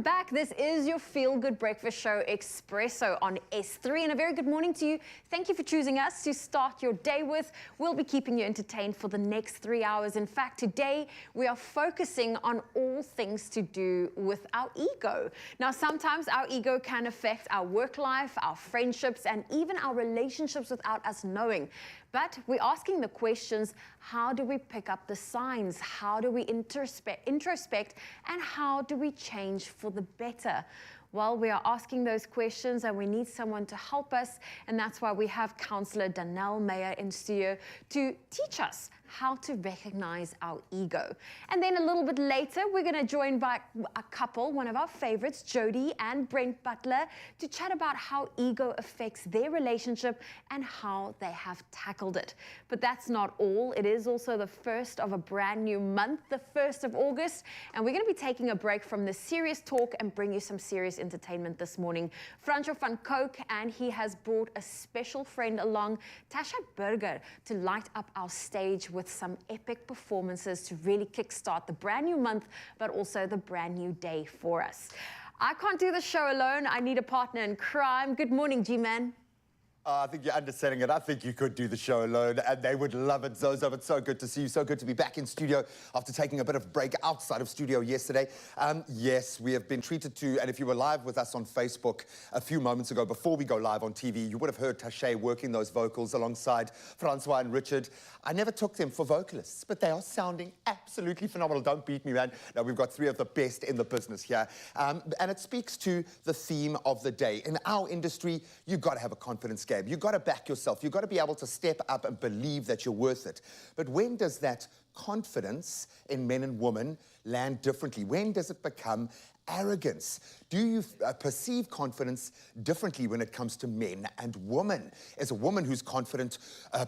back. This is your feel-good breakfast show, Expresso on S3. And a very good morning to you. Thank you for choosing us to start your day with. We'll be keeping you entertained for the next 3 hours. In fact, today we are focusing on all things to do with our ego. Now, sometimes our ego can affect our work life, our friendships, and even our relationships without us knowing. But we're asking the questions, how do we pick up the signs? How do we introspect? And how do we change for the better? Well, we are asking those questions and we need someone to help us. And that's why we have Councillor Danelle Meyer in studio to teach us how to recognize our ego. And then a little bit later, we're going to join by a couple, one of our favorites, Jody and Brent Butler, to chat about how ego affects their relationship and how they have tackled it. But that's not all. It is also the first of a brand new month, the 1st of August. And we're going to be taking a break from the serious talk and bring you some serious entertainment this morning. Francois van Coke, and he has brought a special friend along, Tasha Burger, to light up our stage with some epic performances to really kickstart the brand new month, but also the brand new day for us. I can't do the show alone. I need a partner in crime. Good morning, G-Man. I think you're underselling it. I think you could do the show alone, and they would love it. Zozo, it's so good to see you. So good to be back in studio after taking a bit of break outside of studio yesterday. Yes, we have been treated to, and if you were live with us on Facebook a few moments ago, before we go live on TV, you would have heard Tasha working those vocals alongside Francois and Richard. I never took them for vocalists, but they are sounding absolutely phenomenal. Don't beat me, man. No, we've got three of the best in the business here. And it speaks to the theme of the day. In our industry, you've got to have a confidence game. You've got to back yourself. You've got to be able to step up and believe that you're worth it. But when does that confidence in men and women land differently? When does it become arrogance? Do you perceive confidence differently when it comes to men and women? Is a woman who's confident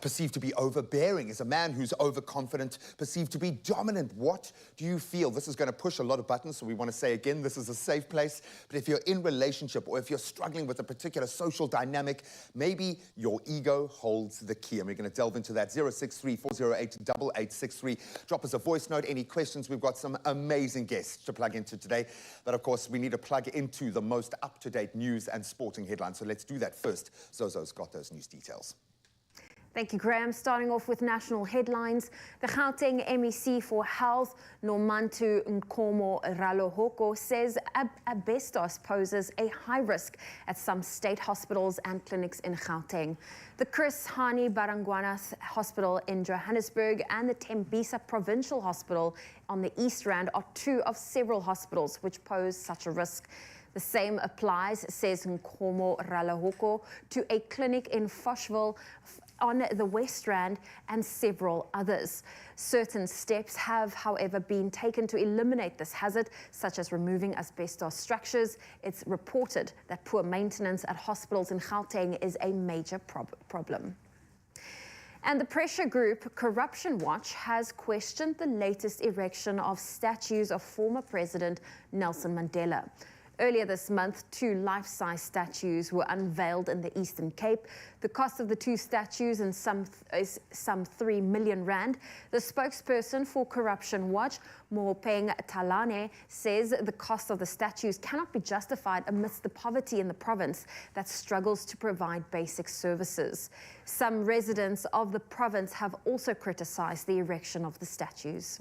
perceived to be overbearing? Is a man who's overconfident perceived to be dominant? What do you feel? This is going to push a lot of buttons, so we want to say again, this is a safe place. But if you're in relationship or if you're struggling with a particular social dynamic, maybe your ego holds the key. And we're going to delve into that. 063-408-8863. Drop us a voice note. Any questions? We've got some amazing guests to plug into today. But of course, we need to plug into the most up-to-date news and sporting headlines. So let's do that first. Zozo's got those news details. Thank you, Graham. Starting off with national headlines, the Gauteng MEC for Health, Nomantu Nkomo Ralohoko, says asbestos poses a high risk at some state hospitals and clinics in Gauteng. The Chris Hani Baragwanath Hospital in Johannesburg and the Tembisa Provincial Hospital on the East Rand are two of several hospitals which pose such a risk. The same applies, says Nkomo Ralohoko, to a clinic in Foshville on the West Rand and several others. Certain steps have, however, been taken to eliminate this hazard, such as removing asbestos structures. It's reported that poor maintenance at hospitals in Gauteng is a major problem. And the pressure group Corruption Watch has questioned the latest erection of statues of former President Nelson Mandela. Earlier this month, two life-size statues were unveiled in the Eastern Cape. The cost of the two statues is some 3 million rand. The spokesperson for Corruption Watch, Mohopeng Talane, says the cost of the statues cannot be justified amidst the poverty in the province that struggles to provide basic services. Some residents of the province have also criticized the erection of the statues.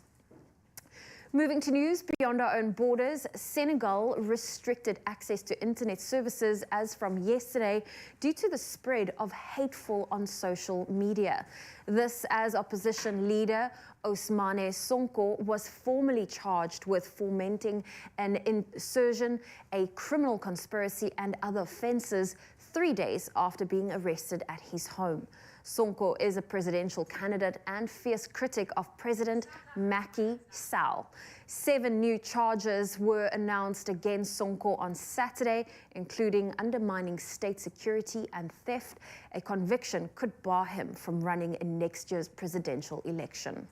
Moving to news beyond our own borders, Senegal restricted access to internet services as from yesterday due to the spread of hateful on social media. This as opposition leader Ousmane Sonko was formally charged with fomenting an insurrection, a criminal conspiracy and other offences 3 days after being arrested at his home. Sonko is a presidential candidate and fierce critic of President Macky Sall. 7 new charges were announced against Sonko on Saturday, including undermining state security and theft. A conviction could bar him from running in next year's presidential election.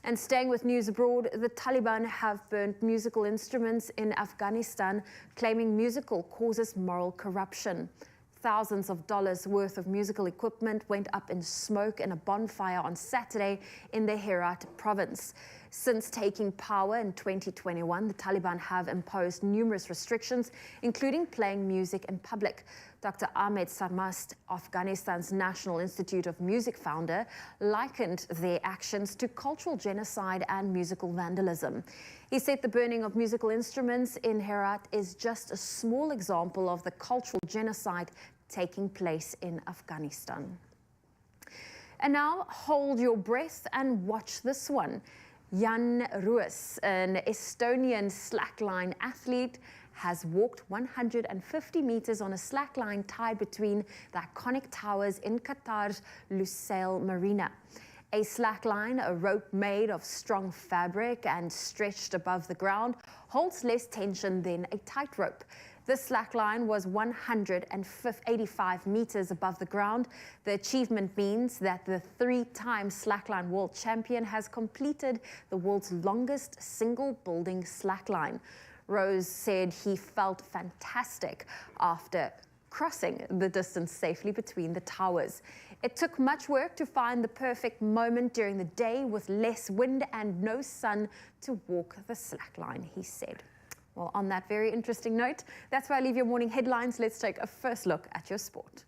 And staying with news abroad, the Taliban have burned musical instruments in Afghanistan, claiming musical causes moral corruption. Thousands of dollars worth of musical equipment went up in smoke in a bonfire on Saturday in the Herat province. Since taking power in 2021, the Taliban have imposed numerous restrictions, including playing music in public. Dr. Ahmed Sarmast, Afghanistan's National Institute of Music founder, likened their actions to cultural genocide and musical vandalism. He said the burning of musical instruments in Herat is just a small example of the cultural genocide taking place in Afghanistan. And now hold your breath and watch this one. Jan Ruus, an Estonian slackline athlete, has walked 150 meters on a slackline tied between the iconic towers in Qatar's Lusail Marina. A slackline, a rope made of strong fabric and stretched above the ground, holds less tension than a tightrope. The slackline was 185 meters above the ground. The achievement means that the three-time slackline world champion has completed the world's longest single-building slackline. Rose said he felt fantastic after crossing the distance safely between the towers. It took much work to find the perfect moment during the day with less wind and no sun to walk the slackline, he said. Well, on that very interesting note, that's where I leave your morning headlines. Let's take a first look at your sport.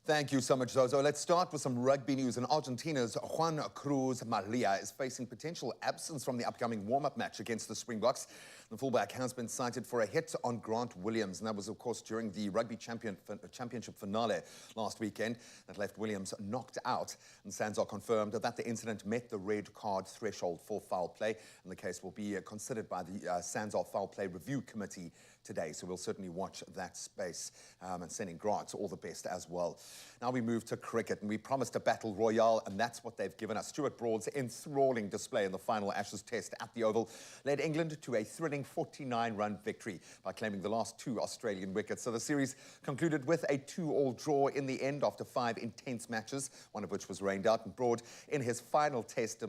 Thank you so much, Zozo. Let's start with some rugby news. And Argentina's Juan Cruz Malia is facing potential absence from the upcoming warm-up match against the Springboks. The fullback has been cited for a hit on Grant Williams, and that was, of course, during the Rugby Championship finale last weekend that left Williams knocked out. And Sanzar confirmed that the incident met the red card threshold for foul play, and the case will be considered by the Sanzar Foul Play Review Committee today. So we'll certainly watch that space, and sending Grant all the best as well. Now we move to cricket, and we promised a battle royale, and that's what they've given us. Stuart Broad's enthralling display in the final Ashes Test at the Oval led England to a thrilling 49-run victory by claiming the last two Australian wickets. So the series concluded with a 2-all draw in the end after 5 intense matches, one of which was rained out. And Broad, in his final test,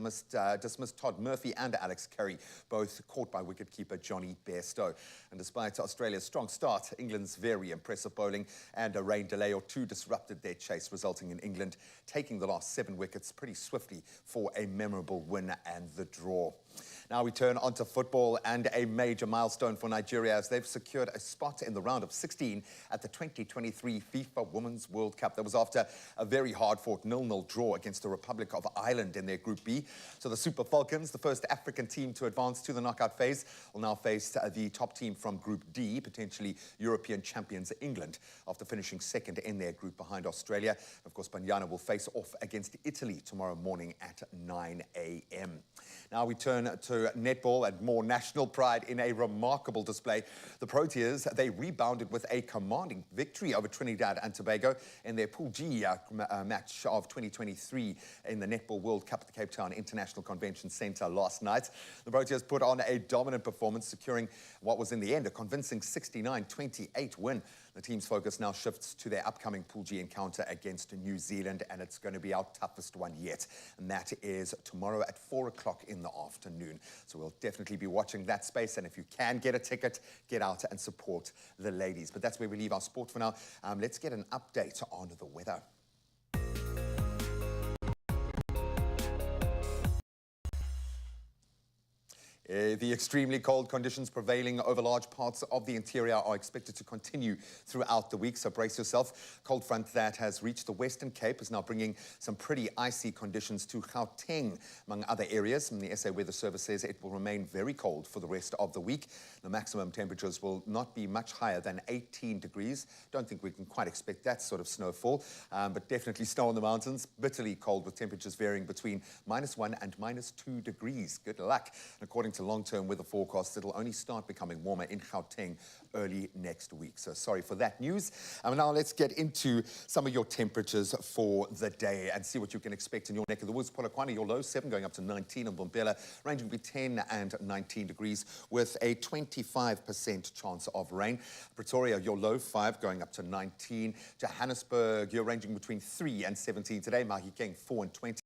dismissed Todd Murphy and Alex Curry, both caught by wicketkeeper Johnny Bairstow. And despite Australia's strong start, England's very impressive bowling and a rain delay or two disrupted their chase, resulting in England taking the last 7 wickets pretty swiftly for a memorable win and the draw. Now we turn onto football, and a major milestone for Nigeria as they've secured a spot in the round of 16 at the 2023 FIFA Women's World Cup. That was after a very hard-fought 0-0 draw against the Republic of Ireland in their Group B. So the Super Falcons, the first African team to advance to the knockout phase, will now face the top team from Group D, potentially European champions England, after finishing second in their group behind Australia. Of course, Banyana will face off against Italy tomorrow morning at 9 a.m. Now we turn to netball and more national pride in a remarkable display. The Proteas, they rebounded with a commanding victory over Trinidad and Tobago in their Pool G match of 2023 in the Netball World Cup at the Cape Town International Convention Centre last night. The Proteas put on a dominant performance, securing what was in the end a convincing 69-28 win. The team's focus now shifts to their upcoming Pool G encounter against New Zealand, and it's going to be our toughest one yet. And that is tomorrow at 4 o'clock in the afternoon. So we'll definitely be watching that space. And if you can get a ticket, get out and support the ladies. But that's where we leave our sport for now. Let's get an update on the weather. The extremely cold conditions prevailing over large parts of the interior are expected to continue throughout the week, so brace yourself. Cold front that has reached the Western Cape is now bringing some pretty icy conditions to Gauteng, among other areas. And the SA Weather Service says it will remain very cold for the rest of the week. The maximum temperatures will not be much higher than 18 degrees. Don't think we can quite expect that sort of snowfall, but definitely snow on the mountains. Bitterly cold with temperatures varying between -1 and -2 degrees. Good luck. And according to long-term weather forecasts, it'll only start becoming warmer in Gauteng early next week. So sorry for that news. Now let's get into some of your temperatures for the day and see what you can expect in your neck of the woods. Polokwane, your low 7 going up to 19, and Bombela ranging between 10 and 19 degrees with a 25% chance of rain. Pretoria, your low 5 going up to 19. Johannesburg, you're ranging between 3 and 17 today. Mahikeng, 4 and 20.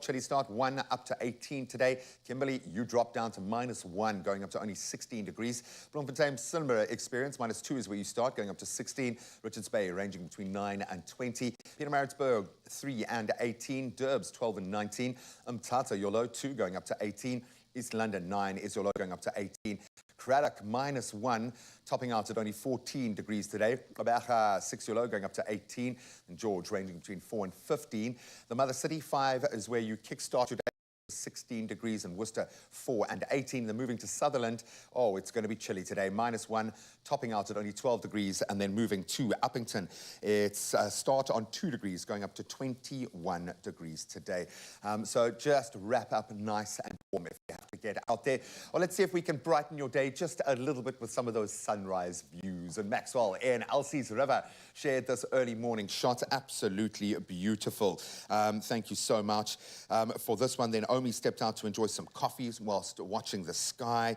Chilly start, 1 up to 18 today. Kimberley, you drop down to -1, going up to only 16 degrees. Bloemfontein, similar experience. -2 is where you start, going up to 16. Richards Bay ranging between 9 and 20. Pietermaritzburg, 3 and 18. Durbs, 12 and 19. Umtata, your low, 2 going up to 18. East London, 9 is your low, going up to 18. Craddock, -1, topping out at only 14 degrees today. Gqeberha, 6 your low, going up to 18. And George ranging between 4 and 15. The Mother City, 5 is where you kickstart your day. 16 degrees, and Worcester 4 and 18. Then moving to Sutherland, oh, it's going to be chilly today, -1, topping out at only 12 degrees, and then moving to Uppington, it's start on 2 degrees, going up to 21 degrees today. So just wrap up nice and warm if you have to get out there. Well, let's see if we can brighten your day just a little bit with some of those sunrise views. And Maxwell in Elsie's River shared this early morning shot, absolutely beautiful. Thank you so much for this one. Then Omi stepped out to enjoy some coffees whilst watching the sky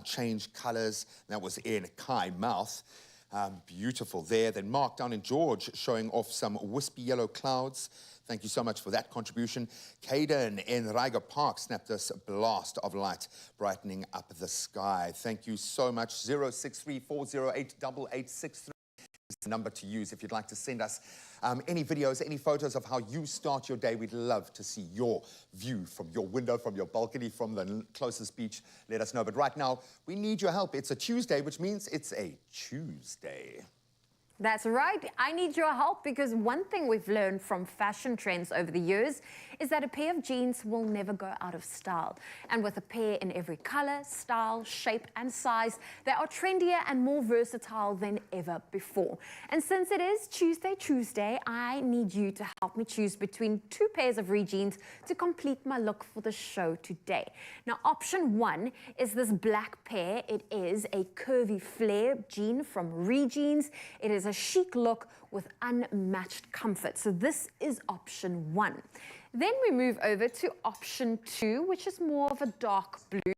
change colours. That was in Kai Mouth. Beautiful there. Then Mark down in George showing off some wispy yellow clouds. Thank you so much for that contribution. Caden in Ryger Park snapped this blast of light, brightening up the sky. Thank you so much. 0634088863 is the number to use if you'd like to send us any videos, any photos of how you start your day. We'd love to see your view from your window, from your balcony, from the closest beach. Let us know. But right now, we need your help. It's a Tuesday, which means it's a Tuesday. That's right. I need your help because one thing we've learned from fashion trends over the years is that a pair of jeans will never go out of style. And with a pair in every color, style, shape, and size, they are trendier and more versatile than ever before. And since it is Tuesday, I need you to help me choose between 2 pairs of re-jeans to complete my look for the show today. Now, option 1 is this black pair. It is a curvy flare jean from Re-Jeans. It is a chic look with unmatched comfort. So this is option 1. Then we move over to option 2, which is more of a dark blue.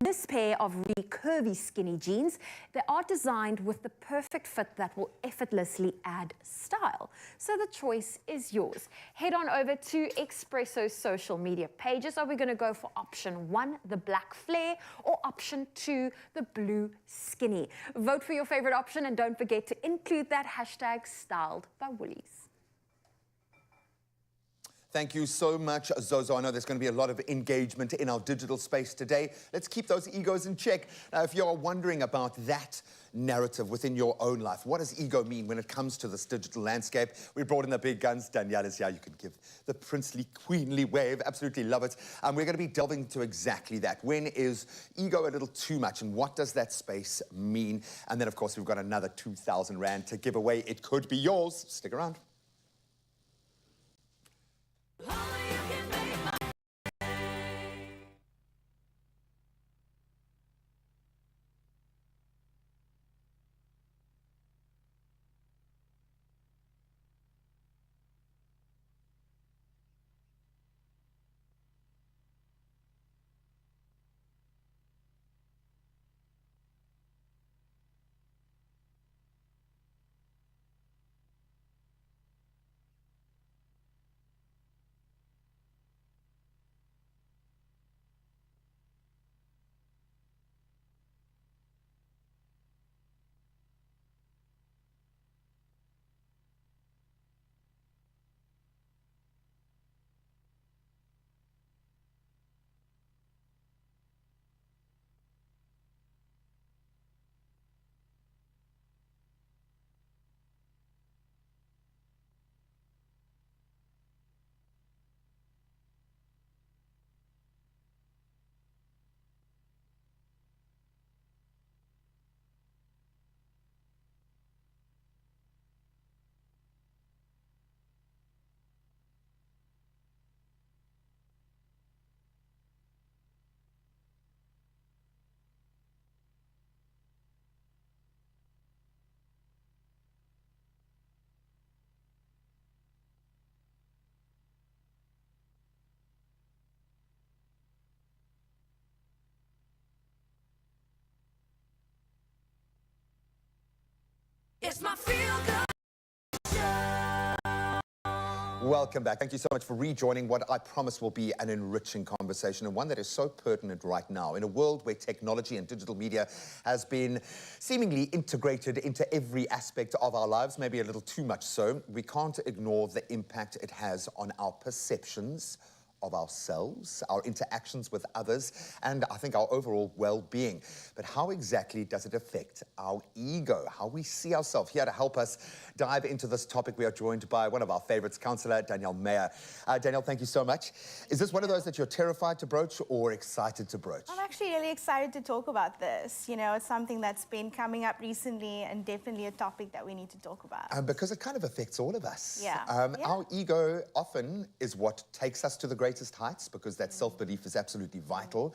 This pair of really curvy skinny jeans, they are designed with the perfect fit that will effortlessly add style. So the choice is yours. Head on over to Expresso's social media pages. Are we going to go for option 1, the black flare, or option 2, the blue skinny? Vote for your favorite option and don't forget to include that hashtag styled by Woolies. Thank you so much, Zozo. I know there's going to be a lot of engagement in our digital space today. Let's keep those egos in check. Now, if you're wondering about that narrative within your own life, what does ego mean when it comes to this digital landscape? We brought in the big guns. Danielle is here. You can give the princely, queenly wave. Absolutely love it. We're going to be delving into exactly that. When is ego a little too much, and what does that space mean? And then, of course, we've got another 2,000 Rand to give away. It could be yours. Stick around. It's my feel-good show. Welcome back. Thank you so much for rejoining what I promise will be an enriching conversation, and one that is so pertinent right now. In a world where technology and digital media has been seemingly integrated into every aspect of our lives, maybe a little too much so, we can't ignore the impact it has on our perceptions of ourselves, our interactions with others, and I think our overall well-being. But how exactly does it affect our ego, how we see ourselves? Here to help us dive into this topic, we are joined by one of our favorites, Councillor Danielle Meyer. Danielle, thank you so much. Is this one of those that you're terrified to broach or excited to broach? I'm actually really excited to talk about this. You know, it's something that's been coming up recently and definitely a topic that we need to talk about. Because it kind of affects all of us. Yeah. Our ego often is what takes us to the greatest heights, because that self-belief is absolutely vital,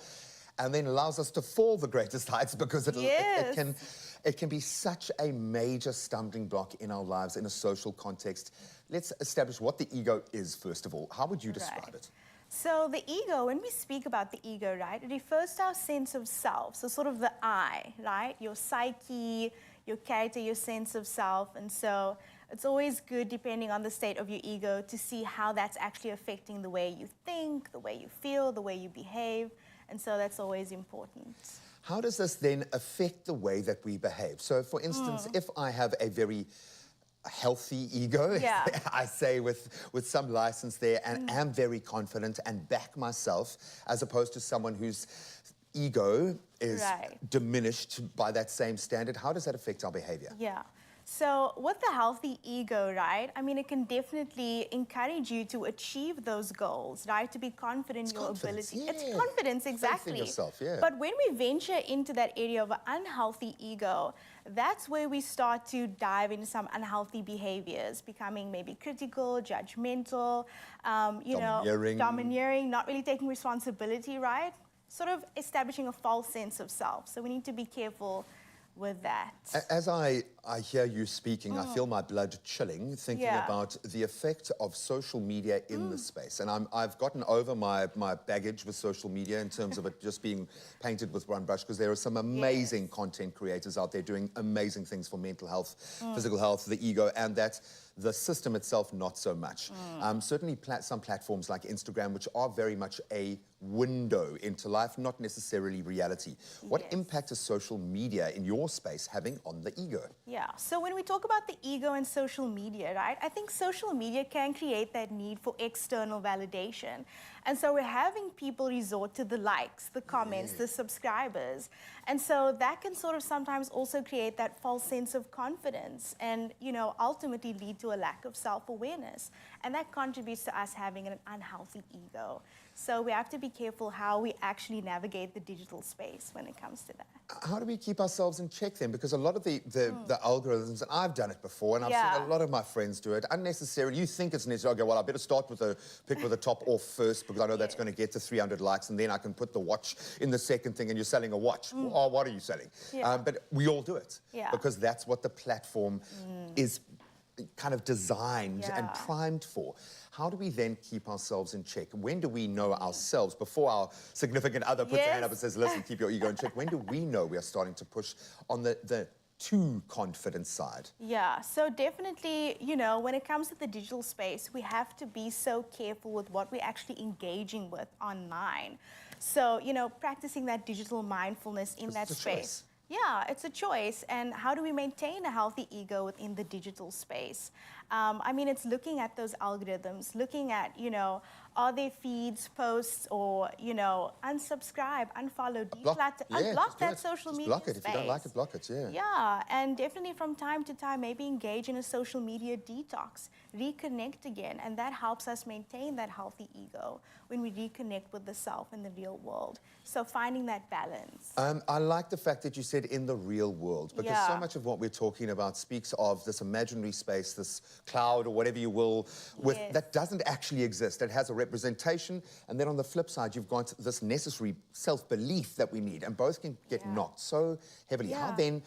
and then allows us to fall the greatest heights because it can be such a major stumbling block in our lives in a social context. Let's establish what the ego is, first of all. How would you describe it? So the ego, when we speak about the ego, right, it refers to our sense of self, so sort of the I, right? Your psyche, your character, your sense of self. And so it's always good, depending on the state of your ego, to see how that's actually affecting the way you think, the way you feel, the way you behave. And so that's always important. How does this then affect the way that we behave? So, for instance, if I have a very healthy ego, I say with some license there, and am very confident and back myself, as opposed to someone whose ego is diminished by that same standard, how does that affect our behavior? Yeah. So with the healthy ego, right, I mean, it can definitely encourage you to achieve those goals, right, to be confident in your ability. Yeah. It's confidence, exactly. Faith in yourself, yeah. But when we venture into that area of an unhealthy ego, that's where we start to dive into some unhealthy behaviors, becoming maybe critical, judgmental, domineering, not really taking responsibility, right? Sort of establishing a false sense of self. So we need to be careful with that. As I hear you speaking, I feel my blood chilling, thinking about the effect of social media in this space. And I've gotten over my baggage with social media in terms of it just being painted with one brush, because there are some amazing content creators out there doing amazing things for mental health, physical health, the ego, and that the system itself, not so much. Certainly some platforms like Instagram, which are very much a window into life, not necessarily reality. What impact is social media in your space having on the ego? Yeah, so when we talk about the ego and social media, right, I think social media can create that need for external validation. And so we're having people resort to the likes, the comments, the subscribers. And so that can sort of sometimes also create that false sense of confidence and, you know, ultimately lead to a lack of self-awareness. And that contributes to us having an unhealthy ego. So we have to be careful how we actually navigate the digital space when it comes to that. How do we keep ourselves in check then? Because a lot of the algorithms, and I've done it before, and I've seen a lot of my friends do it, unnecessarily. You think it's necessary, okay, well, I better start with pick with the top off first, because I know that's going to get to 300 likes, and then I can put the watch in the second thing, and you're selling a watch. Oh, what are you selling? But we all do it, because that's what the platform is kind of designed and primed for. How do we then keep ourselves in check? When do we know ourselves, before our significant other puts their hand up and says, listen, keep your ego in check, when do we know we are starting to push on the too confident side? Yeah, so definitely, you know, when it comes to the digital space, we have to be so careful with what we're actually engaging with online. So, you know, practicing that digital mindfulness in that space. Yeah, it's a choice. And how do we maintain a healthy ego within the digital space? I mean, it's looking at those algorithms, looking at, you know, are there feeds, posts, or, you know, unsubscribe, unfollow, unblock that social media space. Block it. If you don't like it, block it, Yeah, and definitely from time to time, maybe engage in a social media detox, reconnect again, and that helps us maintain that healthy ego when we reconnect with the self in the real world. So finding that balance. I like the fact that you said in the real world, because so much of what we're talking about speaks of this imaginary space, this cloud or whatever you will, that doesn't actually exist. It has a representation, and then on the flip side, you've got this necessary self-belief that we need, and both can get knocked so heavily. How then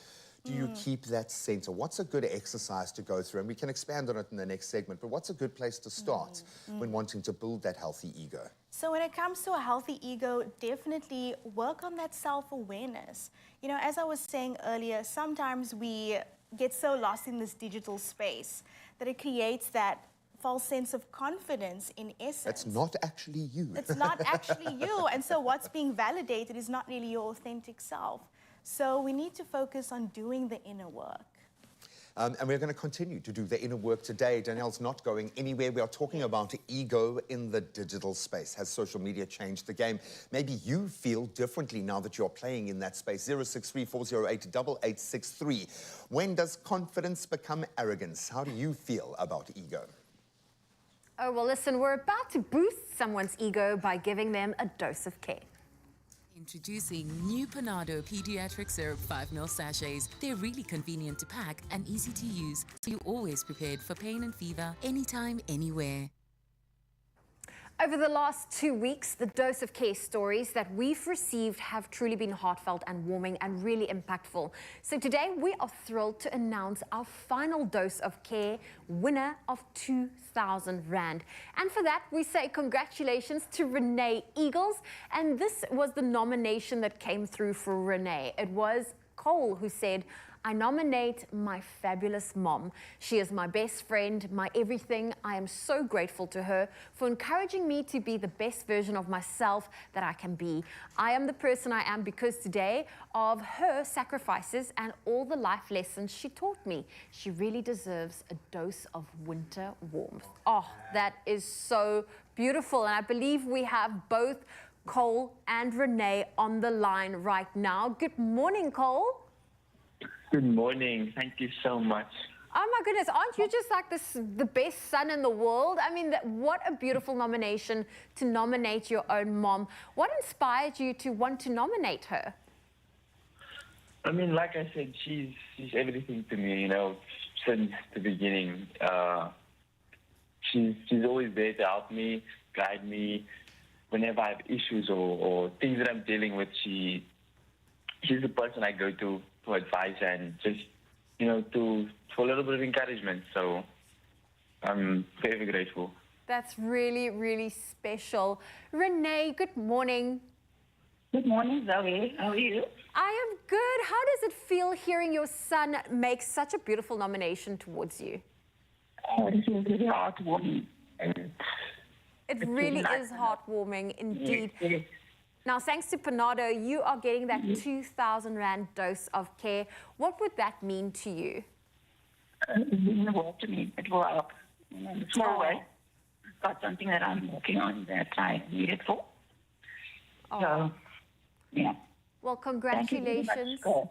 do you keep that center? What's a good exercise to go through? And we can expand on it in the next segment, but what's a good place to start when wanting to build that healthy ego? So when it comes to a healthy ego, definitely work on that self-awareness. You know, as I was saying earlier, sometimes we get so lost in this digital space that it creates that false sense of confidence in essence. That's not actually you. It's not actually you. And so what's being validated is not really your authentic self. So we need to focus on doing the inner work. And we're going to continue to do the inner work today. Danielle's not going anywhere. We are talking about ego in the digital space. Has social media changed the game? Maybe you feel differently now that you're playing in that space. 063-408-8863. When does confidence become arrogance? How do you feel about ego? Oh, well, listen, we're about to boost someone's ego by giving them a dose of care. Introducing new Panado Pediatric Syrup 5ml sachets. They're really convenient to pack and easy to use, so you're always prepared for pain and fever, anytime, anywhere. Over the last 2 weeks, the dose of care stories that we've received have truly been heartfelt and warming and really impactful. So today we are thrilled to announce our final dose of care winner of 2,000 Rand. And for that, we say congratulations to Renee Eagles. And this was the nomination that came through for Renee. It was Cole who said, I nominate my fabulous mom. She is my best friend, my everything. I am so grateful to her for encouraging me to be the best version of myself that I can be. I am the person I am because today of her sacrifices and all the life lessons she taught me. She really deserves a dose of winter warmth. Oh, that is so beautiful. And I believe we have both Cole and Renee on the line right now. Good morning, Cole. Good morning. Thank you so much. Oh my goodness, aren't you just like the best son in the world? I mean, what a beautiful nomination to nominate your own mom. What inspired you to want to nominate her? I mean, like I said, she's everything to me, you know, since the beginning. She's always there to help me, guide me. Whenever I have issues or things that I'm dealing with, she's the person I go to for advice and just, you know, for a little bit of encouragement. So I'm very grateful. That's really, really special. Renee, good morning. Good morning, Zoe. How are you? I am good. How does it feel hearing your son make such a beautiful nomination towards you? Oh, this is really heartwarming. It really is heartwarming indeed. Yes. Now, thanks to Panado, you are getting that 2,000 Rand dose of care. What would that mean to you? It means the world to me. It will help in a small way. I've got something that I'm working on that I need it for. Oh. So, yeah. Well, Thank you very congratulations. much.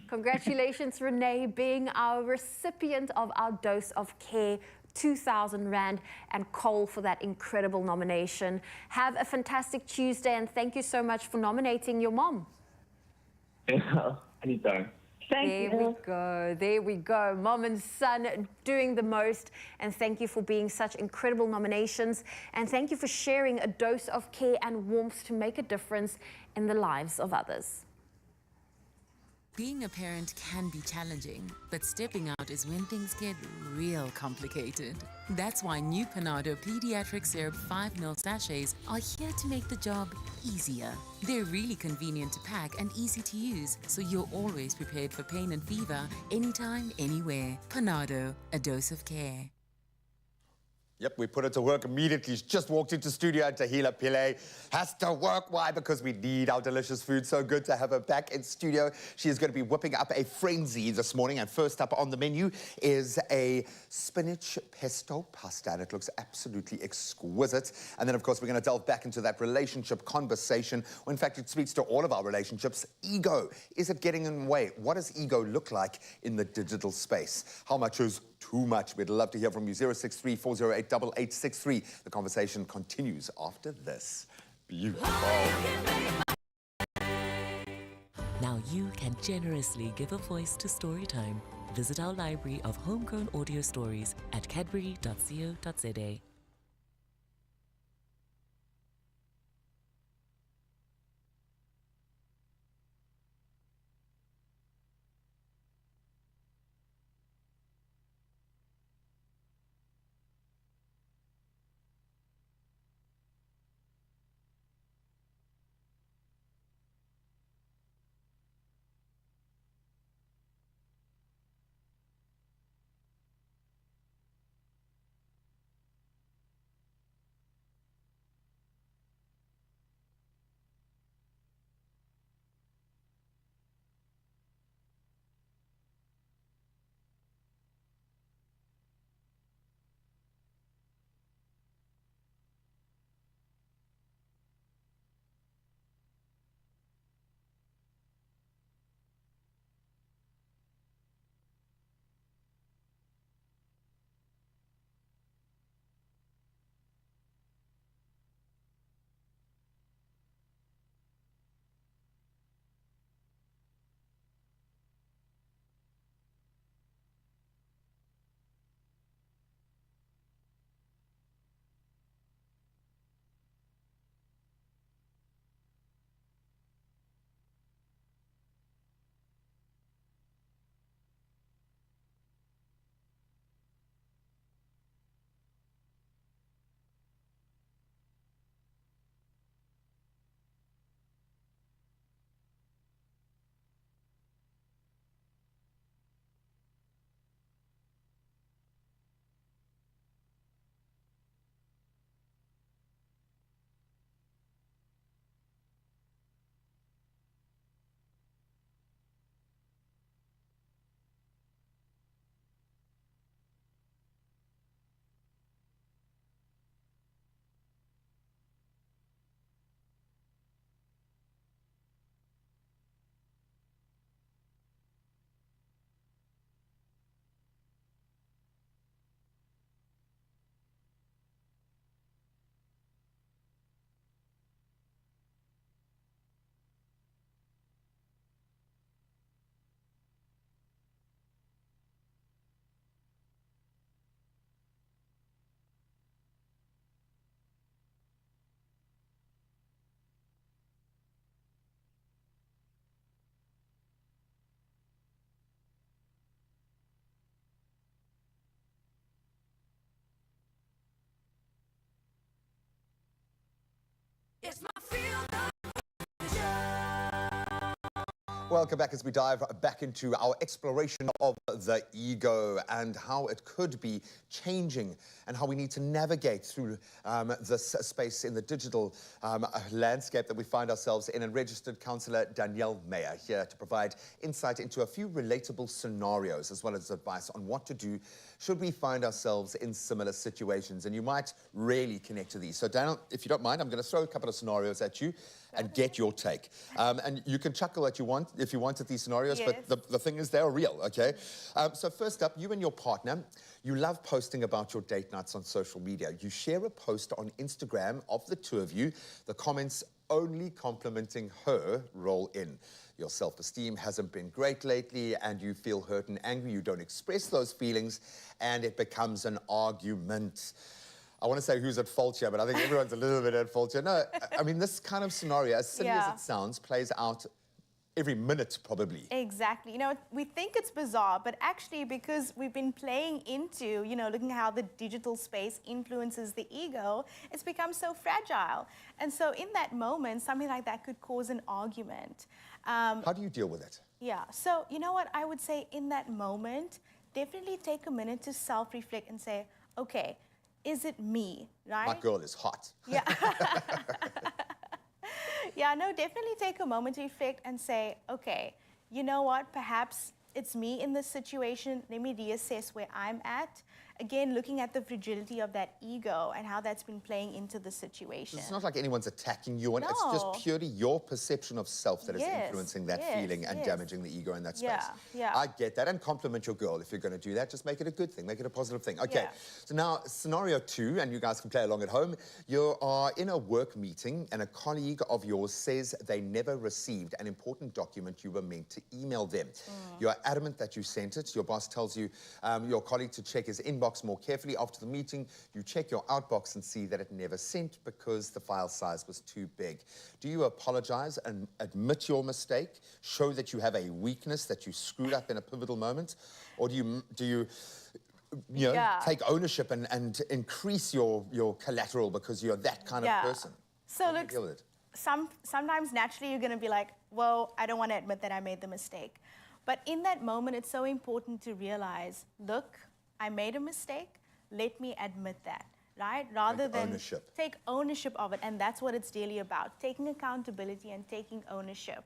Congratulations, Renee, being our recipient of our dose of care, 2,000 Rand, and Cole for that incredible nomination. Have a fantastic Tuesday, and thank you so much for nominating your mom. Yeah, anytime. Thank There you. we go. There we go. Mom and son doing the most. And thank you for being such incredible nominations. And thank you for sharing a dose of care and warmth to make a difference in the lives of others. Being a parent can be challenging, but stepping out is when things get real complicated. That's why new Panado Pediatric Syrup 5ml sachets are here to make the job easier. They're really convenient to pack and easy to use, so you're always prepared for pain and fever, anytime, anywhere. Panado, a dose of care. Yep, we put it to work immediately. She's just walked into studio and Thalia Pillay has to work. Why? Because we need our delicious food. So good to have her back in studio. She is going to be whipping up a frenzy this morning. And first up on the menu is a spinach pesto pasta. And it looks absolutely exquisite. And then, of course, we're going to delve back into that relationship conversation. Well, in fact, it speaks to all of our relationships. Ego. Is it getting in the way? What does ego look like in the digital space? How much is too much? We'd love to hear from you. 063-408-8863. The conversation continues after this. Beautiful. Now you can generously give a voice to Storytime. Visit our library of homegrown audio stories at cadbury.co.za. Welcome back as we dive back into our exploration of the ego and how it could be changing and how we need to navigate through this space in the digital landscape that we find ourselves in. And registered counsellor Danielle Meyer here to provide insight into a few relatable scenarios as well as advice on what to do should we find ourselves in similar situations. And you might really connect to these. So Danielle, if you don't mind, I'm going to throw a couple of scenarios at you and get your take. And you can chuckle if you want at these scenarios, Yes. but the thing is they're real, okay? So first up, you and your partner, you love posting about your date nights on social media. You share a post on Instagram of the two of you. The comments only complimenting her roll in. Your self-esteem hasn't been great lately and you feel hurt and angry. You don't express those feelings and it becomes an argument. I want to say who's at fault here, but I think everyone's a little bit at fault here. No, I mean, this kind of scenario, as silly as it sounds, plays out every minute, probably. Exactly. You know, we think it's bizarre, but actually because we've been playing into, you know, looking at how the digital space influences the ego, it's become so fragile. And so in that moment, something like that could cause an argument. How do you deal with it? Yeah. So, you know what? I would say in that moment, definitely take a minute to self-reflect and say, okay, is it me, right? My girl is hot. Yeah. Yeah, no, definitely take a moment to reflect and say, okay, you know what, perhaps it's me in this situation. Let me reassess where I'm at. Again, looking at the fragility of that ego and how that's been playing into the situation. It's not like anyone's attacking you, and it's just purely your perception of self that is influencing that feeling and damaging the ego in that space. Yeah. I get that, and compliment your girl if you're going to do that. Just make it a good thing, make it a positive thing. Okay, so now scenario 2, and you guys can play along at home. You are in a work meeting, and a colleague of yours says they never received an important document you were meant to email them. You are adamant that you sent it. Your boss tells you, your colleague to check his inbox more carefully after the meeting. You check your outbox and see that it never sent because the file size was too big. Do you apologize and admit your mistake, show that you have a weakness, that you screwed up in a pivotal moment? Or do you take ownership and increase your collateral because you're that kind of person? So How do you look, deal with it? sometimes naturally you're going to be like, well, I don't want to admit that I made the mistake. But in that moment, it's so important to realize, look, I made a mistake, let me admit that, right? Rather than take ownership of it, and that's what it's really about, taking accountability and taking ownership.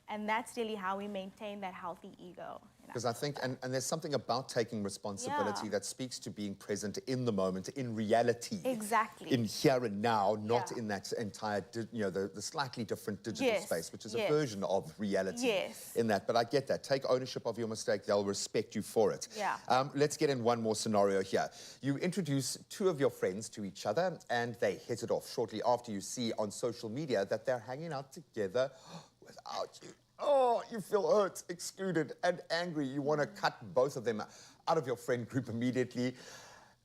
And that's really how we maintain that healthy ego. Because I think, and there's something about taking responsibility that speaks to being present in the moment, in reality. Exactly. In here and now, not in that entire, the slightly different digital space, which is a version of reality in that. But I get that. Take ownership of your mistake. They'll respect you for it. Yeah. Let's get in one more scenario here. You introduce two of your friends to each other and they hit it off shortly after you see on social media that they're hanging out together without you. Oh, you feel hurt, excluded, and angry. You want to cut both of them out of your friend group immediately.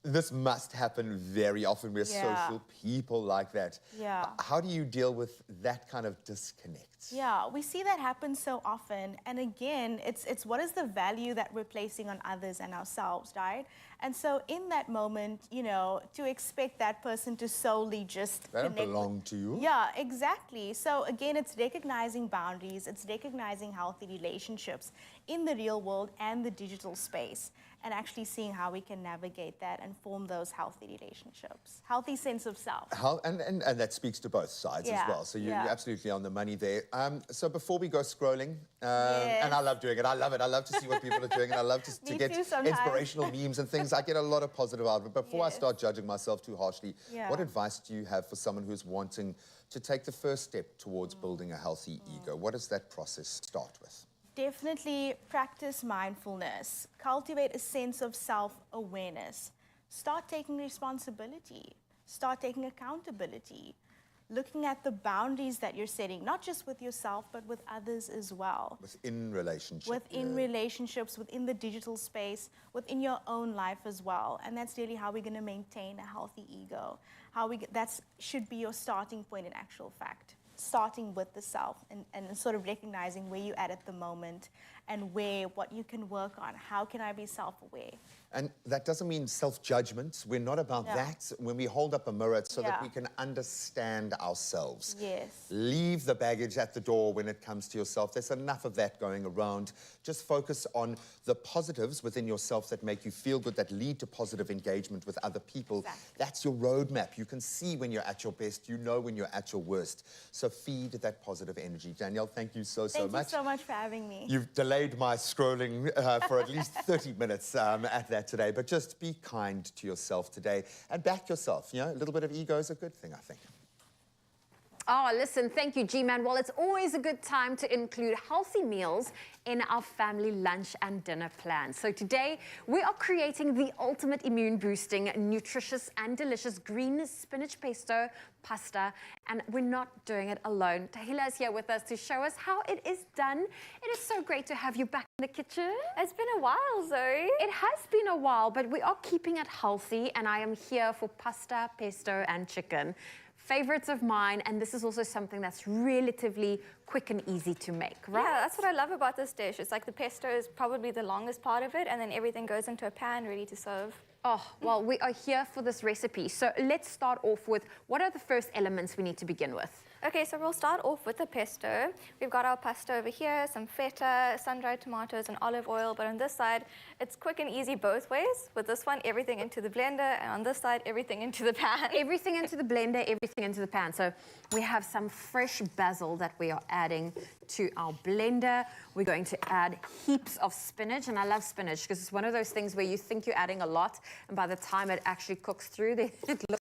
This must happen very often. We're social people like that. Yeah. How do you deal with that kind of disconnect? Yeah, we see that happen so often. And again, it's what is the value that we're placing on others and ourselves, right? And so in that moment, to expect that person to solely just They don't belong to you. Yeah, exactly. So again, it's recognizing boundaries. It's recognizing healthy relationships in the real world and the digital space, and actually seeing how we can navigate that and form those healthy relationships, healthy sense of self. And that speaks to both sides as well. So you're absolutely on the money there. So before we go scrolling, and I love doing it. I love it. I love to see what people are doing, and I love to get inspirational memes and things. I get a lot of positive out of it. Before I start judging myself too harshly, what advice do you have for someone who's wanting to take the first step towards building a healthy ego? What does that process start with? Definitely practice mindfulness. Cultivate a sense of self-awareness. Start taking responsibility. Start taking accountability. Looking at the boundaries that you're setting, not just with yourself, but with others as well. Within relationships. Within relationships, within the digital space, within your own life as well. And that's really how we're going to maintain a healthy ego. That should be your starting point in actual fact. Starting with the self and sort of recognizing where you're at the moment and what you can work on. How can I be self-aware? And that doesn't mean self-judgment. We're not about that. When we hold up a mirror, it's so that we can understand ourselves. Yes. Leave the baggage at the door when it comes to yourself. There's enough of that going around. Just focus on the positives within yourself that make you feel good, that lead to positive engagement with other people. Exactly. That's your roadmap. You can see when you're at your best. You know when you're at your worst. So feed that positive energy. Danielle, thank you so much. Thank you so much for having me. You've delayed my scrolling for at least 30 minutes at that today, but just be kind to yourself today and back yourself. You know, a little bit of ego is a good thing, I think. Oh, listen, thank you, G-Man. Well, it's always a good time to include healthy meals in our family lunch and dinner plans. So today, we are creating the ultimate immune-boosting, nutritious and delicious green spinach pesto pasta, and we're not doing it alone. Thalia is here with us to show us how it is done. It is so great to have you back in the kitchen. It's been a while, Zoe. It has been a while, but we are keeping it healthy, and I am here for pasta, pesto, and chicken. Favorites of mine, and this is also something that's relatively quick and easy to make, right? Yeah, that's what I love about this dish. It's like the pesto is probably the longest part of it, and then everything goes into a pan ready to serve. Oh, well, we are here for this recipe. So let's start off with, what are the first elements we need to begin with? Okay, so we'll start off with the pesto. We've got our pasta over here, some feta, sun-dried tomatoes, and olive oil. But on this side, it's quick and easy both ways. With this one, everything into the blender, and on this side, everything into the pan. Everything into the blender, everything into the pan. So we have some fresh basil that we are adding to our blender. We're going to add heaps of spinach, and I love spinach because it's one of those things where you think you're adding a lot, and by the time it actually cooks through, it looks,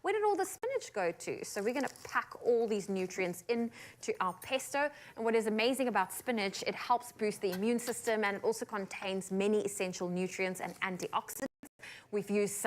where did all the spinach go to? So we're going to pack all these nutrients into our pesto. And what is amazing about spinach, it helps boost the immune system, and it also contains many essential nutrients and antioxidants. We've used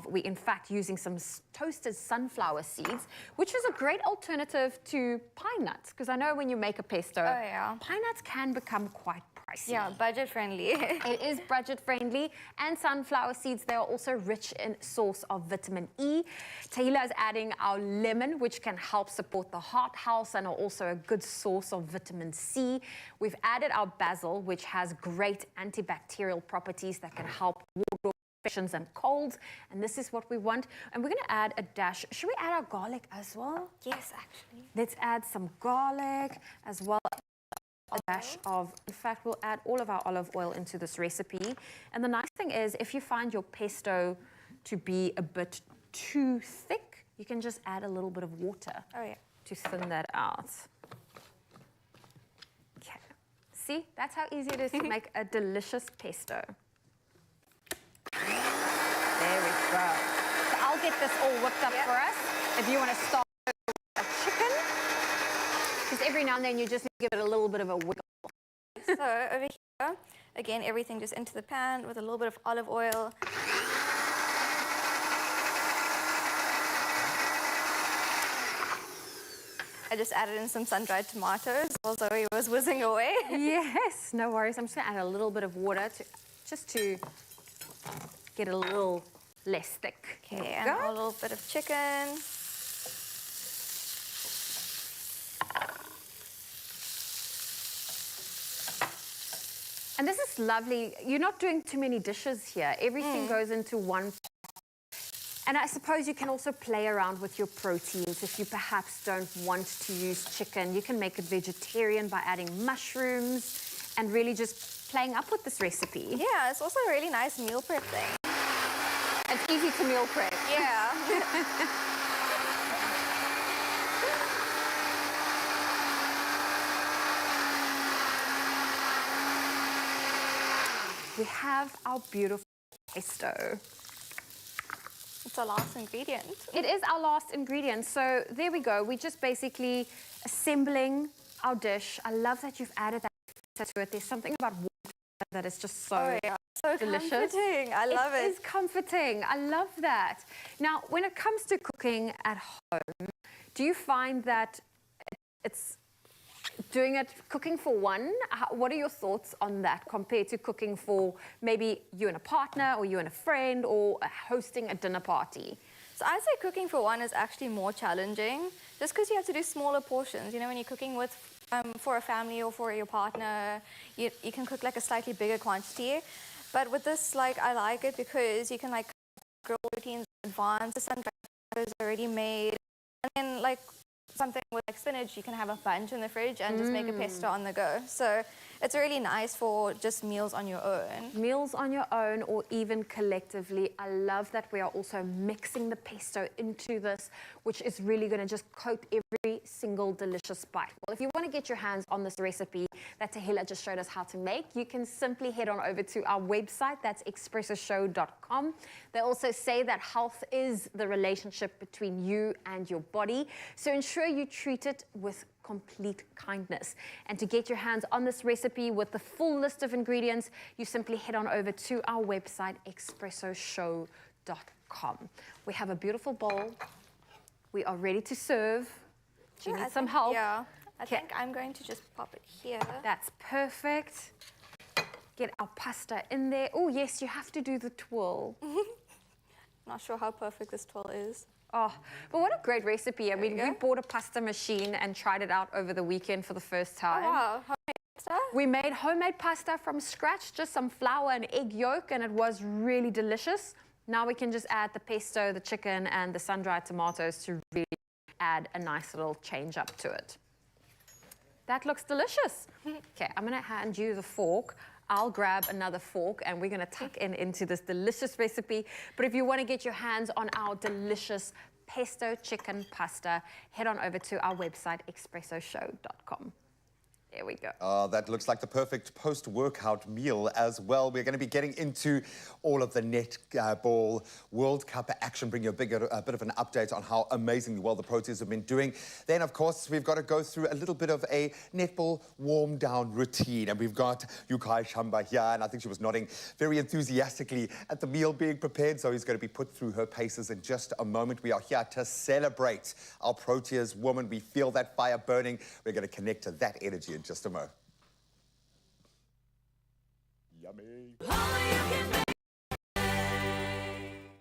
we're in fact using some toasted sunflower seeds, which is a great alternative to pine nuts. Because I know when you make a pesto, pine nuts can become quite pricey. Yeah, budget friendly. It is budget friendly, and sunflower seeds, they are also rich in source of vitamin E. Thalia is adding our lemon, which can help support the heart health and are also a good source of vitamin C. We've added our basil, which has great antibacterial properties that can help ward off infections and colds, and this is what we want. And we're going to add a dash. Should we add our garlic as well? Yes, actually. Let's add some garlic as well. A dash of, in fact, we'll add all of our olive oil into this recipe. And the nice thing is, if you find your pesto to be a bit too thick, you can just add a little bit of water to thin that out. Okay. See, that's how easy it is to make a delicious pesto. There we go. So I'll get this all whipped up for us. If you want to start with a chicken, because every now and then you just need to give it a little bit of a wiggle. So over here, again, everything just into the pan with a little bit of olive oil. I just added in some sun-dried tomatoes while Zoe was whizzing away. Yes, no worries. I'm just going to add a little bit of water just to get a little less thick. Okay, and a little bit of chicken. And this is lovely. You're not doing too many dishes here. Everything goes into one pot. And I suppose you can also play around with your proteins. If you perhaps don't want to use chicken, you can make it vegetarian by adding mushrooms and really just playing up with this recipe. Yeah, it's also a really nice meal prep thing. It's easy to meal prep. Yeah. We have our beautiful pesto. It's our last ingredient. It is our last ingredient. So there we go. We're just basically assembling our dish. I love that you've added that to it. There's something about water that is just so delicious. Comforting. I love it. It is comforting. I love that. Now, when it comes to cooking at home, do you find that it's cooking for one? What are your thoughts on that compared to cooking for maybe you and a partner or you and a friend or hosting a dinner party? So I'd say cooking for one is actually more challenging just because you have to do smaller portions. You know, when you're cooking for a family or for your partner, you can cook like a slightly bigger quantity. But with this, like, I like it because you can like grill proteins in advance. The sun is already made, and then like something with like spinach, you can have a bunch in the fridge and just make a pesto on the go. So it's really nice for just meals on your own. Meals on your own or even collectively. I love that we are also mixing the pesto into this, which is really going to just coat every single delicious bite. Well, if you want to get your hands on this recipe that Thalia just showed us how to make, you can simply head on over to our website. That's expressoshow.com. They also say that health is the relationship between you and your body. So ensure you treat it with complete kindness. And to get your hands on this recipe with the full list of ingredients, you simply head on over to our website, expressoshow.com. We have a beautiful bowl. We are ready to serve. Do you need some help? Yeah, I think I'm going to just pop it here. That's perfect. Get our pasta in there. Oh, yes, you have to do the twirl. Not sure how perfect this twirl is. Oh, but what a great recipe. I mean, we bought a pasta machine and tried it out over the weekend for the first time. Oh, wow, homemade pasta? We made homemade pasta from scratch, just some flour and egg yolk, and it was really delicious. Now we can just add the pesto, the chicken, and the sun-dried tomatoes to really add a nice little change up to it. That looks delicious. Okay, I'm gonna hand you the fork. I'll grab another fork and we're gonna tuck into this delicious recipe. But if you wanna get your hands on our delicious pesto chicken pasta, head on over to our website, expressoshow.com. There we go. Oh, that looks like the perfect post-workout meal as well. We're going to be getting into all of the Netball World Cup action, bring you a bit of an update on how amazingly well the Proteas have been doing. Then, of course, we've got to go through a little bit of a netball warm-down routine. And we've got Yukai Shamba here, and I think she was nodding very enthusiastically at the meal being prepared. So he's going to be put through her paces in just a moment. We are here to celebrate our Proteas woman. We feel that fire burning. We're going to connect to that energy in just a moment. Yummy.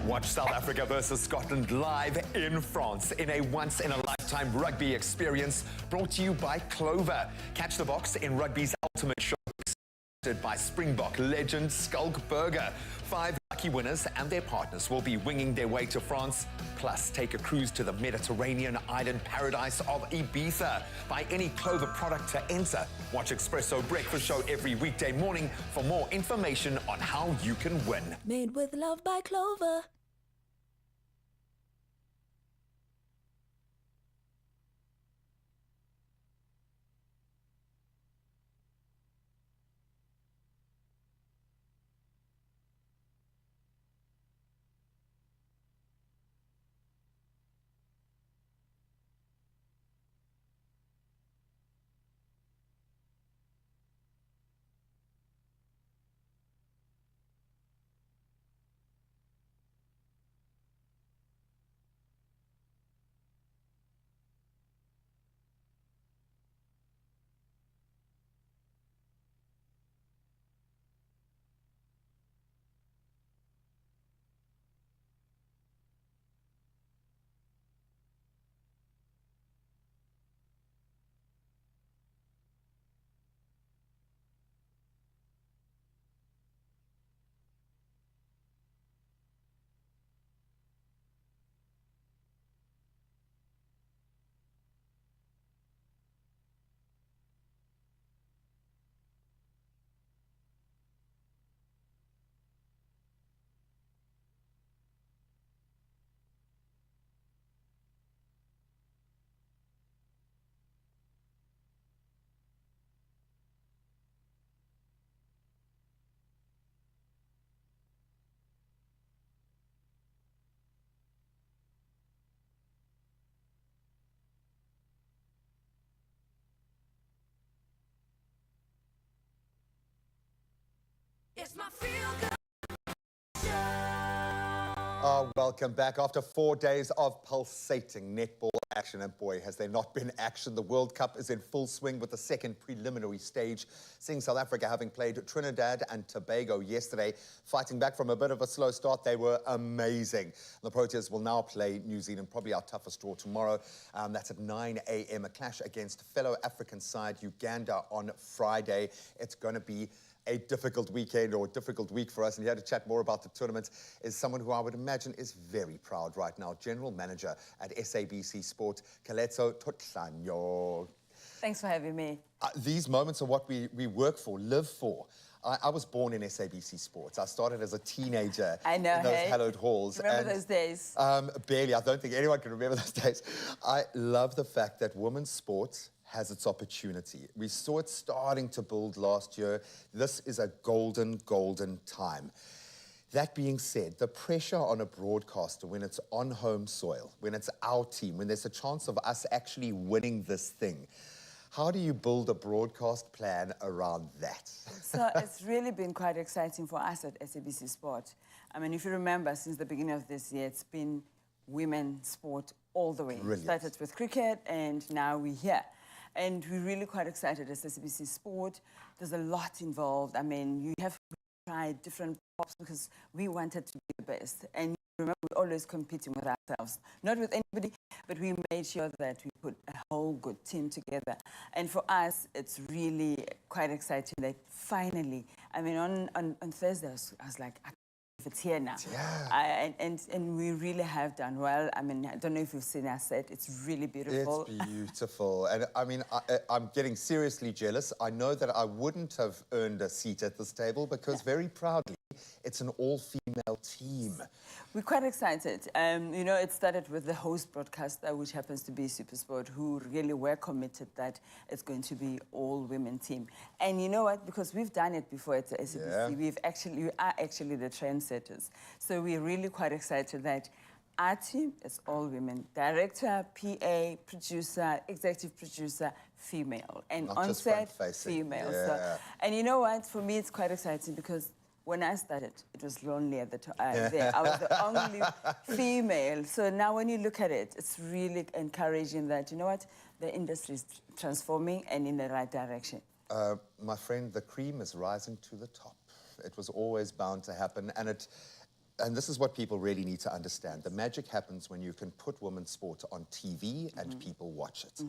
Watch South Africa versus Scotland live in France in a once-in-a-lifetime rugby experience brought to you by Clover. Catch the box in rugby's ultimate show by Springbok legend Skulk Burger. 5 lucky winners and their partners will be winging their way to France. Plus, take a cruise to the Mediterranean island paradise of Ibiza. Buy any Clover product to enter. Watch Expresso Breakfast Show every weekday morning for more information on how you can win. Made with love by Clover. It's my feel-good show. Welcome back. After 4 days of pulsating netball action, and boy, has there not been action. The World Cup is in full swing with the second preliminary stage, seeing South Africa having played Trinidad and Tobago yesterday. Fighting back from a bit of a slow start, they were amazing. The Proteas will now play New Zealand, probably our toughest draw tomorrow. That's at 9 a.m. A clash against fellow African side Uganda on Friday. It's going to be a difficult weekend or difficult week for us. And here to chat more about the tournament is someone who I would imagine is very proud right now, General Manager at SABC Sport, Keletso Totlanyo. Thanks for having me. These moments are what we work for, live for. I was born in SABC Sports. I started as a teenager I know, in those hey? hallowed halls. Remember those days? Barely. I don't think anyone can remember those days. I love the fact that women's sports has its opportunity. We saw it starting to build last year. This is a golden, golden time. That being said, the pressure on a broadcaster when it's on home soil, when it's our team, when there's a chance of us actually winning this thing, how do you build a broadcast plan around that? So it's really been quite exciting for us at SABC Sport. I mean, if you remember, since the beginning of this year, it's been women's sport all the way. Brilliant. Started with cricket, and now we're here. And we're really quite excited as SABC Sport. There's a lot involved. I mean, you have to try different pops because we wanted to be the best. And remember, we're always competing with ourselves. Not with anybody, but we made sure that we put a whole good team together. And for us, it's really quite exciting that finally, I mean, on Thursday, I was like, if it's here now. Yeah. And we really have done well. I mean, I don't know if you've seen our set. It's really beautiful. It's beautiful. And I mean, I'm getting seriously jealous. I know that I wouldn't have earned a seat at this table because very proudly, it's an all-female team. We're quite excited. You know, it started with the host broadcaster, which happens to be SuperSport, who really were committed that it's going to be all-women team. And you know what? Because we've done it before at the SABC, we are actually the trendsetters. So we're really quite excited that our team is all women. Director, PA, producer, executive producer, female. And Not on just set, front-facing. female. Yeah. So, and you know what? For me, it's quite exciting because when I started, it was lonely at the time. I was the only female. So now when you look at it, it's really encouraging that, you know what, the industry is transforming and in the right direction. My friend, the cream is rising to the top. It was always bound to happen. And this is what people really need to understand. The magic happens when you can put women's sport on TV and people watch it.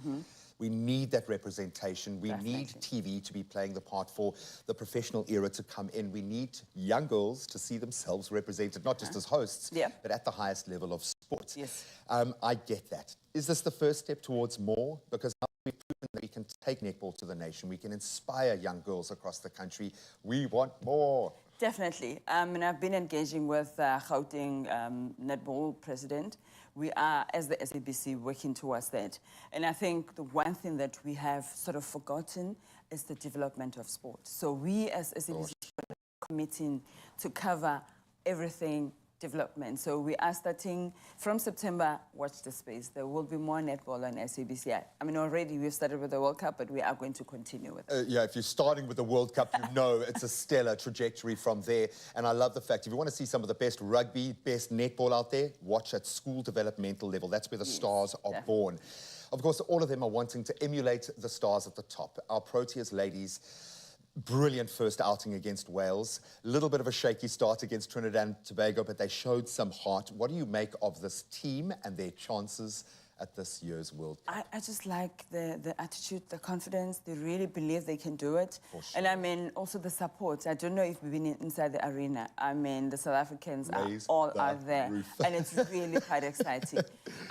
We need that representation. We need TV to be playing the part for the professional era to come in. We need young girls to see themselves represented, not just as hosts, but at the highest level of sport. Yes. I get that. Is this the first step towards more? Because now we've proven that we can take netball to the nation. We can inspire young girls across the country. We want more. Definitely. And I've been engaging with Gauteng Netball president. We are, as the SABC, working towards that. And I think the one thing that we have sort of forgotten is the development of sport. So we, as SABC, are committing to cover everything development. So we are starting from September, watch the space. There will be more netball on SABC. I mean, already we've started with the World Cup, but we are going to continue with it. Yeah, if you're starting with the World Cup, you know it's a stellar trajectory from there. And I love the fact, if you want to see some of the best rugby, best netball out there, watch at school developmental level. That's where the stars are born. Of course, all of them are wanting to emulate the stars at the top. Our Proteas ladies, brilliant first outing against Wales. A little bit of a shaky start against Trinidad and Tobago, but they showed some heart. What do you make of this team and their chances at this year's World Cup? I just like the attitude, the confidence. They really believe they can do it. For sure. And I mean, also the support. I don't know if we've been inside the arena. I mean, the South Africans Raise are the out there. roof. And it's really quite exciting.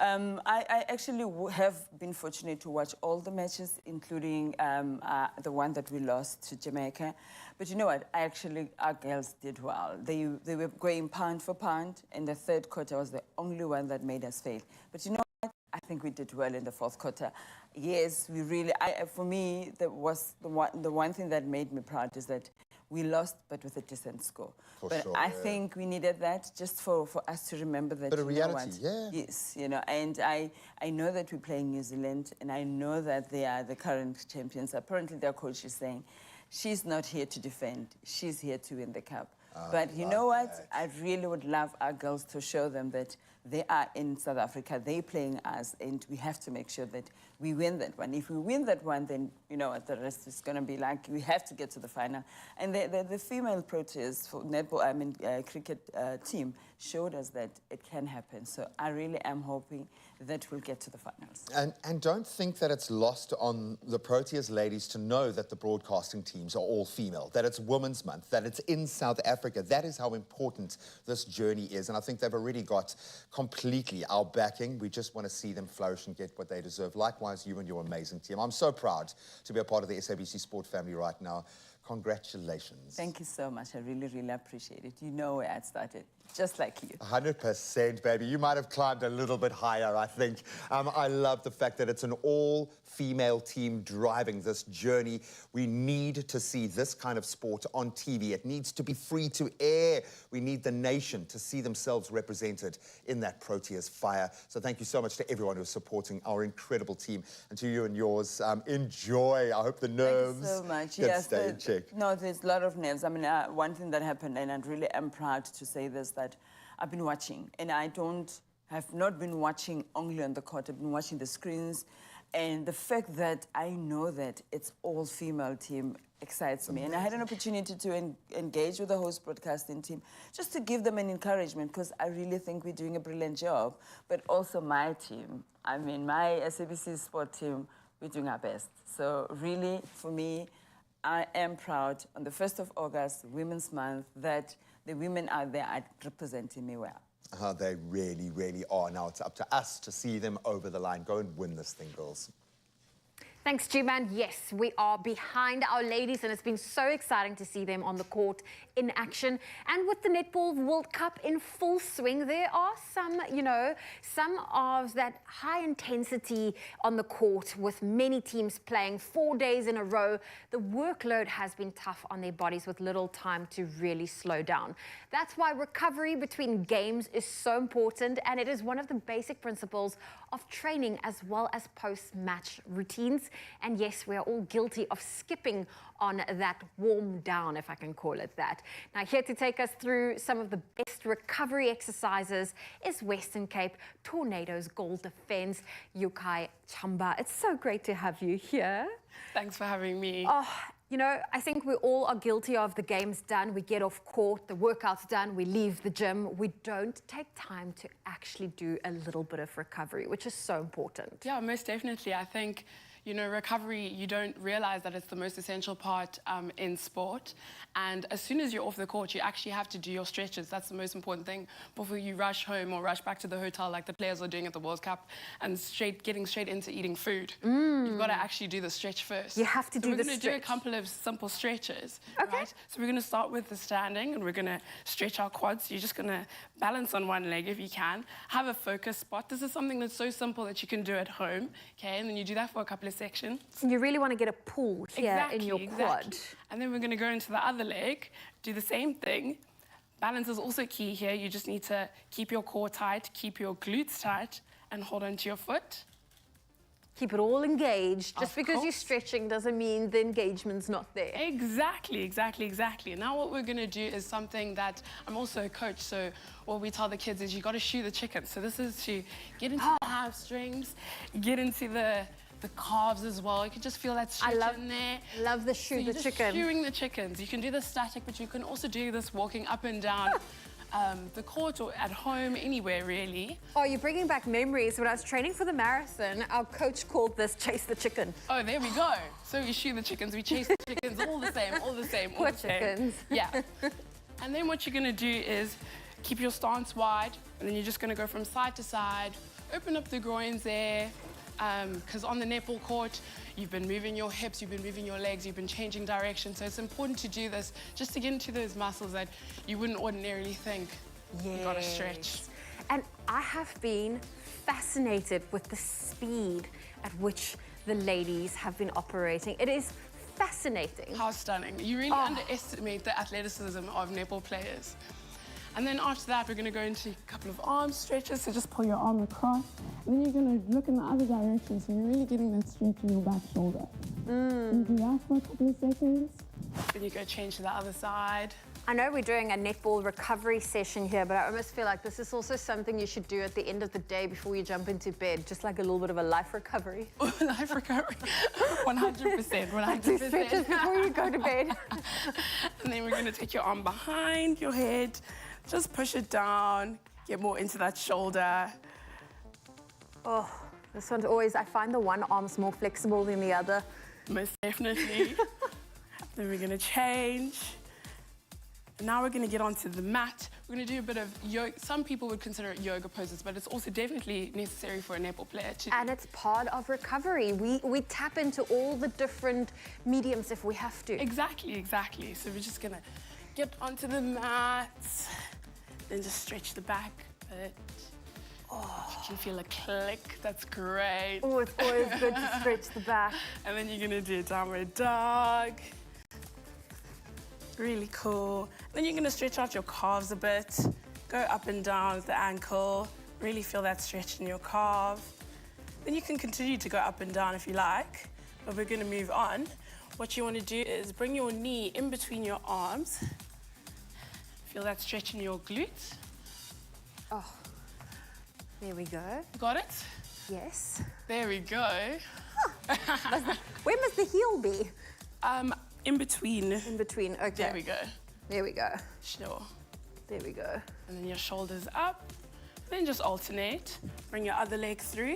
I actually have been fortunate to watch all the matches, including the one that we lost to Jamaica. But you know what? Our girls did well. They were going pound for pound. And the third quarter was the only one that made us fail. But you know, I think we did well in the fourth quarter. Yes, we really. For me, the one thing that made me proud is that we lost, but with a decent score. I think we needed that just for us to remember that. But a reality, Yes, you know, and I know that we're playing New Zealand, and I know that they are the current champions. Apparently, their coach is saying, she's not here to defend; she's here to win the cup. But you know what? I really would love our girls to show them that They are in South Africa, they're playing us, and we have to make sure that we win that one. If we win that one, then, you know, the rest is going to be like, we have to get to the final. And the female Proteas for netball, cricket team showed us that it can happen. So I really am hoping that we'll get to the finals. And don't think that it's lost on the Proteas ladies to know that the broadcasting teams are all female, that it's Women's Month, that it's in South Africa. That is how important this journey is. And I think they've already got completely our backing. We just want to see them flourish and get what they deserve. Likewise, you and your amazing team. I'm so proud to be a part of the SABC Sport family right now. Congratulations. Thank you so much. I really, really appreciate it. You know where I started, just like you. 100%, baby. You might have climbed a little bit higher, I think. I love the fact that it's an all-female team driving this journey. We need to see this kind of sport on TV. It needs to be free to air. We need the nation to see themselves represented in that Proteas fire. So thank you so much to everyone who's supporting our incredible team. And to you and yours, enjoy. I hope the nerves Thank you so much. can stay in check. No, there's a lot of nerves. I mean, one thing that happened, and I really am proud to say this, that I've been watching, and I have not been watching only on the court. I've been watching the screens, and the fact that I know that it's all-female team excites me. And I had an opportunity to engage with the host broadcasting team just to give them an encouragement, because I really think we're doing a brilliant job. But also my team, I mean, my SABC Sport team, we're doing our best. So really, for me, I am proud on the 1st of August, Women's Month, that the women out there are representing me well. They really, really are. Now it's up to us to see them over the line. Go and win this thing, girls. Thanks, G-Man. Yes, we are behind our ladies, and it's been so exciting to see them on the court in action. And with the Netball World Cup in full swing, there are some, some of that high intensity on the court with many teams playing 4 days in a row. The workload has been tough on their bodies with little time to really slow down. That's why recovery between games is so important, and it is one of the basic principles of training as well as post-match routines. And yes, we are all guilty of skipping on that warm down, if I can call it that. Now, here to take us through some of the best recovery exercises is Western Cape Tornadoes goal defense, Yukai Chamba. It's so great to have you here. Thanks for having me. Oh, I think we all are guilty of the game's done. We get off court, the workout's done, we leave the gym. We don't take time to actually do a little bit of recovery, which is so important. Yeah, most definitely. I think, recovery, you don't realize that it's the most essential part in sport. And as soon as you're off the court, you actually have to do your stretches. That's the most important thing before you rush home or rush back to the hotel like the players are doing at the World Cup and getting straight into eating food. You've got to actually do the stretch first. You have to do the stretch. We're going to do a couple of simple stretches. Okay. Right? So we're going to start with the standing, and we're going to stretch our quads. You're just going to balance on one leg if you can. Have a focus spot. This is something that's so simple that you can do at home. Okay, and then you do that for a couple of sections. You really want to get a pull here in your quad. And then we're going to go into the other leg, do the same thing. Balance is also key here. You just need to keep your core tight, keep your glutes tight, and hold onto your foot. Keep it all engaged. Just because you're stretching doesn't mean the engagement's not there. Exactly, exactly, exactly. Now what we're going to do is something that I'm also a coach, so what we tell the kids is you got to shoe the chicken. So this is to get into the hamstrings, get into the calves as well. You can just feel that stretch in there. I love the shoe the chicken. Shoeing the chickens. You can do this static, but you can also do this walking up and down the court or at home, anywhere really. Oh, you're bringing back memories. When I was training for the marathon, our coach called this chase the chicken. Oh, there we go. So we shoe the chickens, we chase the chickens, all the same, all the same, all the same. Chickens. Yeah. And then what you're going to do is keep your stance wide, and then you're just going to go from side to side, open up the groins there, because on the netball court, you've been moving your hips, you've been moving your legs, you've been changing direction. So it's important to do this just to get into those muscles that you wouldn't ordinarily think. Yes. You got to stretch. And I have been fascinated with the speed at which the ladies have been operating. It is fascinating. How stunning. You really underestimate the athleticism of netball players. And then after that, we're going to go into a couple of arm stretches. So just pull your arm across. And then you're going to look in the other direction. So you're really getting that stretch in your back shoulder. You do that for a couple of seconds. Then you go change to the other side. I know we're doing a netball recovery session here, but I almost feel like this is also something you should do at the end of the day before you jump into bed, just like a little bit of a life recovery. Life recovery, 100%, 100%. Stretches before you go to bed. And then we're going to take your arm behind your head, just push it down, get more into that shoulder. Oh, this one's always, I find the one arm's more flexible than the other. Most definitely. Then we're going to change. Now we're going to get onto the mat. We're going to do a bit of yoga. Some people would consider it yoga poses, but it's also definitely necessary for a netball player to. And it's part of recovery. We tap into all the different mediums if we have to. Exactly, exactly. So we're just going to get onto the mat, then just stretch the back a bit. Oh, you can feel a click. That's great. Oh, it's always good to stretch the back. And then you're going to do a downward dog. Really cool. Then you're going to stretch out your calves a bit. Go up and down with the ankle. Really feel that stretch in your calf. Then you can continue to go up and down if you like, but we're going to move on. What you want to do is bring your knee in between your arms. Feel that stretch in your glutes. Oh, there we go. Got it? Yes. There we go. Huh. Where must the heel be? In between. In between, okay. There we go. There we go. Sure. There we go. And then your shoulders up. Then just alternate. Bring your other leg through.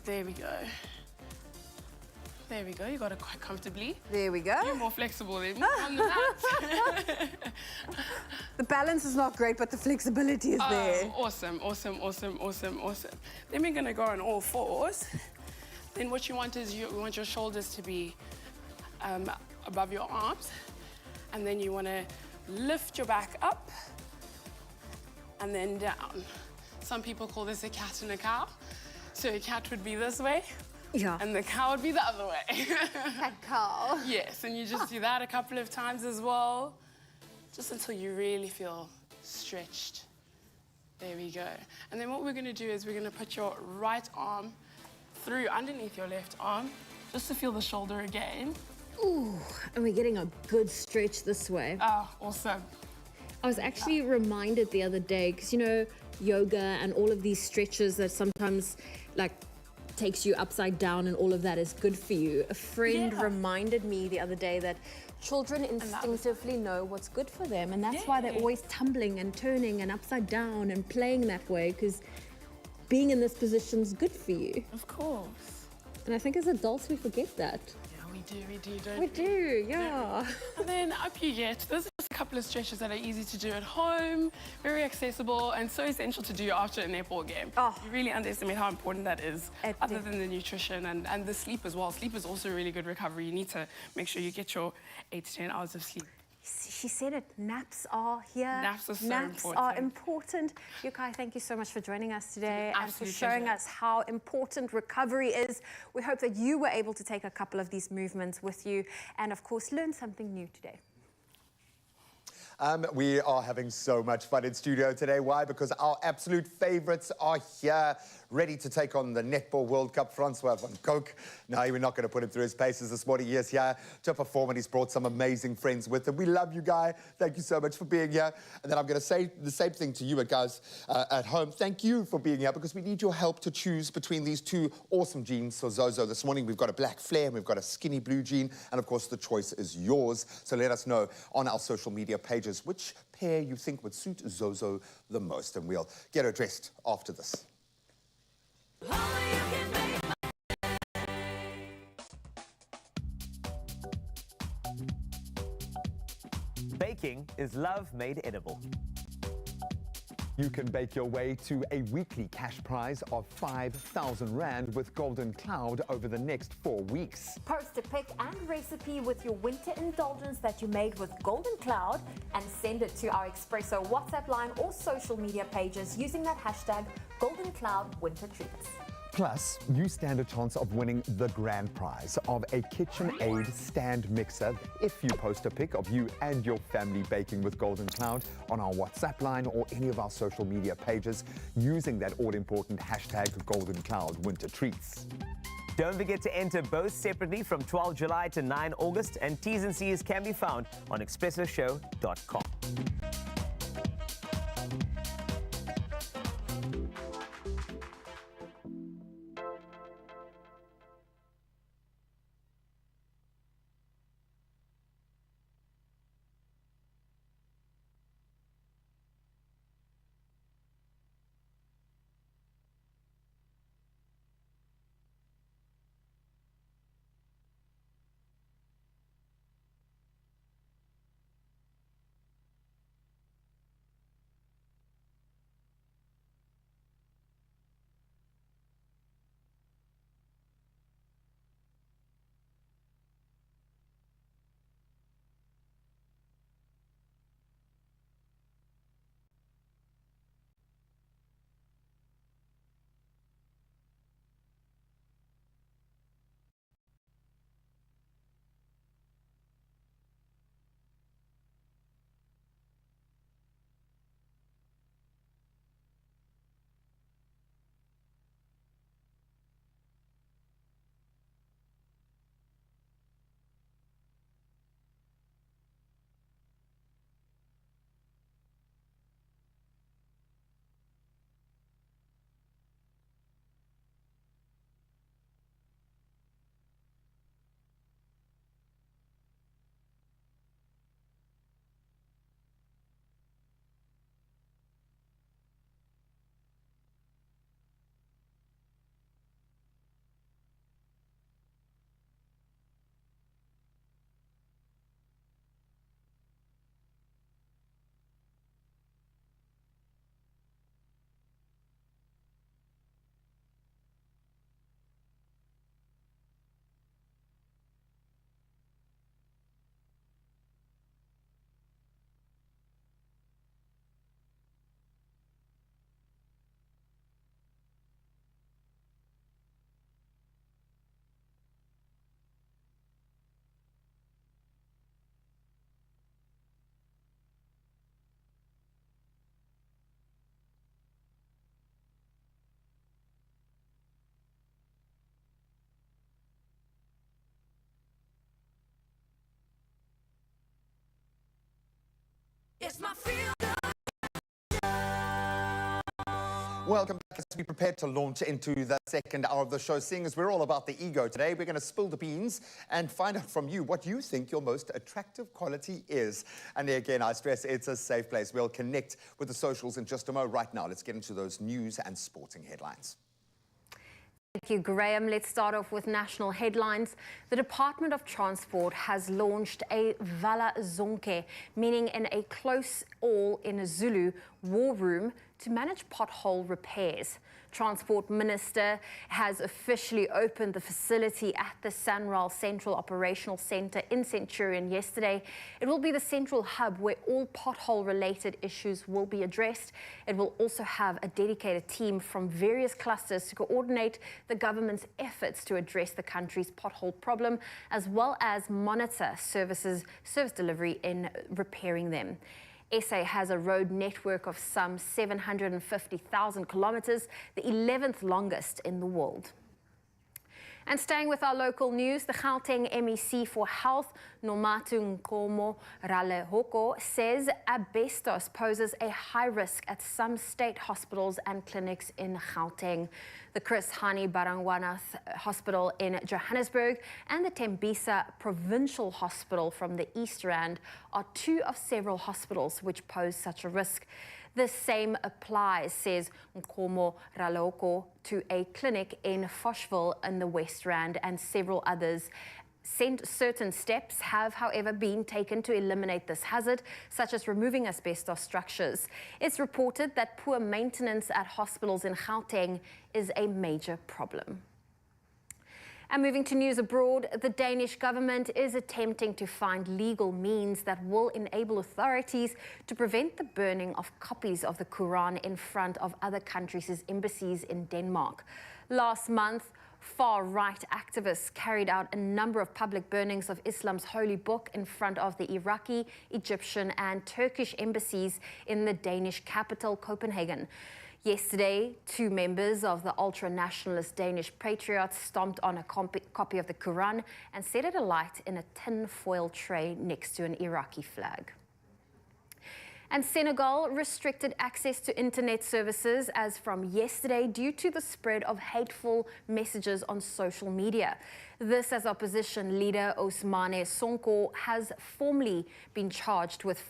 There we go. There we go. You got it quite comfortably. There we go. You're more flexible than on the mat. The balance is not great, but the flexibility is there. Awesome, awesome, awesome, awesome, awesome. Then we're going to go on all fours. Then what you want is you want your shoulders to be above your arms. And then you want to lift your back up and then down. Some people call this a cat and a cow. So a cat would be this way. Yeah. And the cow would be the other way. Cat cow. Yes, and you just do that a couple of times as well. Just until you really feel stretched. There we go. And then what we're going to do is we're going to put your right arm through underneath your left arm, just to feel the shoulder again. Ooh, and we're getting a good stretch this way. Oh, awesome. I was actually reminded the other day, because you know, yoga and all of these stretches that sometimes like takes you upside down and all of that is good for you. A friend reminded me the other day that children instinctively know what's good for them, and that's why they're always tumbling and turning and upside down and playing that way, because being in this position is good for you. Of course. And I think as adults we forget that. Yeah, we do, don't we? We do, yeah. And then up you get. Those are just a couple of stretches that are easy to do at home, very accessible, and so essential to do after a netball game. Oh. You really underestimate how important that is, other than the nutrition and the sleep as well. Sleep is also really good recovery. You need to make sure you get your 8 to 10 hours of sleep. She said it, naps are here. Naps are so Naps important. are important. Yukai, thank you so much for joining us today and for showing pleasure. us how important recovery is. We hope that you were able to take a couple of these movements with you and, of course, learn something new today. We are having so much fun in studio today. Why? Because our absolute favourites are here, ready to take on the Netball World Cup. Francois van Coke. No, we're not going to put him through his paces this morning. He is here to perform, and he's brought some amazing friends with him. We love you, Guy. Thank you so much for being here. And then I'm going to say the same thing to you guys at home. Thank you for being here, because we need your help to choose between these two awesome jeans for Zozo. This morning we've got a black flare and we've got a skinny blue jean, and of course the choice is yours. So let us know on our social media pages which pair you think would suit Zozo the most, and we'll get her dressed after this. Baking is love made edible. You can bake your way to a weekly cash prize of 5,000 Rand with Golden Cloud over the next 4 weeks. Post a pic and recipe with your winter indulgence that you made with Golden Cloud and send it to our Expresso WhatsApp line or social media pages using that hashtag Golden Cloud Winter Treats. Plus, you stand a chance of winning the grand prize of a KitchenAid stand mixer if you post a pic of you and your family baking with Golden Cloud on our WhatsApp line or any of our social media pages using that all-important hashtag Golden Cloud Winter Treats. Don't forget to enter both separately from 12 July to 9 August, and T's and C's can be found on expressoshow.com. It's my feel good. Welcome back as we prepare to launch into the second hour of the show. Seeing as we're all about the ego today, we're going to spill the beans and find out from you what you think your most attractive quality is. And again, I stress it's a safe place. We'll connect with the socials in just a moment. Right now, let's get into those news and sporting headlines. Thank you, Graham. Let's start off with national headlines. The Department of Transport has launched a Vala Zonke, meaning in a close all in a Zulu war room to manage pothole repairs. Transport Minister has officially opened the facility at the Sanral Central Operational Centre in Centurion yesterday. It will be the central hub where all pothole-related issues will be addressed. It will also have a dedicated team from various clusters to coordinate the government's efforts to address the country's pothole problem, as well as monitor service delivery in repairing them. SA has a road network of some 750,000 kilometres, the 11th longest in the world. And staying with our local news, the Gauteng MEC for Health, Nomatu Nkomo Ralehoko, says asbestos poses a high risk at some state hospitals and clinics in Gauteng. The Chris Hani Baragwanath Hospital in Johannesburg and the Tembisa Provincial Hospital from the East Rand are two of several hospitals which pose such a risk. The same applies, says Nkomo Ralehoko, to a clinic in Foshville in the West Rand and several others. Certain steps have, however, been taken to eliminate this hazard, such as removing asbestos structures. It's reported that poor maintenance at hospitals in Gauteng is a major problem. And moving to news abroad, the Danish government is attempting to find legal means that will enable authorities to prevent the burning of copies of the Quran in front of other countries' embassies in Denmark. Last month, far-right activists carried out a number of public burnings of Islam's holy book in front of the Iraqi, Egyptian and Turkish embassies in the Danish capital, Copenhagen. Yesterday, 2 members of the ultra-nationalist Danish Patriots stomped on a copy of the Quran and set it alight in a tin foil tray next to an Iraqi flag. And Senegal restricted access to internet services as from yesterday due to the spread of hateful messages on social media. This as opposition leader Ousmane Sonko has formally been charged with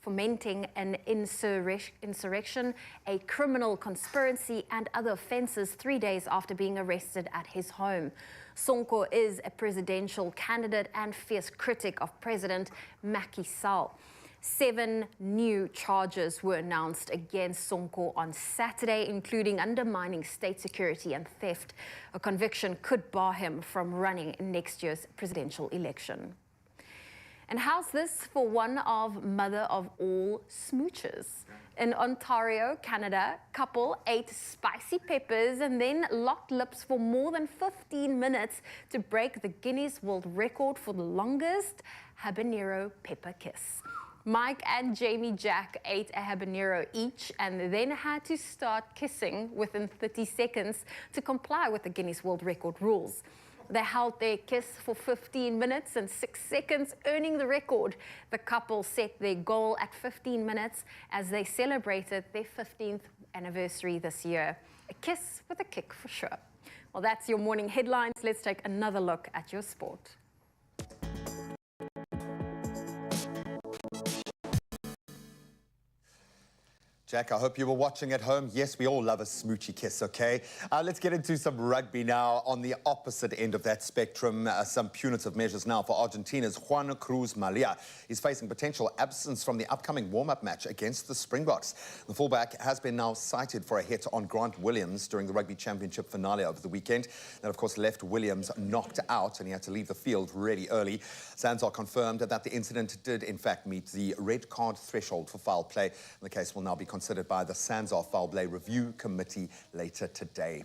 fomenting an insurrection, a criminal conspiracy and other offences 3 days after being arrested at his home. Sonko is a presidential candidate and fierce critic of President Macky Sall. 7 new charges were announced against Sonko on Saturday, including undermining state security and theft. A conviction could bar him from running in next year's presidential election. And how's this for one of mother of all smooches? In Ontario, Canada, couple ate spicy peppers and then locked lips for more than 15 minutes to break the Guinness World Record for the longest habanero pepper kiss. Mike and Jamie Jack ate a habanero each and then had to start kissing within 30 seconds to comply with the Guinness World Record rules. They held their kiss for 15 minutes and 6 seconds, earning the record. The couple set their goal at 15 minutes as they celebrated their 15th anniversary this year. A kiss with a kick for sure. Well, that's your morning headlines. Let's take another look at your sport. Jack, I hope you were watching at home. Yes, we all love a smoochy kiss, okay? Let's get into some rugby now. On the opposite end of that spectrum, some punitive measures now for Argentina's Juan Cruz Malia. He's facing potential absence from the upcoming warm-up match against the Springboks. The fullback has been now cited for a hit on Grant Williams during the Rugby Championship finale over the weekend. That, of course, left Williams knocked out and he had to leave the field really early. SANZAR confirmed that the incident did, in fact, meet the red card threshold for foul play. The case will now be considered by the SANZAR Foul Play Review Committee later today.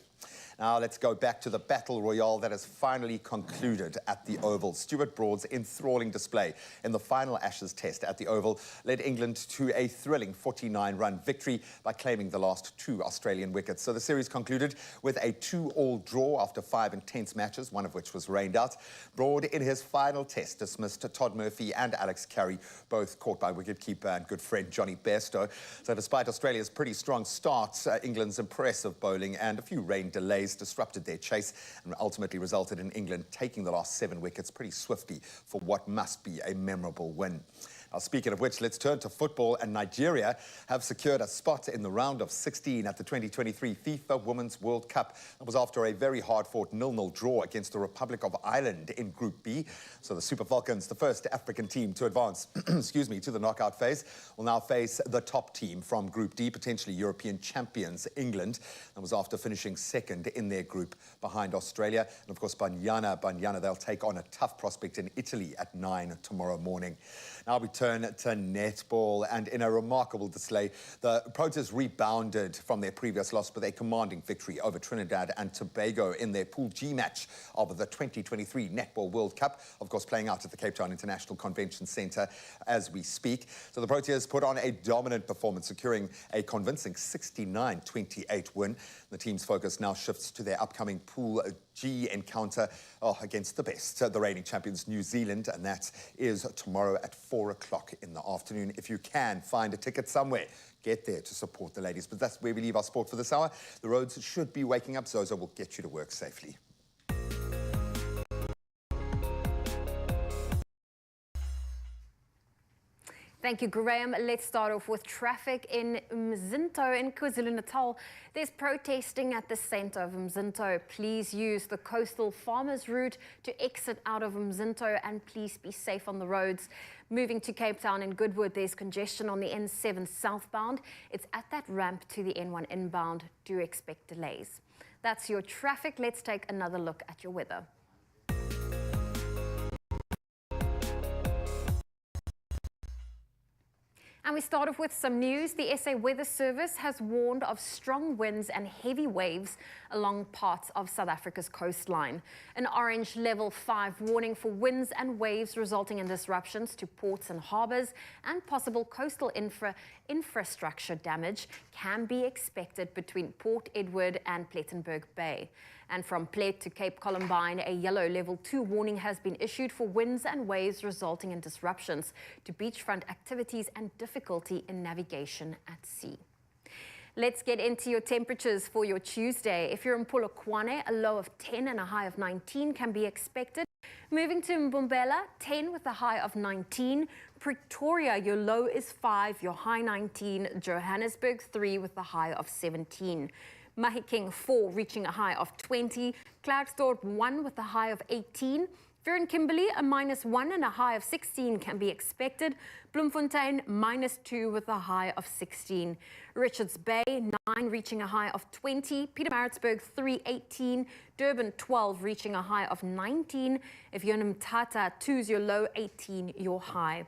Now let's go back to the battle royale that has finally concluded at the Oval. Stuart Broad's enthralling display in the final Ashes test at the Oval led England to a thrilling 49-run victory by claiming the last 2 Australian wickets. So the series concluded with a 2-all draw after 5 intense matches, one of which was rained out. Broad, in his final test, dismissed Todd Murphy and Alex Carey, both caught by wicketkeeper and good friend Johnny Bairstow. So despite Australia's pretty strong start, England's impressive bowling and a few rain delays disrupted their chase and ultimately resulted in England taking the last 7 wickets pretty swiftly for what must be a memorable win. Now, speaking of which, let's turn to football, and Nigeria have secured a spot in the round of 16 at the 2023 FIFA Women's World Cup. That was after a very hard-fought 0-0 draw against the Republic of Ireland in Group B. So the Super Falcons, the first African team to advance excuse me, to the knockout phase, will now face the top team from Group D, potentially European champions England. That was after finishing second in their group behind Australia. And of course, Banyana, they'll take on a tough prospect in Italy at 9 tomorrow morning. Now we turn to netball, and in a remarkable display, the Proteas rebounded from their previous loss with a commanding victory over Trinidad and Tobago in their Pool G match of the 2023 Netball World Cup, of course playing out at the Cape Town International Convention Centre as we speak. So the Proteas put on a dominant performance, securing a convincing 69-28 win. The team's focus now shifts to their upcoming Pool G encounter against the best, the reigning champions New Zealand, and that is tomorrow at 4 o'clock in the afternoon. If you can find a ticket somewhere, get there to support the ladies. But that's where we leave our sport for this hour. The roads should be waking up. Zozo will get you to work safely. Thank you, Graham. Let's start off with traffic in Mzinto in KwaZulu-Natal. There's protesting at the centre of Mzinto. Please use the coastal farmers route to exit out of Mzinto, and please be safe on the roads. Moving to Cape Town in Goodwood, there's congestion on the N7 southbound. It's at that ramp to the N1 inbound. Do expect delays. That's your traffic. Let's take another look at your weather. And we start off with some news. The SA Weather Service has warned of strong winds and heavy waves along parts of South Africa's coastline. An orange level 5 warning for winds and waves resulting in disruptions to ports and harbours and possible coastal infrastructure damage can be expected between Port Edward and Plettenberg Bay. And from Plet to Cape Columbine, a yellow level 2 warning has been issued for winds and waves resulting in disruptions to beachfront activities and difficulty in navigation at sea. Let's get into your temperatures for your Tuesday. If you're in Polokwane, a low of 10 and a high of 19 can be expected. Moving to Mbombela, 10 with a high of 19. Pretoria, your low is 5, your high 19. Johannesburg, 3 with a high of 17. Mahikeng, 4, reaching a high of 20. Klerksdorp, 1 with a high of 18. If you're in Kimberley, a -1 and a high of 16 can be expected. Bloemfontein, -2 with a high of 16. Richards Bay, 9, reaching a high of 20. Pietermaritzburg, 3, 18. Durban, 12, reaching a high of 19. If you're in Mthatha, 2's your low, 18 your high.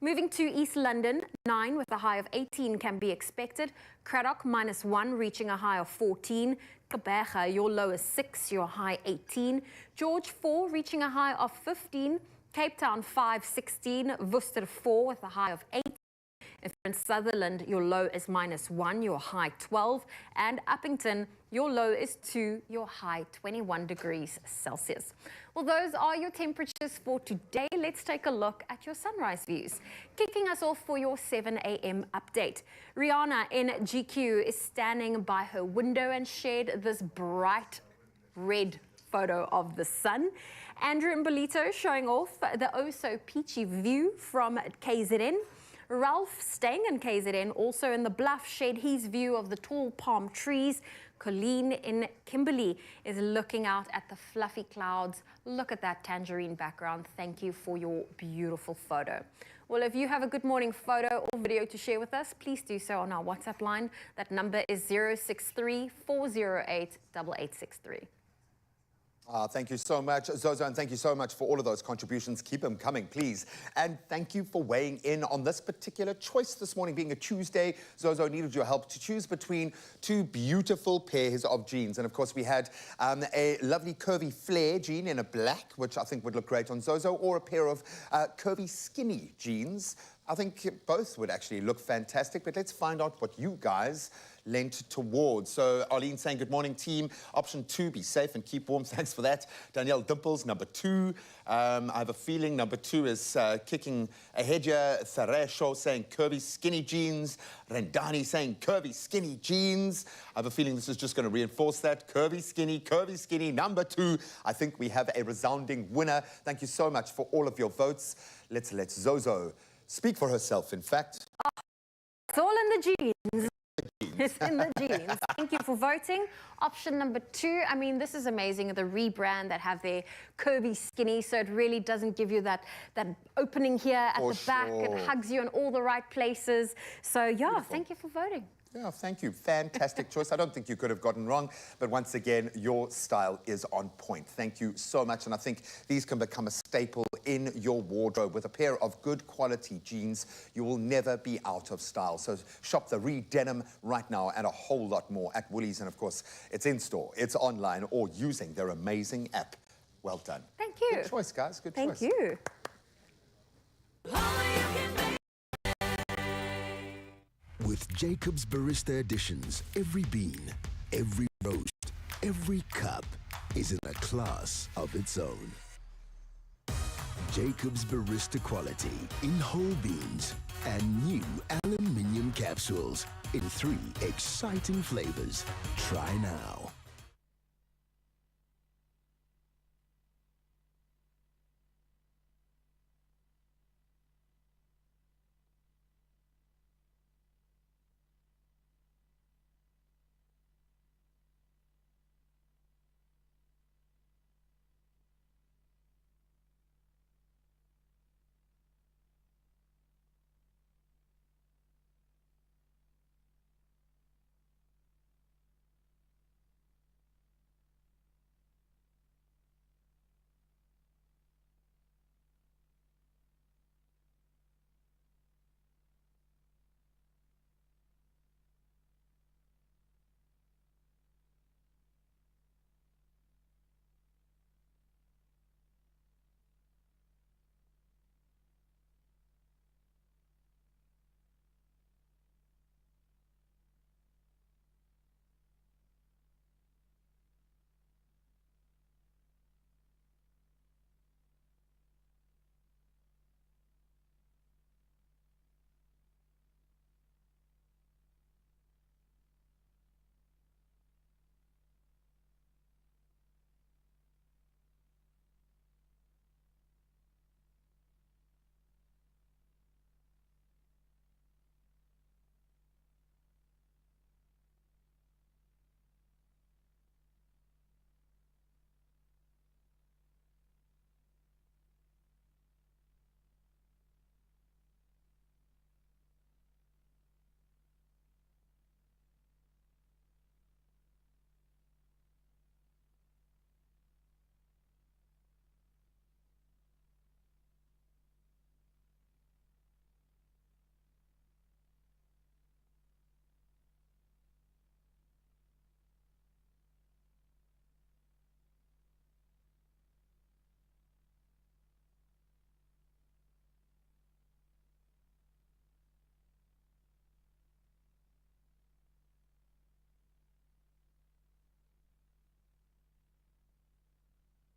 Moving to East London, 9 with a high of 18 can be expected. Cradock, -1, reaching a high of 14. Gqeberha, your low is 6, your high 18. George, 4, reaching a high of 15. Cape Town, 5, 16. Worcester, 4 with a high of 8. If you're in Sutherland, your low is -1, your high 12. And Uppington, your low is 2, your high 21 degrees Celsius. Well, those are your temperatures for today. Let's take a look at your sunrise views. Kicking us off for your 7 a.m. update. Rihanna in GQ is standing by her window and shared this bright red photo of the sun. Andrew Mbolito showing off the oh-so-peachy view from KZN. Ralph staying in KZN, also in the Bluff, shared his view of the tall palm trees. Colleen in Kimberley is looking out at the fluffy clouds. Look at that tangerine background. Thank you for your beautiful photo. Well, if you have a good morning photo or video to share with us, please do so on our WhatsApp line. That number is 063 408 8863. Thank you so much, Zozo, and thank you so much for all of those contributions. Keep them coming, please. And thank you for weighing in on this particular choice this morning. Being a Tuesday, Zozo needed your help to choose between 2 beautiful pairs of jeans. And of course, we had a lovely curvy flare jean in a black, which I think would look great on Zozo, or a pair of curvy skinny jeans. I think both would actually look fantastic, but let's find out what you guys lent towards. So Arlene saying, good morning, team. Option 2, be safe and keep warm. Thanks for that. Danielle Dimples, number 2. I have a feeling number 2 is kicking ahead here. Tharesho saying curvy skinny jeans. Rendani saying curvy skinny jeans. I have a feeling this is just going to reinforce that. Curvy skinny, number 2. I think we have a resounding winner. Thank you so much for all of your votes. Let's let Zozo speak for herself, in fact. It's all in the jeans. It's in the jeans. Thank you for voting. Option number 2, I mean, this is amazing, the rebrand that have their curvy skinny, so it really doesn't give you that opening here at the back. It hugs you in all the right places. So, yeah, beautiful. Thank you for voting. Yeah, thank you. Fantastic choice. I don't think you could have gotten wrong, but once again, your style is on point. Thank you so much, and I think these can become a staple in your wardrobe. With a pair of good quality jeans, you will never be out of style. So shop the Re-Denim right now and a whole lot more at Woolies, and of course, it's in-store, it's online, or using their amazing app. Well done. Thank you. Good choice, guys. Good choice. Thank you. With Jacob's Barista Editions, every bean, every roast, every cup is in a class of its own. Jacob's Barista quality in whole beans and new aluminium capsules in 3 exciting flavors. Try now.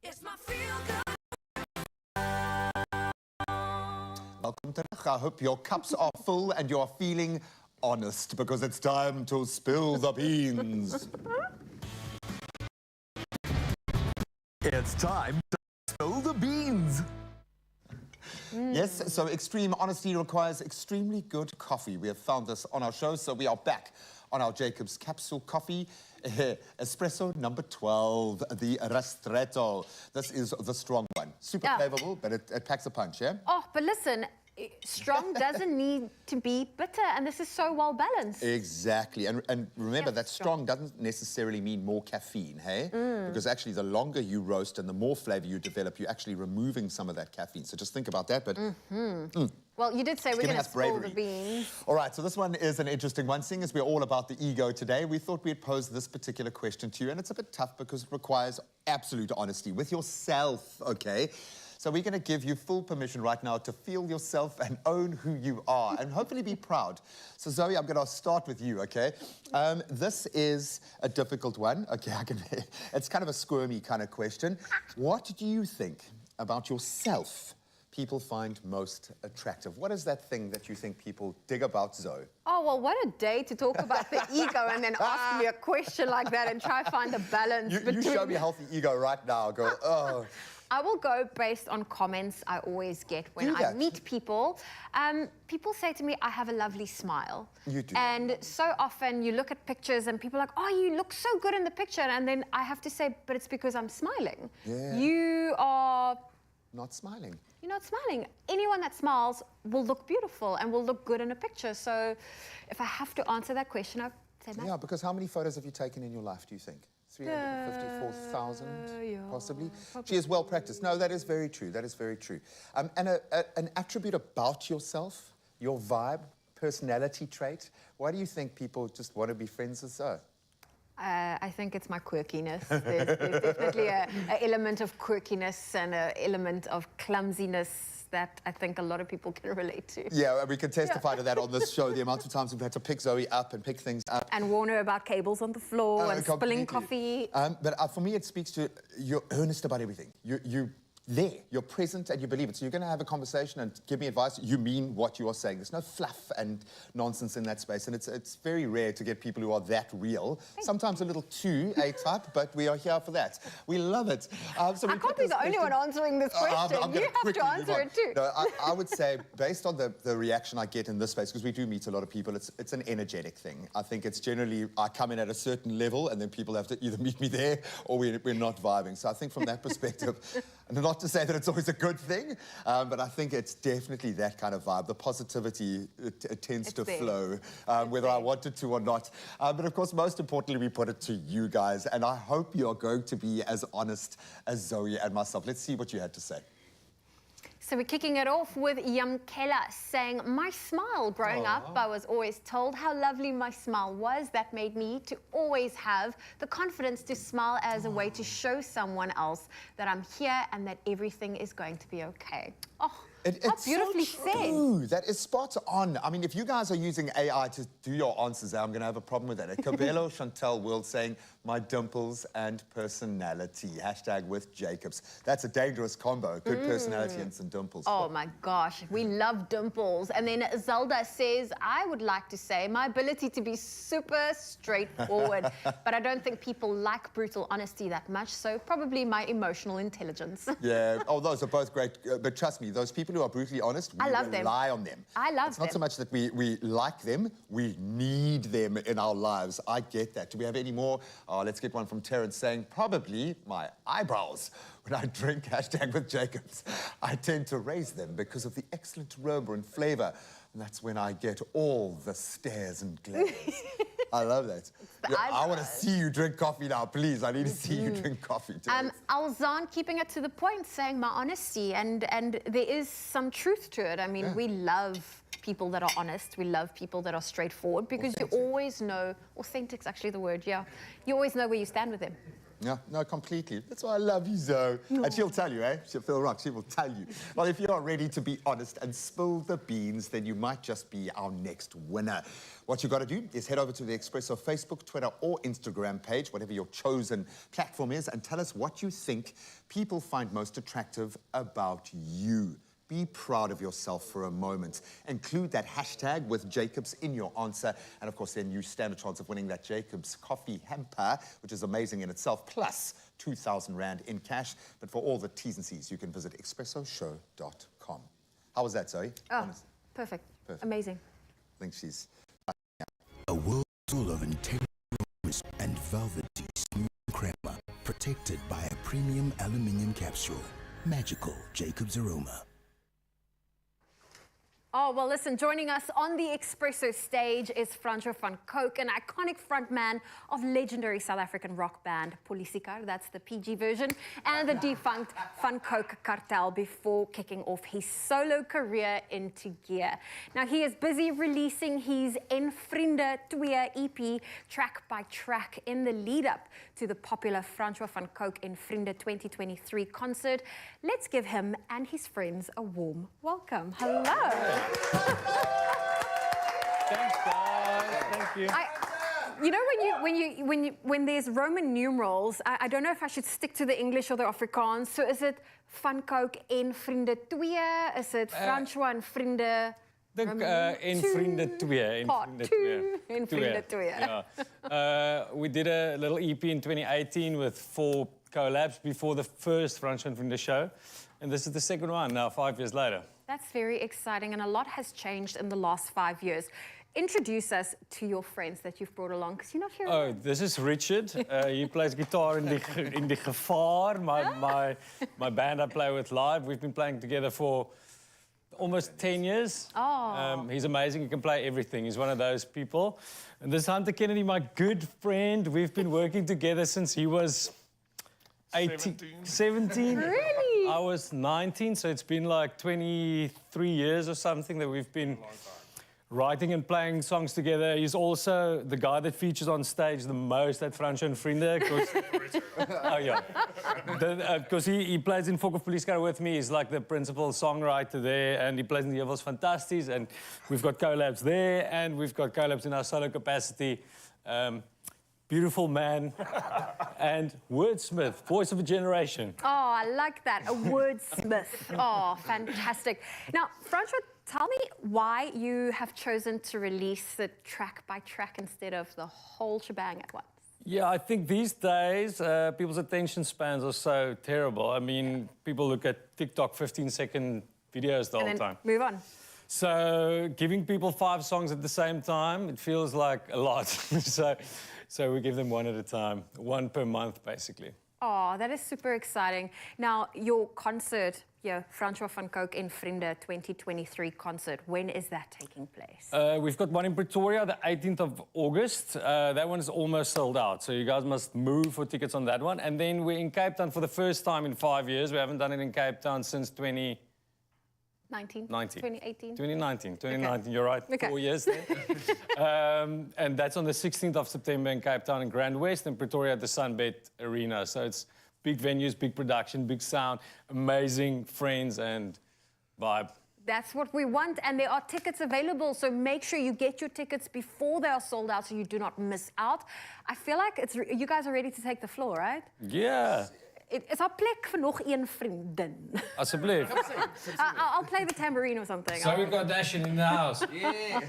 It's my feel good. Welcome to I hope your cups are full and you're feeling honest because it's time to spill the beans. It's time to spill the beans. Yes, so extreme honesty requires extremely good coffee. We have found this on our show, so we are back on our Jacob's Capsule Coffee. Espresso number 12, the Ristretto. This is the strong one. Super flavorful, but it packs a punch, yeah? Oh, but listen, strong doesn't need to be bitter, and this is so well balanced. Exactly, and remember that strong doesn't necessarily mean more caffeine, hey? Because actually the longer you roast and the more flavor you develop, you're actually removing some of that caffeine. So just think about that, but... Well, you did say we're going to spill the bravery. beans. All right, so this one is an interesting one. Seeing as we're all about the ego today, we thought we'd pose this particular question to you, and it's a bit tough because it requires absolute honesty with yourself, okay? So we're going to give you full permission right now to feel yourself and own who you are and hopefully be proud. So Zoe, I'm going to start with you, okay? This is a difficult one. Okay, it's kind of a squirmy kind of question. What do you think about yourself people find most attractive? What is that thing that you think people dig about Zoe? Oh, well, what a day to talk about the ego and then ask me a question like that and try to find the balance between... You show me a healthy ego right now, girl. Oh. I will go based on comments I always get when I meet people. People say to me, I have a lovely smile. You do. And so often you look at pictures and people are like, oh, you look so good in the picture. And then I have to say, but it's because I'm smiling. Yeah. You are... Not smiling. You're not smiling. Anyone that smiles will look beautiful and will look good in a picture. So if I have to answer that question, I'd say that. Yeah, because how many photos have you taken in your life, do you think? 354,000, possibly? She is well practiced. No, that is very true. That is very true. And an attribute about yourself, your vibe, personality trait, why do you think people just want to be friends with Zoe? I think it's my quirkiness. There's definitely an element of quirkiness and an element of clumsiness that I think a lot of people can relate to. Yeah, we can testify to that on this show, the amount of times we've had to pick Zoe up and pick things up. And warn her about cables on the floor and spilling coffee. But for me, it speaks to you're earnest about everything. You're present and you believe it. So you're going to have a conversation and give me advice. You mean what you are saying. There's no fluff and nonsense in that space. And it's very rare to get people who are that real. Sometimes a little too A-type, but we are here for that. We love it. So I can't be the only one answering this question. You have to answer it too. No, I would say, based on the reaction I get in this space, because we do meet a lot of people, it's an energetic thing. I think it's generally, I come in at a certain level and then people have to either meet me there or we're not vibing. So I think from that perspective, and not to say that it's always a good thing, but I think it's definitely that kind of vibe. The positivity it tends to flow, whether I want it to or not. But of course, most importantly, we put it to you guys, and I hope you're going to be as honest as Zoe and myself. Let's see what you had to say. So we're kicking it off with Yamkela saying, my smile. Growing up, I was always told how lovely my smile was. That made me to always have the confidence to smile as a way to show someone else that I'm here and that everything is going to be okay. Oh, It's beautifully so true. That is spot on. I mean, if you guys are using AI to do your answers, I'm going to have a problem with that. Cabello Chantel World saying, my dimples and personality. Hashtag with Jacobs. That's a dangerous combo. Good personality and some dimples. Oh my gosh, we love dimples. And then Zelda says, I would like to say my ability to be super straightforward, but I don't think people like brutal honesty that much, so probably my emotional intelligence. Yeah, oh, those are both great, but trust me, those people who are brutally honest, we rely on them. I love them. It's not so much that we like them, we need them in our lives. I get that. Do we have any more? Oh, let's get one from Terrence saying, probably my eyebrows. When I drink, hashtag with Jacobs, I tend to raise them because of the excellent aroma and flavor. And that's when I get all the stares and glares. I love that. Yeah, I want to see you drink coffee now, please. I need to see you drink coffee. Alzan keeping it to the point, saying my honesty, and there is some truth to it. I mean, we love people that are honest. We love people that are straightforward because you always know, authentic's actually the word, yeah. You always know where you stand with them. Yeah, no, completely. That's why I love you, Zoe. And she'll tell you, eh? She'll feel rock. She will tell you. Well, if you are ready to be honest and spill the beans, then you might just be our next winner. What you got to do is head over to the Expresso Facebook, Twitter, or Instagram page, whatever your chosen platform is, and tell us what you think people find most attractive about you. Be proud of yourself for a moment. Include that hashtag with Jacobs in your answer. And of course, then you stand a chance of winning that Jacobs coffee hamper, which is amazing in itself, plus 2,000 Rand in cash. But for all the T's and C's, you can visit expressoshow.com. How was that, Zoe? Oh, perfect. Amazing. I think she's... A world full of integral and velvety smooth crema, protected by a premium aluminium capsule. Magical Jacobs aroma. Oh, well, listen, joining us on the Expresso stage is Francois van Coke, an iconic frontman of legendary South African rock band Polisikar, that's the PG version, and the defunct Van Coke cartel before kicking off his solo career into gear. Now, he is busy releasing his En Vriende 2 EP track by track in the lead-up to the popular Francois van Coke En Vriende 2023 concert. Let's give him and his friends a warm welcome. Hello. Thanks, guys. Thank you. You know, when there's Roman numerals, I don't know if I should stick to the English or the Afrikaans. So is it Van Coke En Vriende 2? Is it Francois en Vriende? En Vriende 2. En Vriende 2. Yeah. We did a little EP in 2018 with 4 collabs before the first Francois en Vriende show. And this is the second one now, 5 years later. That's very exciting, and a lot has changed in the last 5 years. Introduce us to your friends that you've brought along, because you're not here alone. Oh, this is Richard. He plays guitar in the Gevaar, my band I play with live. We've been playing together for almost 10 years. Oh. He's amazing. He can play everything. He's one of those people. And this Hunter Kennedy, my good friend, we've been working together since he was 17. Really? I was 19, so it's been like 23 years or something that we've been writing and playing songs together. He's also the guy that features on stage the most at Francois en Vriende. Oh, yeah. Because he plays in Folk of Polisikar with me. He's like the principal songwriter there, and he plays in the Evils Fantasties, and we've got collabs there, and we've got collabs in our solo capacity. Beautiful man and wordsmith, voice of a generation. Oh, I like that, a wordsmith. Oh, fantastic. Now, Francois, tell me why you have chosen to release it track by track instead of the whole shebang at once. Yeah, I think these days, people's attention spans are so terrible. I mean, people look at TikTok 15-second videos the whole time. Move on. So giving people 5 songs at the same time, it feels like a lot. So we give them one at a time, 1 per month, basically. Oh, that is super exciting. Now, your concert, Francois van Coke En Vriende 2023 concert, when is that taking place? We've got one in Pretoria, the 18th of August. That one is almost sold out, so you guys must move for tickets on that one. And then we're in Cape Town for the first time in 5 years. We haven't done it in Cape Town since 2018. 2019, okay. You're right, okay. 4 years there. And that's on the 16th of September in Cape Town in Grand West, and Pretoria at the Sunbed Arena. So it's big venues, big production, big sound, amazing friends and vibe. That's what we want, and there are tickets available, so make sure you get your tickets before they are sold out so you do not miss out. I feel like you guys are ready to take the floor, right? Yeah. Is daar plek vir nog een vriendin? Alsjeblieft. I'll play the tambourine or something. Zoe Kardashian in the house. Yeah.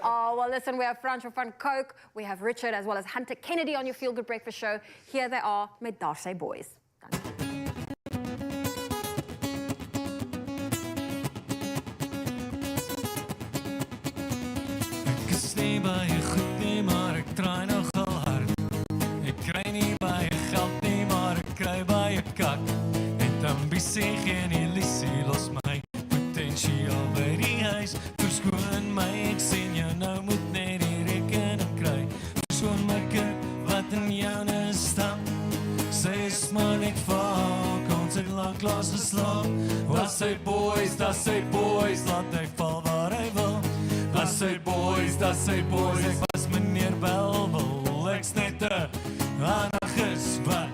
Oh, well, listen, we have Francois van Coke, we have Richard, as well as Hunter Kennedy on your Feel Good Breakfast show. Here they are met Daar Sy Boys. Ek is nie baie goed nie, maar ek draai nogal hard. Ek kry nie baie geld nie, maar ek kry baie kak. Het ambisie, geen illusie, los my potensiaal by die huis. Verskoon my, ek sien jou nou moet net die rekening kry. Verskoon my kind, wat in joune stam. Sy is maar net vaak, ons het lang klas geslaap. Was sy boys, laat hy val waar hy wil. Was sy boys, ek was meneer Belwel. Ek's net 'n anarchist wat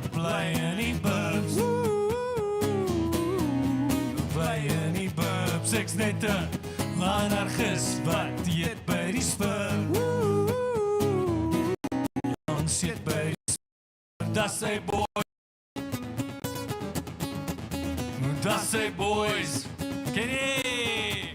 ek's net 'n anarchist wat eet by die spur. Ons eet by die spur, dat sy boy. Dat sy boys, ken jy?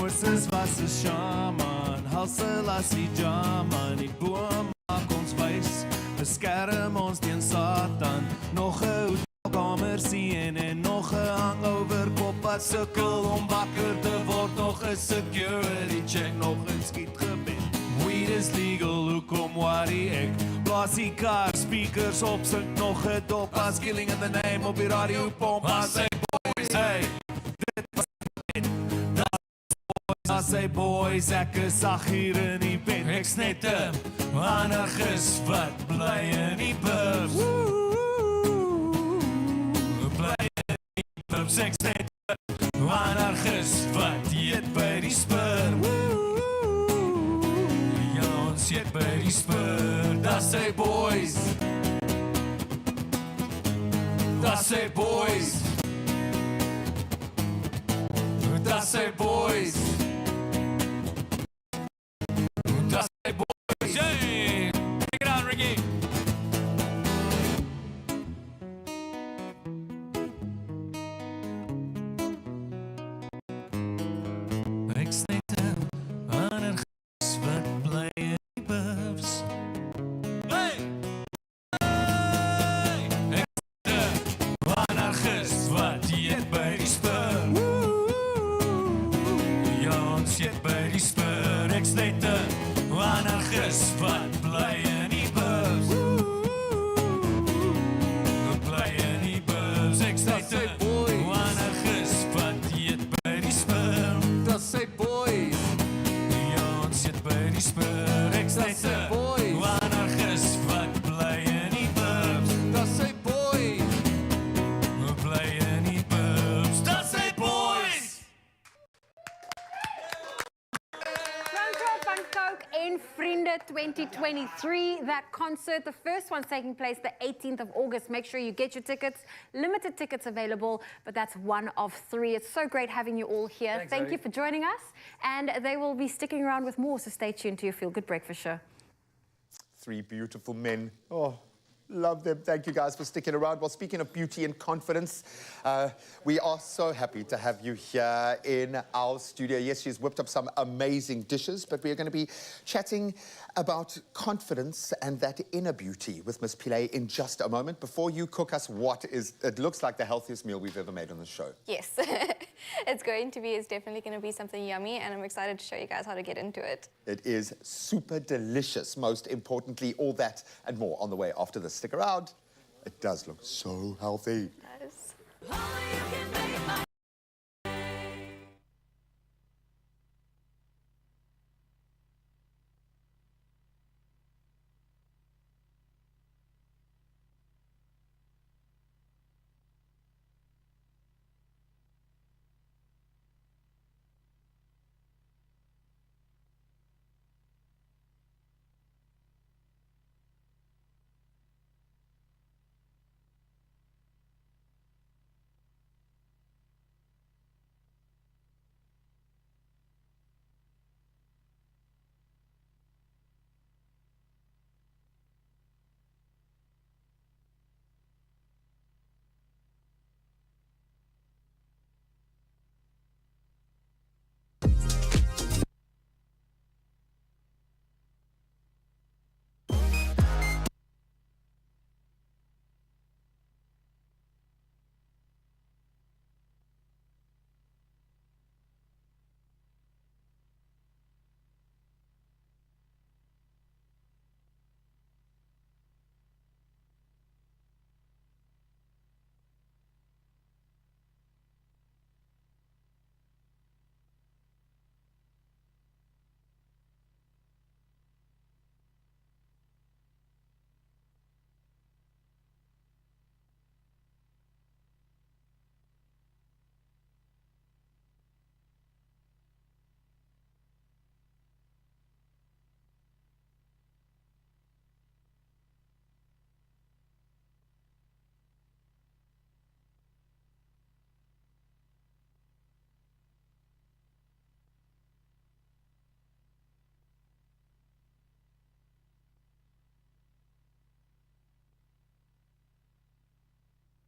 Moses was 'n shaman, Halselassie Jaman, die boom maak ons wys, beskerm ons teen Satan, nog 'n hotelkamersie en nog 'n hangover kop wat sukkel om wakker te word, nog 'n security check, nog 'n skietgebed. Weed is legal, hoekom worry ek? Blaas die car speakers op, sink nog 'n dop, as killing in the name op die radio pomp, as sy boys, hey, dit was net, as sy boys, ek is sag hier in die bed, ek's net 'n anarchist wat bly in die pubs, bly in die pubs, ek's net 'n anarchist wat eet by die spur, ons eet by die spur, dat sy boys, dat sy boys, dat sy boys, dat sy boys, hey, take it on, Ricky. Ek's net 'n anarchist wat bly in die pubs. Hey! Hey! Ek's net 'n anarchist wat eet by die spur. Ja, ons eet by die spur. Ek's net 'n anarchist wat bly in die pubs. Bly in die pubs. Ek's net 'n anarchist wat eet by die spur. Dat sy boys. Ja, ons eet by die spur. Ek's net 'n anarchist wat bly in die pubs. Dat sy boys. Bly in die pubs. Dat sy boys. Francois van Coke en Vriende 2023, that concert, the first one's taking place the 18th of August. Make sure you get your tickets. Limited tickets available, but that's one of 3. It's so great having you all here. Thanks, Thank you Zoe. for joining us, and they will be sticking around with more, so stay tuned to your Feel Good Breakfast show. 3 beautiful men. Oh, love them. Thank you guys for sticking around. Well, speaking of beauty and confidence, we are so happy to have you here in our studio. Yes, she's whipped up some amazing dishes, but we are going to be chatting about confidence and that inner beauty with Miss Pillay in just a moment. Before you cook us what is, it looks like the healthiest meal we've ever made on the show. Yes, it's definitely going to be something yummy, and I'm excited to show you guys how to get into it. It is super delicious. Most importantly, all that and more on the way after this. Stick around. It does look so healthy. Yes.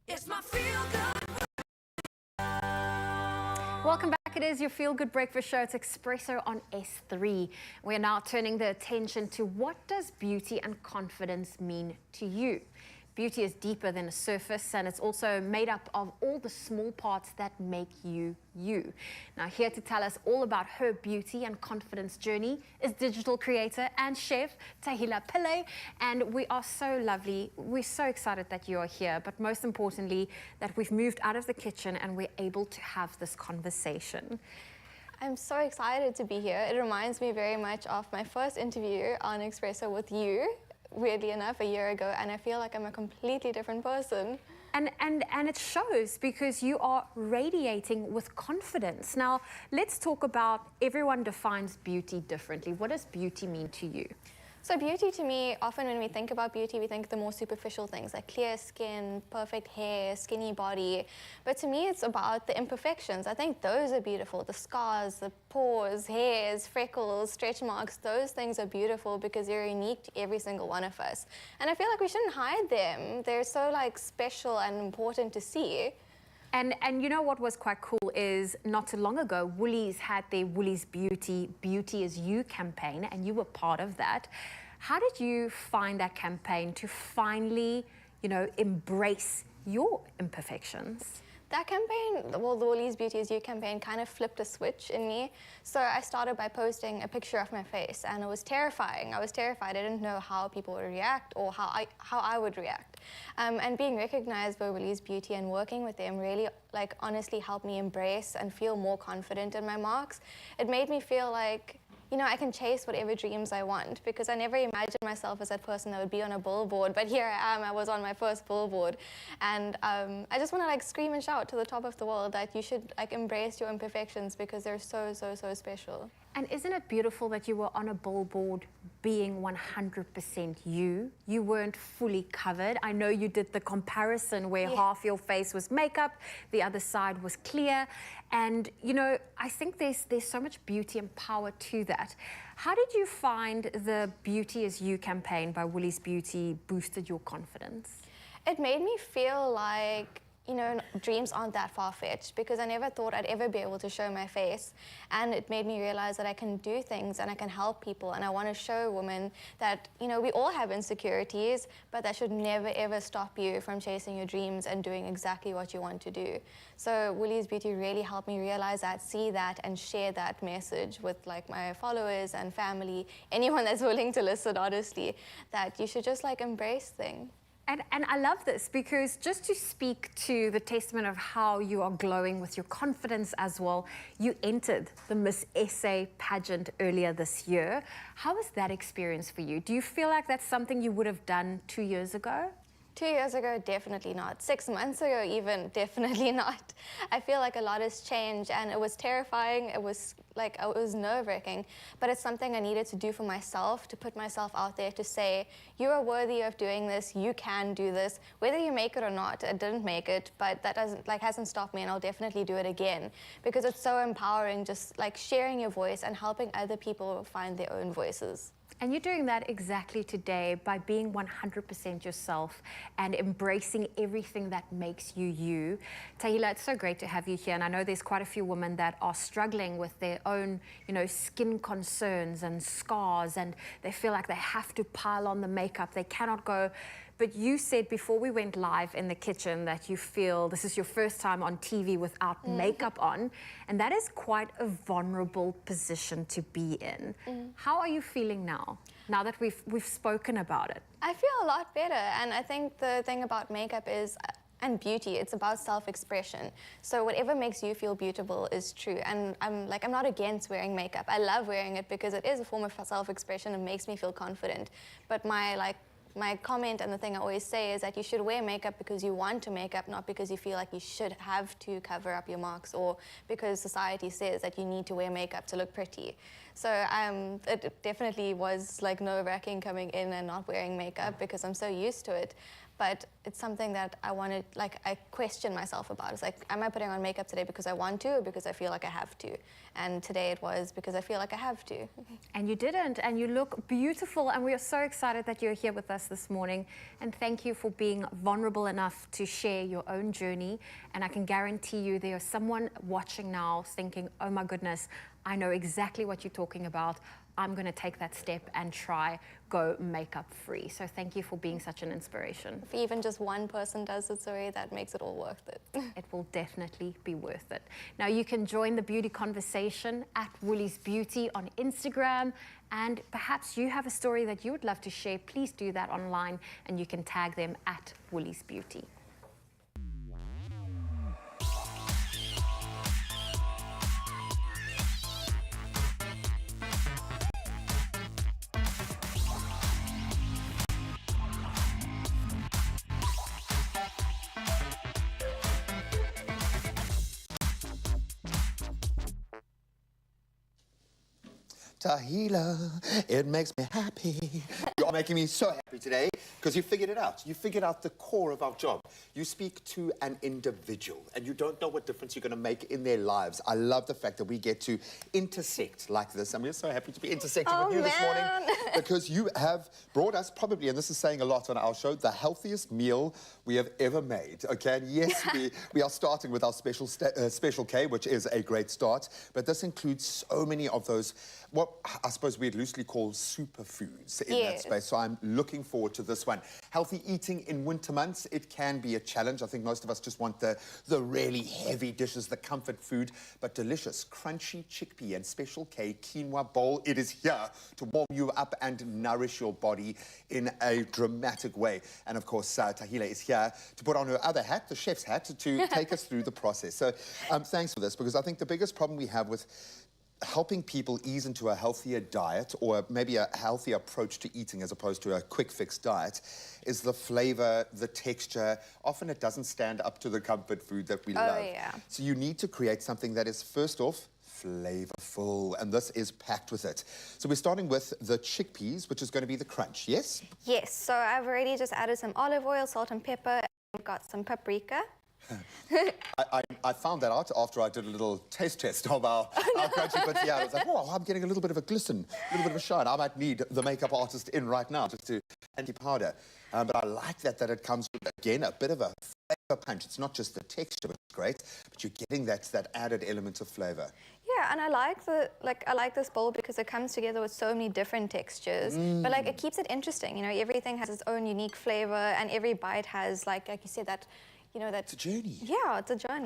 It's my feel good. Welcome back. It is your Feel Good Breakfast Show. It's Expresso on S3. We are now turning the attention to what does beauty and confidence mean to you? Beauty is deeper than a surface, and it's also made up of all the small parts that make you, you. Now, here to tell us all about her beauty and confidence journey is digital creator and chef Thalia Pillay, and we are so lovely. We're so excited that you are here, but most importantly, that we've moved out of the kitchen and we're able to have this conversation. I'm so excited to be here. It reminds me very much of my first interview on Expresso with you, weirdly enough, a year ago, and I feel like I'm a completely different person. And it shows because you are radiating with confidence. Now, let's talk about everyone defines beauty differently. What does beauty mean to you? So beauty to me, often when we think about beauty, we think the more superficial things like clear skin, perfect hair, skinny body. But to me, it's about the imperfections. I think those are beautiful. The scars, the pores, hairs, freckles, stretch marks, those things are beautiful because they're unique to every single one of us. And I feel like we shouldn't hide them. They're so like special and important to see. And you know what was quite cool is not too long ago, Woolies had their Woolies Beauty is You campaign, and you were part of that. How did you find that campaign to finally, you know, embrace your imperfections? That campaign, well, the Woolies Beauty is You campaign kind of flipped a switch in me. So I started by posting a picture of my face, and it was terrifying. I was terrified. I didn't know how people would react or how I would react. And being recognized by Woolies Beauty and working with them really, like, honestly helped me embrace and feel more confident in my marks. It made me feel like, you know, I can chase whatever dreams I want, because I never imagined myself as that person that would be on a billboard, but here I am, I was on my first billboard. And I just want to like scream and shout to the top of the world that you should like embrace your imperfections because they're so, so, so special. And isn't it beautiful that you were on a billboard being 100% you? You weren't fully covered. I know you did the comparison where half your face was makeup, the other side was clear. And, you know, I think there's so much beauty and power to that. How did you find the Beauty is You campaign by Woolies Beauty boosted your confidence? It made me feel like, you know, dreams aren't that far-fetched, because I never thought I'd ever be able to show my face. And it made me realize that I can do things and I can help people. And I want to show women that, you know, we all have insecurities, but that should never, ever stop you from chasing your dreams and doing exactly what you want to do. So Woolies Beauty really helped me realize that, see that, and share that message with like my followers and family, anyone that's willing to listen, honestly, that you should just like embrace things. And I love this because just to speak to the testament of how you are glowing with your confidence as well, you entered the Miss SA pageant earlier this year. How was that experience for you? Do you feel like that's something you would have done 2 years ago? 2 years ago, definitely not. 6 months ago, even, definitely not. I feel like a lot has changed, and it was terrifying. It was nerve-wracking, but it's something I needed to do for myself, to put myself out there to say, you are worthy of doing this, you can do this, whether you make it or not. I didn't make it, but that hasn't stopped me, and I'll definitely do it again, because it's so empowering, just like sharing your voice and helping other people find their own voices. And you're doing that exactly today by being 100% yourself and embracing everything that makes you you. Thalia, it's so great to have you here. And I know there's quite a few women that are struggling with their own, you know, skin concerns and scars, and they feel like they have to pile on the makeup. They cannot go. But you said before we went live in the kitchen that you feel this is your first time on TV without makeup on, and that is quite a vulnerable position to be in. How are you feeling now that we've spoken about it? I feel a lot better, and I think the thing about makeup is, and beauty, it's about self-expression. So whatever makes you feel beautiful is true. And I'm not against wearing makeup. I love wearing it because it is a form of self-expression and makes me feel confident. But my comment and the thing I always say is that you should wear makeup because you want to make up, not because you feel like you should have to cover up your marks, or because society says that you need to wear makeup to look pretty. So it definitely was like nerve-wracking coming in and not wearing makeup because I'm so used to it. but it's something that I wanted, like, I question myself about. It's like, am I putting on makeup today because I want to or because I feel like I have to? And today it was because I feel like I have to. And you didn't, and you look beautiful, and we are so excited that you're here with us this morning. And thank you for being vulnerable enough to share your own journey. And I can guarantee you there's someone watching now thinking, oh my goodness, I know exactly what you're talking about. I'm going to take that step and try go makeup free. So thank you for being such an inspiration. If even just one person does it, Zoe, that makes it all worth it. It will definitely be worth it. Now you can join the beauty conversation at Woolies Beauty on Instagram, and perhaps you have a story that you would love to share. Please do that online, and you can tag them at Woolies Beauty. Thalia, it makes me happy. You're making me so happy today because you figured it out. You figured out the core of our job. You speak to an individual and you don't know what difference you're going to make in their lives. I love the fact that we get to intersect like this, and we're so happy to be intersecting with you this morning because you have brought us probably, and this is saying a lot on our show, the healthiest meal we have ever made. Okay, and yes, we are starting with our special K, which is a great start, but this includes so many of those, what I suppose we'd loosely call superfoods in that space. So I'm looking forward to this one. Healthy eating in winter months, it can be a challenge. I think most of us just want the really heavy dishes, the comfort food, but delicious, crunchy chickpea and special K quinoa bowl. It is here to warm you up and nourish your body in a dramatic way. And of course, Thalia is here to put on her other hat, the chef's hat, to take us through the process. So thanks for this, because I think the biggest problem we have with helping people ease into a healthier diet, or maybe a healthier approach to eating as opposed to a quick fix diet, is the flavor, the texture. Often it doesn't stand up to the comfort food that we love. Yeah. So you need to create something that is, first off, flavorful, and this is packed with it. So we're starting with the chickpeas, which is going to be the crunch, yes? Yes, so I've already just added some olive oil, salt and pepper, and I've got some paprika. I found that out after I did a little taste test of our crunchy bits. Yeah, I was like, oh, I'm getting a little bit of a glisten, a little bit of a shine. I might need the makeup artist in right now just to anti-powder. But I like that it comes with, again, a bit of a flavor punch. It's not just the texture, which is great, but you're getting that added element of flavor. Yeah, and I like this bowl because it comes together with so many different textures. But like, it keeps it interesting. You know, everything has its own unique flavor, and every bite has, like you said, that. You know, it's a journey. Yeah, it's a journey.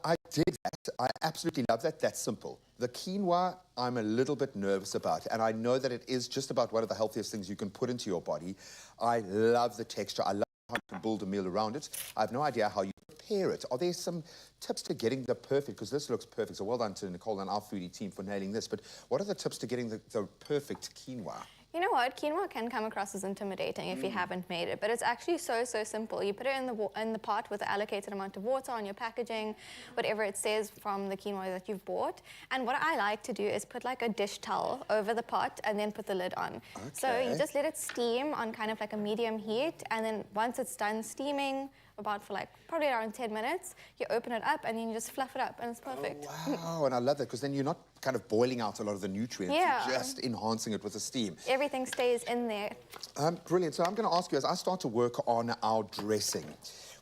I did that. I absolutely love that. That's simple. The quinoa, I'm a little bit nervous about, and I know that it is just about one of the healthiest things you can put into your body. I love the texture. I love how you can build a meal around it. I have no idea how you prepare it. Are there some tips to getting the perfect, because this looks perfect, so well done to Nicole and our foodie team for nailing this, but what are the tips to getting the perfect quinoa? You know what? Quinoa can come across as intimidating if you haven't made it, but it's actually so simple. You put it in the pot with the allocated amount of water on your packaging, whatever it says from the quinoa that you've bought. And what I like to do is put like a dish towel over the pot and then put the lid on. Okay. So you just let it steam on kind of like a medium heat, and then once it's done steaming, about for like probably around 10 minutes, you open it up and then you just fluff it up and it's perfect. Oh, wow, and I love that because then you're not kind of boiling out a lot of the nutrients, you're just enhancing it with the steam. Everything stays in there. Brilliant. So I'm going to ask you, as I start to work on our dressing,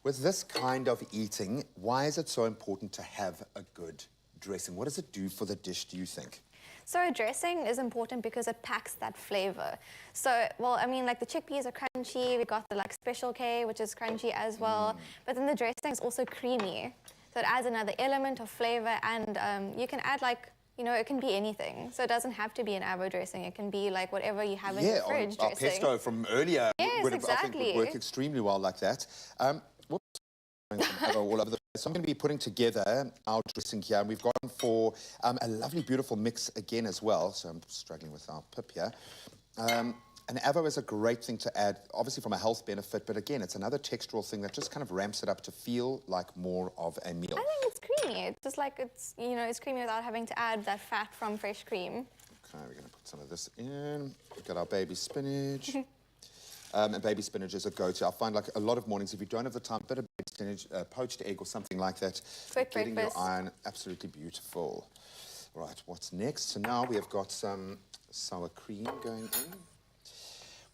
with this kind of eating, why is it so important to have a good dressing? What does it do for the dish, do you think? So dressing is important because it packs that flavor. So, well, I mean, like the chickpeas are crunchy. We got the like special K, which is crunchy as well. But then the dressing is also creamy. So it adds another element of flavor, and you can add like, you know, it can be anything. So it doesn't have to be an avo dressing. It can be like whatever you have in your fridge our dressing. pesto from earlier yes, I exactly. think would work extremely well like that. All over the place. So I'm going to be putting together our dressing here, and we've gone for a lovely, beautiful mix again as well. So I'm struggling with our pip here. And avo is a great thing to add, obviously from a health benefit, but again, it's another textural thing that just kind of ramps it up to feel like more of a meal. I think it's creamy. It's just like it's, you know, it's creamy without having to add that fat from fresh cream. Okay, we're going to put some of this in. We've got our baby spinach. and baby spinach is a go-to. I find like a lot of mornings, if you don't have the time, a bit of baby spinach, poached egg or something like that. Quick getting breakfast. your iron, absolutely beautiful. Right, what's next? So now we have got some sour cream going in.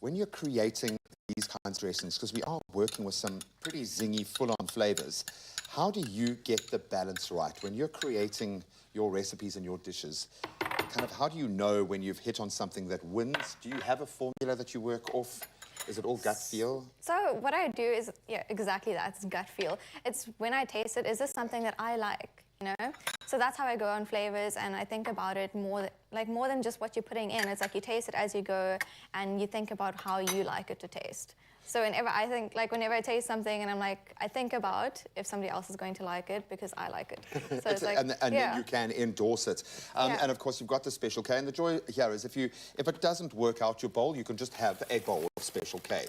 When you're creating these kinds of dressings, because we are working with some pretty zingy, full-on flavors, how do you get the balance right? When you're creating your recipes and your dishes, kind of how do you know when you've hit on something that wins? Do you have a formula that you work off? Is it all gut feel? So what I do is, yeah, exactly that. It's gut feel. It's when I taste it, is this something that I like, you know? So that's how I go on flavors, and I think about it more than just what you're putting in. It's like you taste it as you go, and you think about how you like it to taste. So whenever I taste something, and I'm like, I think about if somebody else is going to like it because I like it. So it's like, and then you can endorse it. And of course, you've got the Special K. And the joy here is if it doesn't work out your bowl, you can just have a bowl of Special K.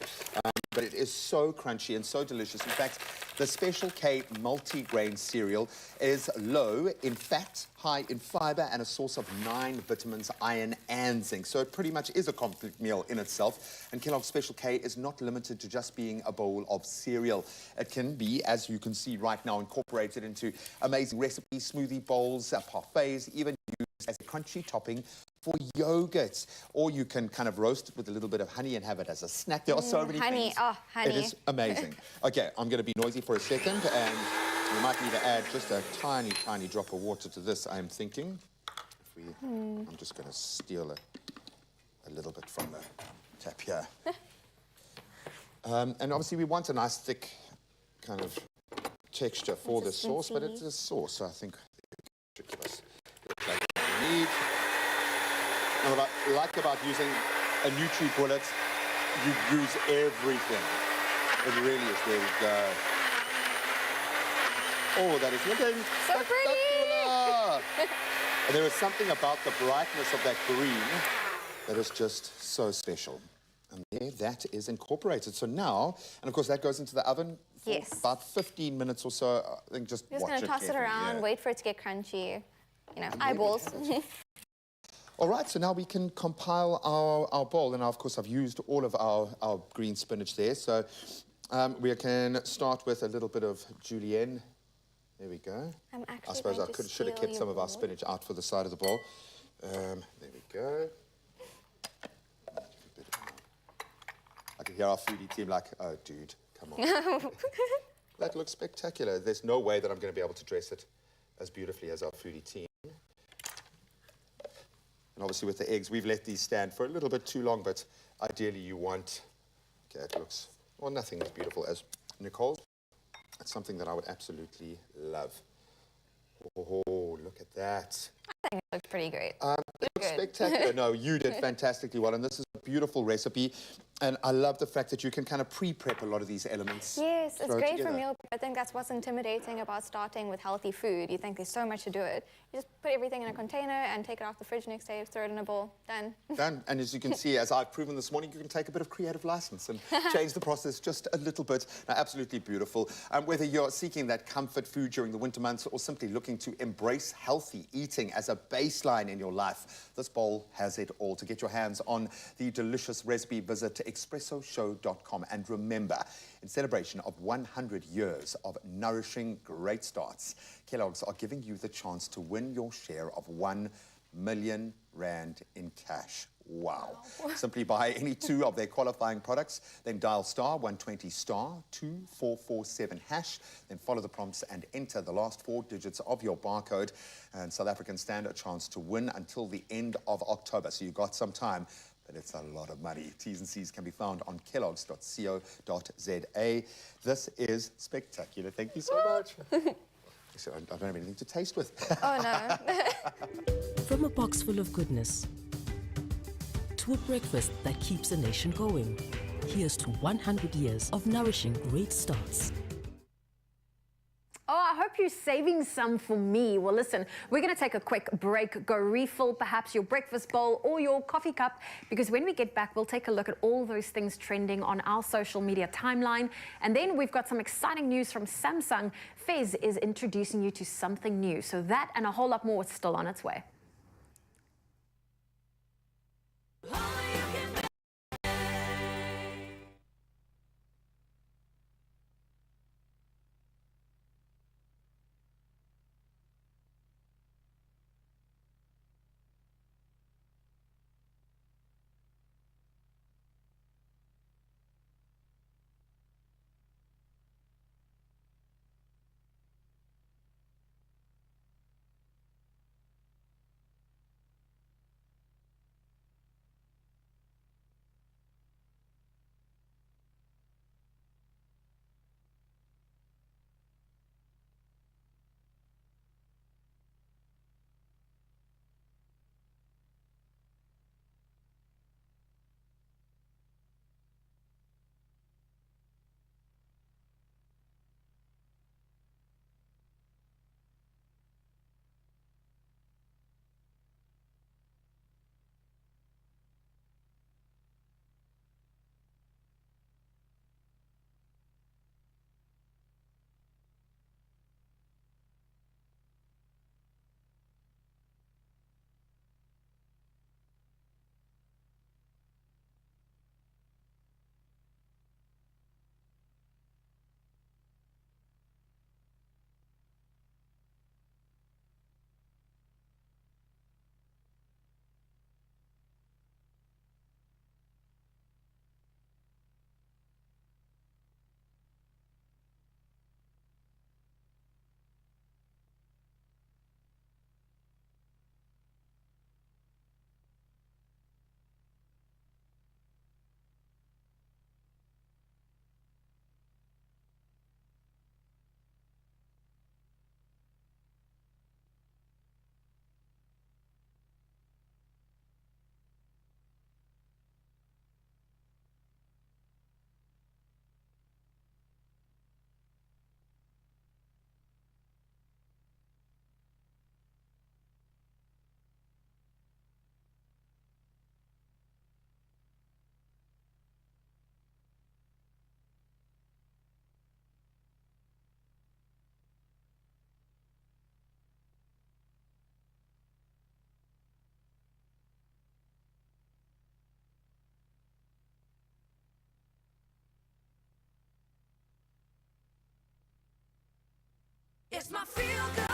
But it is so crunchy and so delicious. In fact, the Special K multi-grain cereal is low in fat, high in fiber, and a source of 9 vitamins, iron, and zinc. So it pretty much is a complete meal in itself. And Kellogg's Special K is not limited to just being a bowl of cereal. It can be, as you can see right now, incorporated into amazing recipes, smoothie bowls, parfaits, even used as a crunchy topping for yogurt, or you can kind of roast it with a little bit of honey and have it as a snack. There are so many things. Oh, honey. It is amazing. Okay, I'm going to be noisy for a second, and we might need to add just a tiny, tiny drop of water to this, I'm thinking. I'm just going to steal a little bit from the tap here. And obviously we want a nice thick kind of texture for the sauce, but it's a sauce, so I think it's ridiculous. Like what we need. And what I like about using a Nutri-Bullet, you use everything. It really is. There we go. Oh, that is looking spectacular! And there is something about the brightness of that green that is just so special. And there, that is incorporated. So now, and of course that goes into the oven for about 15 minutes or so. I think just You're just going to toss it around, wait for it to get crunchy, you know, eyeballs. All right, so now we can compile our bowl. And now, of course, I've used all of our green spinach there. So we can start with a little bit of julienne. There we go. I suppose I should have kept some of our spinach out for the side of the bowl. There we go. I can hear our foodie team like, oh, dude, come on. That looks spectacular. There's no way that I'm going to be able to dress it as beautifully as our foodie team. And obviously with the eggs, we've let these stand for a little bit too long, but ideally you want, okay, it looks, well, nothing as beautiful as Nicole's. It's something that I would absolutely love. Oh, look at that. I think it looks pretty great. It looks spectacular. No, you did fantastically well, and this is a beautiful recipe. And I love the fact that you can kind of pre-prep a lot of these elements. Yes, it's great for meal prep. I think that's what's intimidating about starting with healthy food. You think there's so much to do it. You just put everything in a container and take it off the fridge next day, throw it in a bowl, done. Done. And as you can see, as I've proven this morning, you can take a bit of creative license and change the process just a little bit. Now, absolutely beautiful. Whether you're seeking that comfort food during the winter months or simply looking to embrace healthy eating as a baseline in your life, this bowl has it all. To get your hands on the delicious recipe, visit expressoshow.com. And remember, in celebration of 100 years of nourishing great starts, Kellogg's are giving you the chance to win your share of R1 million in cash. Wow. Simply buy any 2 of their qualifying products, then dial *120 *2447#, then follow the prompts and enter the last 4 digits of your barcode. And South Africans stand a chance to win until the end of October. So you've got some time, but it's a lot of money. T's and C's can be found on kellogg's.co.za. This is spectacular. Thank you so much. So I don't have anything to taste with. Oh, no. From a box full of goodness to a breakfast that keeps a nation going, here's to 100 years of nourishing great starts. Oh, I hope you're saving some for me. Well, listen, we're going to take a quick break, go refill perhaps your breakfast bowl or your coffee cup, because when we get back, we'll take a look at all those things trending on our social media timeline. And then we've got some exciting news from Samsung. Fez is introducing you to something new. So that and a whole lot more is still on its way. It's my feel good.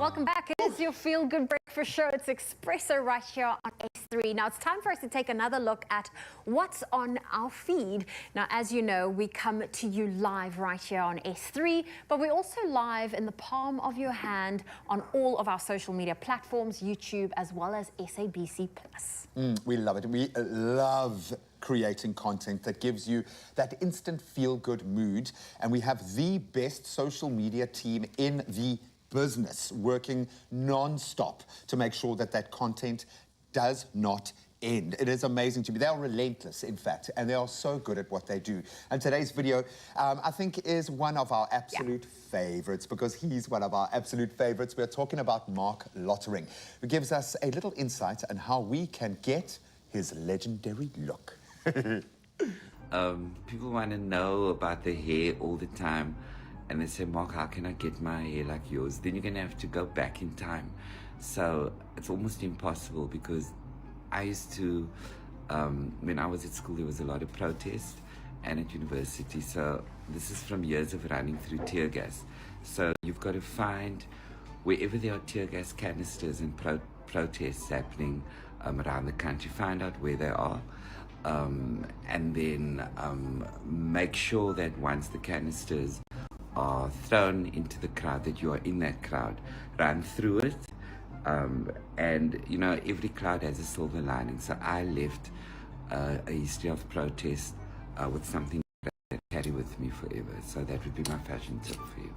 Welcome back. It is your Feel Good Breakfast show. It's Expresso right here on S3. Now, it's time for us to take another look at what's on our feed. Now, as you know, we come to you live right here on S3, but we're also live in the palm of your hand on all of our social media platforms, YouTube, as well as SABC+. We love it. We love creating content that gives you that instant feel-good mood. And we have the best social media team in the business working non-stop to make sure that that content does not end. It is amazing to me. They are relentless, in fact, and they are so good at what they do. And today's video, I think, is one of our absolute favorites because he's one of our absolute favorites. We're talking about Mark Lottering, who gives us a little insight on how we can get his legendary look. People want to know about the hair all the time. And they say, Mark, how can I get my hair like yours? Then you're going to have to go back in time. So it's almost impossible because I used to, when I was at school, there was a lot of protest and at university. So this is from years of running through tear gas. So you've got to find wherever there are tear gas canisters and protests happening around the country, find out where they are. And then make sure that once the canisters are thrown into the crowd, that you are in that crowd, run through it, and you know, every cloud has a silver lining. So I left a history of protest with something that I carry with me forever. So that would be my fashion tip for you.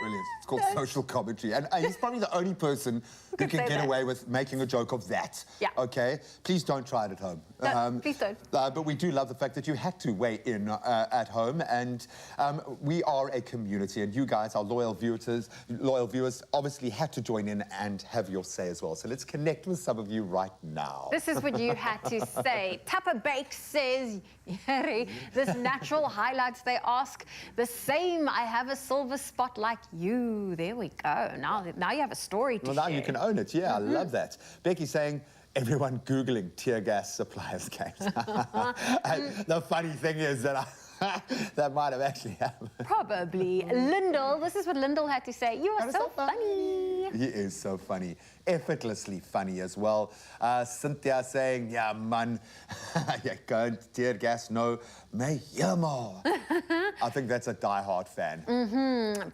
Brilliant. It's called social commentary. And he's probably the only person who can get away with making a joke of that. Yeah. Okay? Please don't try it at home. No, please don't. But we do love the fact that you had to weigh in at home. And we are a community. And you guys, our loyal viewers, obviously had to join in and have your say as well. So let's connect with some of you right now. This is what you had to say. Tapper Baked says, Harry, this natural highlights, they ask, the same, I have a silver spot like you. There we go. Now you have a story to share. Well, now you can own it. Yeah, I love that. Becky saying, everyone Googling tear gas suppliers case. The funny thing is that that might have actually happened. Probably. Lyndall, this is what Lyndall had to say. You are so funny. He is so funny. Effortlessly funny as well. Cynthia saying, yeah, man, you can't tear gas, no, me more. I think that's a diehard fan.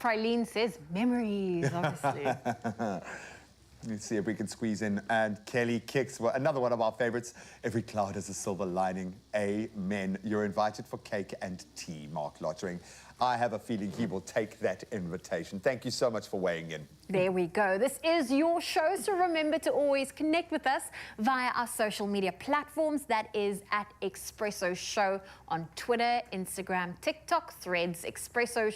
Praline says, memories, obviously. Let's see if we can squeeze in. And Kelly Kicks, well, another one of our favorites. Every cloud has a silver lining. Amen. You're invited for cake and tea, Mark Lottering. I have a feeling he will take that invitation. Thank you so much for weighing in. There we go. This is your show, so remember to always connect with us via our social media platforms. That is at Expresso Show on Twitter, Instagram, TikTok, Threads, Expresso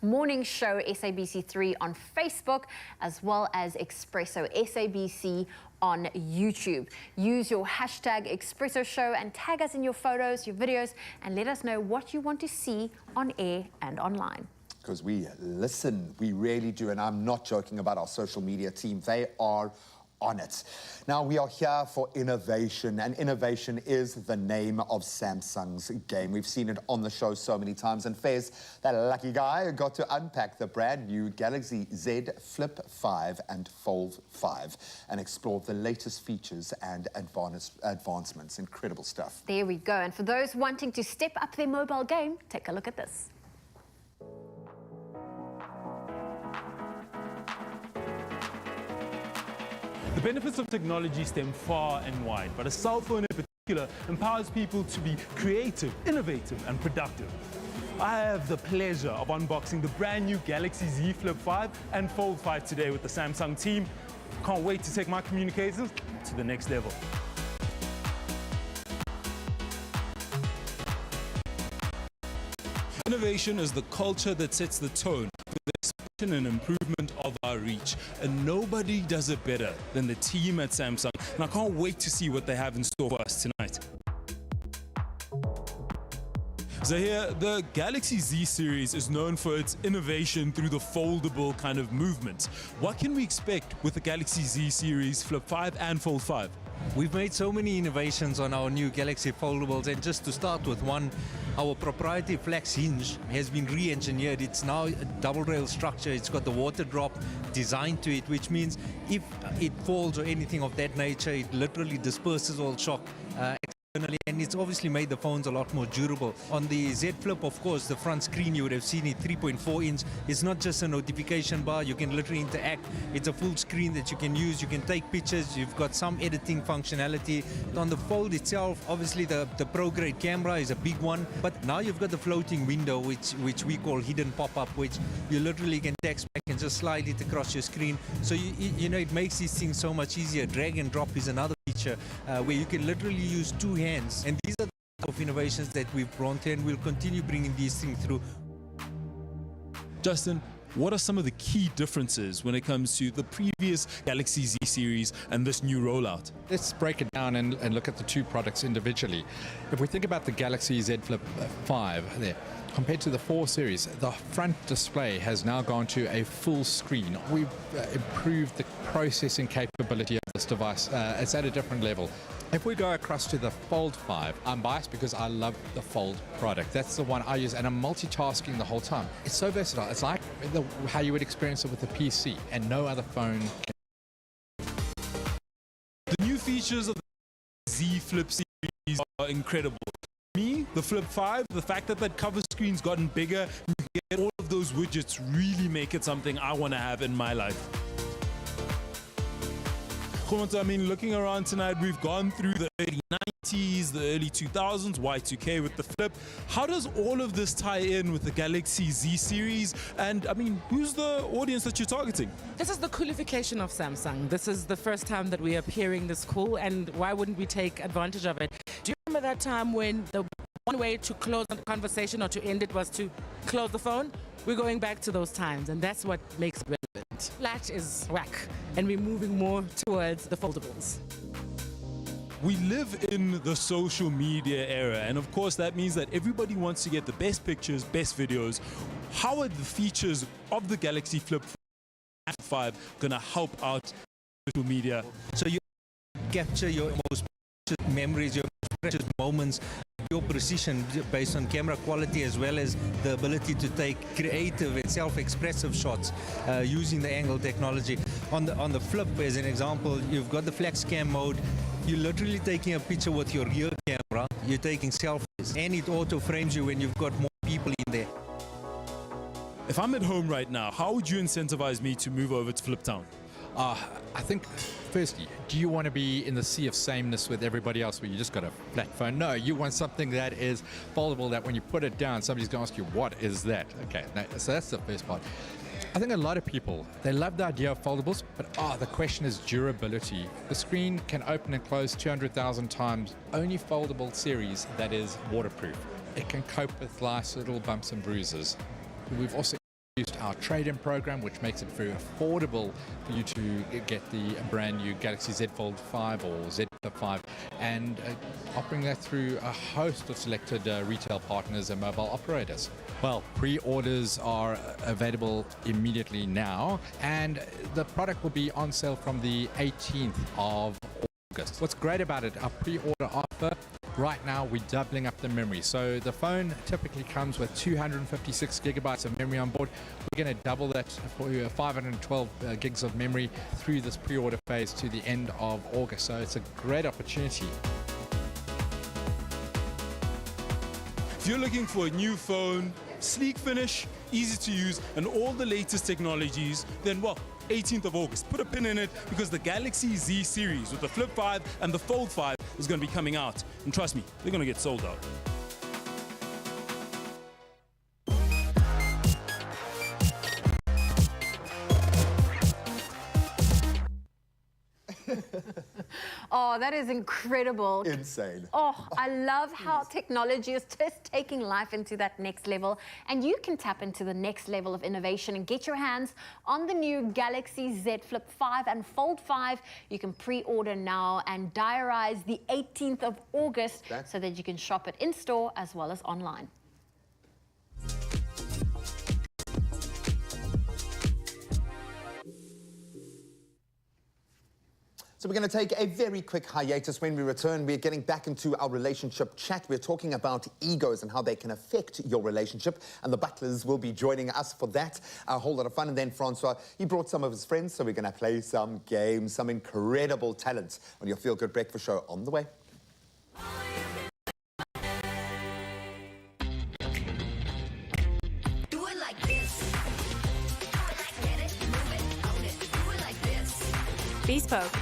Morning Show, SABC3 on Facebook, as well as Expresso SABC on YouTube. Use your hashtag Expresso Show and tag us in your photos, your videos, and let us know what you want to see on air and online. Because we listen, we really do, and I'm not joking about our social media team. They are on it. Now, we are here for innovation, and innovation is the name of Samsung's game. We've seen it on the show so many times, and Fez, that lucky guy, got to unpack the brand new Galaxy Z Flip 5 and Fold 5 and explore the latest features and advancements. Incredible stuff. There we go. And for those wanting to step up their mobile game, take a look at this. The benefits of technology stem far and wide, but a cell phone in particular empowers people to be creative, innovative, and productive. I have the pleasure of unboxing the brand new Galaxy Z Flip 5 and Fold 5 today with the Samsung team. Can't wait to take my communications to the next level. Innovation is the culture that sets the tone for the expansion and improvement of our reach. And nobody does it better than the team at Samsung. And I can't wait to see what they have in store for us tonight. So here, the Galaxy Z series is known for its innovation through the foldable kind of movement. What can we expect with the Galaxy Z series Flip 5 and Fold 5? We've made so many innovations on our new Galaxy foldables, and just to start with one, our proprietary flex hinge has been re-engineered. It's now a double rail structure. It's got the water drop design to it, which means if it falls or anything of that nature, it literally disperses all shock externally, and it's obviously made the phones a lot more durable. On the Z Flip, of course, the front screen, you would have seen it, 3.4 inch. It's not just a notification bar. You can literally interact. It's a full screen that you can use. You can take pictures. You've got some editing functionality. On the Fold itself, obviously the Pro grade camera is a big one, but now you've got the floating window, which we call hidden pop-up, which you literally can text back and just slide it across your screen. So you know, it makes these things so much easier. Drag and drop is another feature where you can literally use two hands, and these are the type of innovations that we've brought in. We'll continue bringing these things through. Justin, what are some of the key differences when it comes to the previous Galaxy Z series and this new rollout? Let's break it down and look at the two products individually. If we think about the Galaxy Z Flip 5 there, compared to the 4 series, the front display has now gone to a full screen. We've improved the processing capability of this device. It's at a different level. If we go across to the Fold 5, I'm biased because I love the Fold product. That's the one I use, and I'm multitasking the whole time. It's so versatile. It's like how you would experience it with a PC, and no other phone can. The new features of the Z Flip series are incredible. Me, the Flip 5, the fact that that cover screen's gotten bigger, you can get all of those widgets, really make it something I want to have in my life. I mean, looking around tonight, we've gone through the early 90s, the early 2000s, Y2K with the Flip. How does all of this tie in with the Galaxy Z series? And I mean, who's the audience that you're targeting? This is the coolification of Samsung. This is the first time that we are appearing this cool, and why wouldn't we take advantage of it? Do you remember that time when the one way to close a conversation or to end it was to close the phone? We're going back to those times, and that's what makes it relevant. Flash is whack, and we're moving more towards the foldables. We live in the social media era, and of course that means that everybody wants to get the best pictures, best videos. How are the features of the Galaxy Flip 5 gonna help out social media? So you capture your most precious memories, your most precious moments, your precision based on camera quality, as well as the ability to take creative and self-expressive shots using the angle technology. On the Flip, as an example, you've got the flex cam mode. You're literally taking a picture with your rear camera. You're taking selfies, and it auto frames you when you've got more people in there. If I'm at home right now, how would you incentivize me to move over to Flip Town? I think, firstly, do you want to be in the sea of sameness with everybody else where you just got a flat phone? No, you want something that is foldable, that when you put it down, somebody's going to ask you, what is that? Okay, so that's the first part. I think a lot of people, they love the idea of foldables, but the question is durability. The screen can open and close 200,000 times. Only foldable series that is waterproof. It can cope with life's little bumps and bruises. We've also introduced our trade-in program, which makes it very affordable for you to get the brand new Galaxy Z Fold 5 or Z Flip 5, and offering that through a host of selected retail partners and mobile operators. Well, pre-orders are available immediately now, and the product will be on sale from the 18th of August. What's great about it, our pre-order offer, right now we're doubling up the memory. So the phone typically comes with 256 gigabytes of memory on board. We're going to double that for 512 gigs of memory through this pre-order phase to the end of August. So it's a great opportunity. If you're looking for a new phone, sleek finish, easy to use, and all the latest technologies, then well, 18th of August. Put a pin in it, because the Galaxy Z series with the Flip 5 and the Fold 5 is going to be coming out. And trust me, they're going to get sold out. Oh, that is incredible. Insane. Oh, I love how technology is just taking life into that next level. And you can tap into the next level of innovation and get your hands on the new Galaxy Z Flip 5 and Fold 5. You can pre-order now and diarize the 18th of August so that you can shop it in-store as well as online. So we're going to take a very quick hiatus. When we return, we're getting back into our relationship chat. We're talking about egos and how they can affect your relationship. And the Butlers will be joining us for that. A whole lot of fun. And then Francois, he brought some of his friends. So we're going to play some games, some incredible talent on your Feel Good Breakfast show on the way. Do it like this. Get it, move it, own it. Do it like this. Bespoke.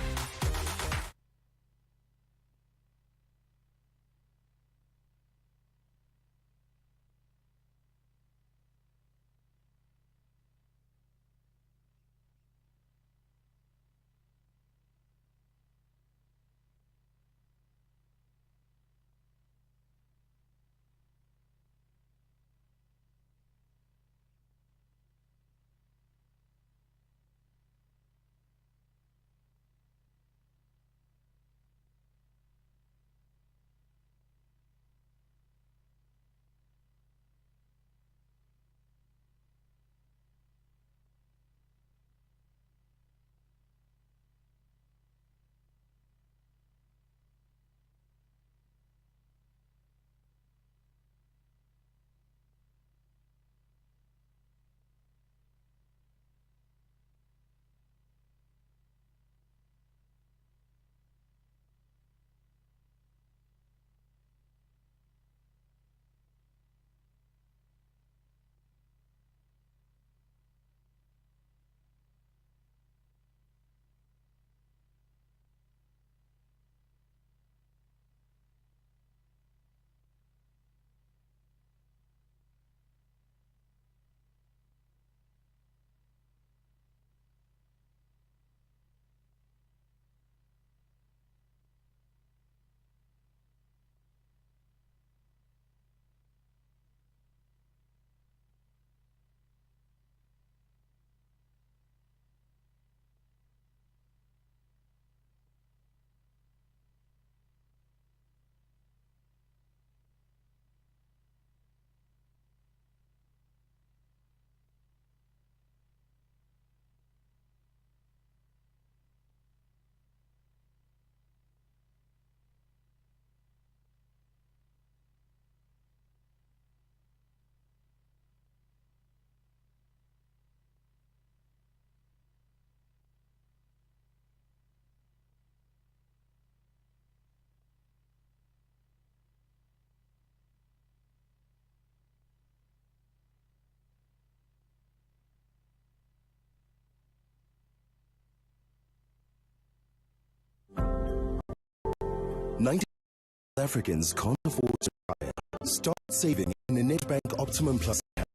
Africans can't afford to retire. Start saving in a Nedbank Optimum Plus account.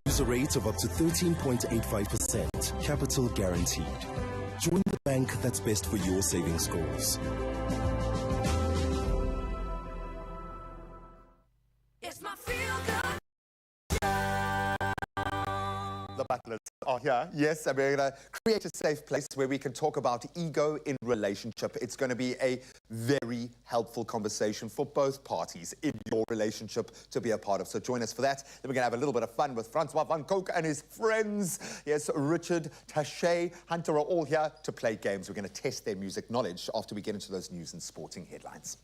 Use a rate of up to 13.85%. Capital guaranteed. Join the bank that's best for your savings goals. It's my feel good. The Butlers are here, yes, and we're going to create a safe place where we can talk about ego in relationship. It's going to be a very helpful conversation for both parties in your relationship to be a part of. So join us for that. Then we're going to have a little bit of fun with Francois van Coke and his friends. Yes, Richard, Taché, Hunter are all here to play games. We're going to test their music knowledge after we get into those news and sporting headlines.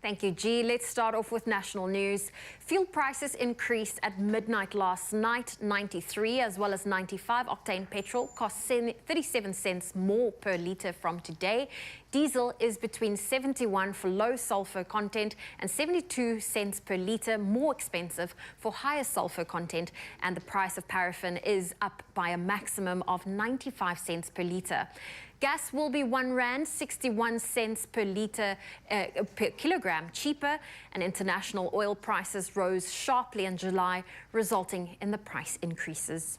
Thank you, G. Let's start off with national news. Fuel prices increased at midnight last night. 93 as well as 95 octane petrol cost 37 cents more per litre from today. Diesel is between 71 for low sulfur content and 72 cents per litre more expensive for higher sulfur content. And the price of paraffin is up by a maximum of 95 cents per litre. Gas will be R1.61 per litre per kilogram cheaper, and international oil prices rose sharply in July, resulting in the price increases.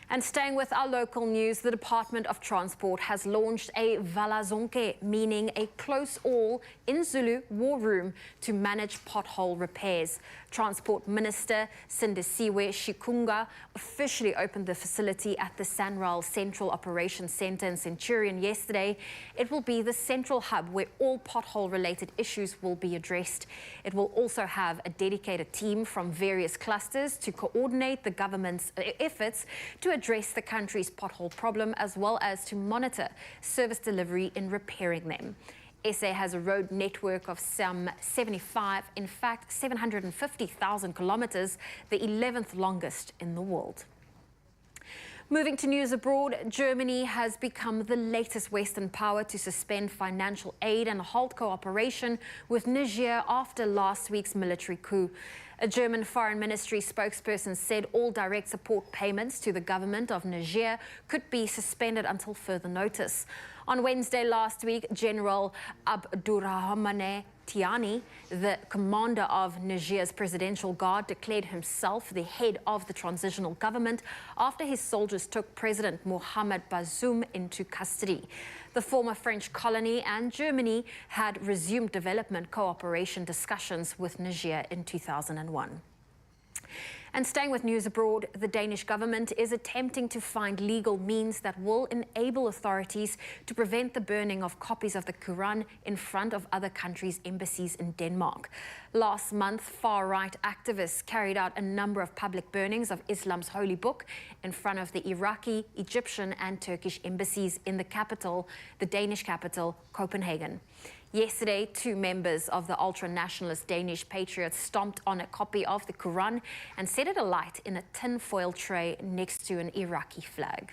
And staying with our local news, the Department of Transport has launched a Vala Zonke, meaning a close all in Zulu war room to manage pothole repairs. Transport Minister Sindisiwe Shikunga officially opened the facility at the Sanral Central Operations Centre in Centurion yesterday. It will be the central hub where all pothole-related issues will be addressed. It will also have a dedicated team from various clusters to coordinate the government's efforts to address the country's pothole problem as well as to monitor service delivery in repairing them. SA has a road network of some 750,000 kilometers, the 11th longest in the world. Moving to news abroad, Germany has become the latest Western power to suspend financial aid and halt cooperation with Niger after last week's military coup. A German foreign ministry spokesperson said all direct support payments to the government of Niger could be suspended until further notice. On Wednesday last week, General Abdurrahmane Tiani, the commander of Niger's Presidential Guard, declared himself the head of the transitional government after his soldiers took President Mohamed Bazoum into custody. The former French colony and Germany had resumed development cooperation discussions with Niger in 2001. And staying with news abroad, the Danish government is attempting to find legal means that will enable authorities to prevent the burning of copies of the Quran in front of other countries' embassies in Denmark. Last month, far-right activists carried out a number of public burnings of Islam's holy book in front of the Iraqi, Egyptian and Turkish embassies in the capital, the Danish capital, Copenhagen. Yesterday, 2 members of the ultra-nationalist Danish patriots stomped on a copy of the Quran and set it alight in a tin-foil tray next to an Iraqi flag.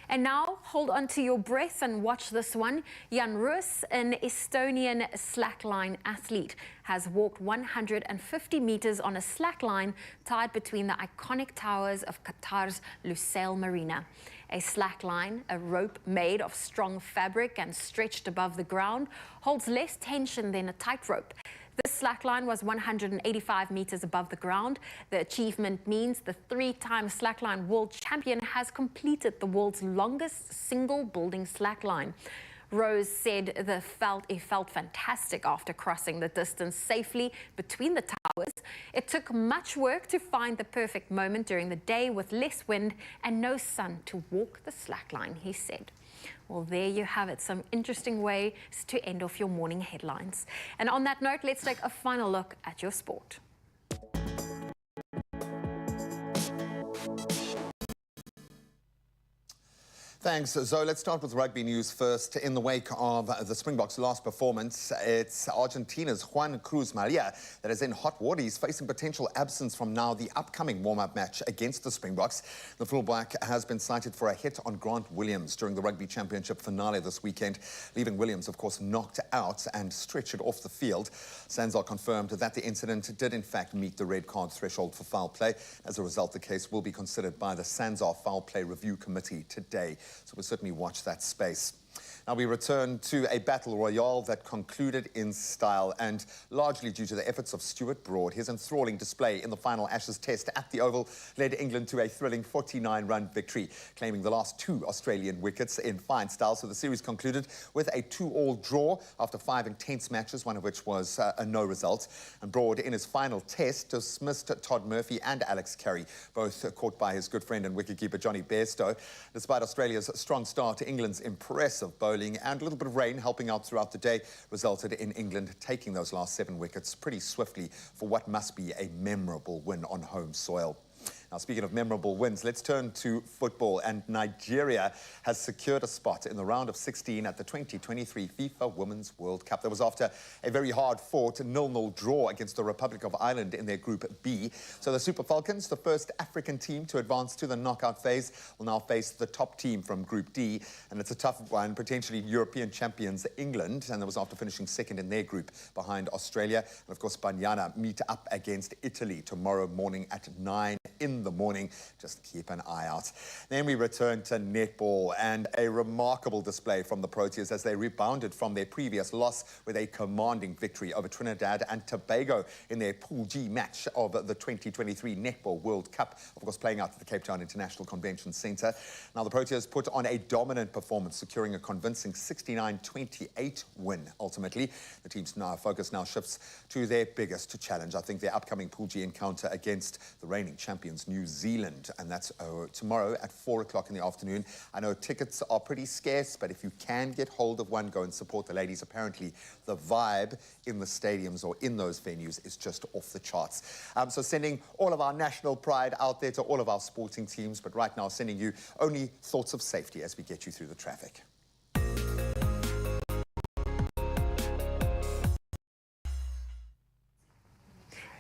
And now, hold on to your breath and watch this one. Jan Roos, an Estonian slackline athlete, has walked 150 meters on a slackline tied between the iconic towers of Qatar's Lusail Marina. A slackline, a rope made of strong fabric and stretched above the ground, holds less tension than a tightrope. This slackline was 185 meters above the ground. The achievement means the 3-time slackline world champion has completed the world's longest single building slackline. Rose said he felt fantastic after crossing the distance safely between the towers. It took much work to find the perfect moment during the day with less wind and no sun to walk the slackline, he said. Well, there you have it, some interesting ways to end off your morning headlines. And on that note, let's take a final look at your sport. Thanks, Zoe. Let's start with rugby news first. In the wake of the Springboks' last performance, it's Argentina's Juan Cruz Maria that is in hot water. He's facing potential absence from now the upcoming warm-up match against the Springboks. The fullback has been cited for a hit on Grant Williams during the Rugby Championship finale this weekend, leaving Williams, of course, knocked out and stretchered off the field. SANZAR confirmed that the incident did, in fact, meet the red card threshold for foul play. As a result, the case will be considered by the SANZAR Foul Play Review Committee today. So we'll certainly watch that space. Now we return to a battle royale that concluded in style and largely due to the efforts of Stuart Broad. His enthralling display in the final Ashes test at the Oval led England to a thrilling 49-run victory, claiming the last 2 Australian wickets in fine style. So the series concluded with a 2-all draw after 5 intense matches, one of which was a no result. And Broad, in his final test, dismissed Todd Murphy and Alex Carey, both caught by his good friend and wicketkeeper Johnny Bairstow. Despite Australia's strong start, England's impressive bowling and a little bit of rain helping out throughout the day resulted in England taking those last 7 wickets pretty swiftly for what must be a memorable win on home soil. Now, speaking of memorable wins, let's turn to football. And Nigeria has secured a spot in the round of 16 at the 2023 FIFA Women's World Cup. That was after a very hard-fought 0-0 draw against the Republic of Ireland in their Group B. So the Super Falcons, the first African team to advance to the knockout phase, will now face the top team from Group D. And it's a tough one, potentially European champions England. And that was after finishing second in their group behind Australia. And of course, Banyana meet up against Italy tomorrow morning at 9 in the morning. Just keep an eye out. Then we return to netball and a remarkable display from the Proteas as they rebounded from their previous loss with a commanding victory over Trinidad and Tobago in their Pool G match of the 2023 Netball World Cup, of course playing out at the Cape Town International Convention Centre. Now the Proteas put on a dominant performance, securing a convincing 69-28 win ultimately. The team's focus now shifts to their biggest challenge. I think their upcoming Pool G encounter against the reigning champions New Zealand, and that's tomorrow at 4 o'clock in the afternoon. I know tickets are pretty scarce, but if you can get hold of one, go and support the ladies. Apparently, the vibe in the stadiums or in those venues is just off the charts. So sending all of our national pride out there to all of our sporting teams, but right now sending you only thoughts of safety as we get you through the traffic.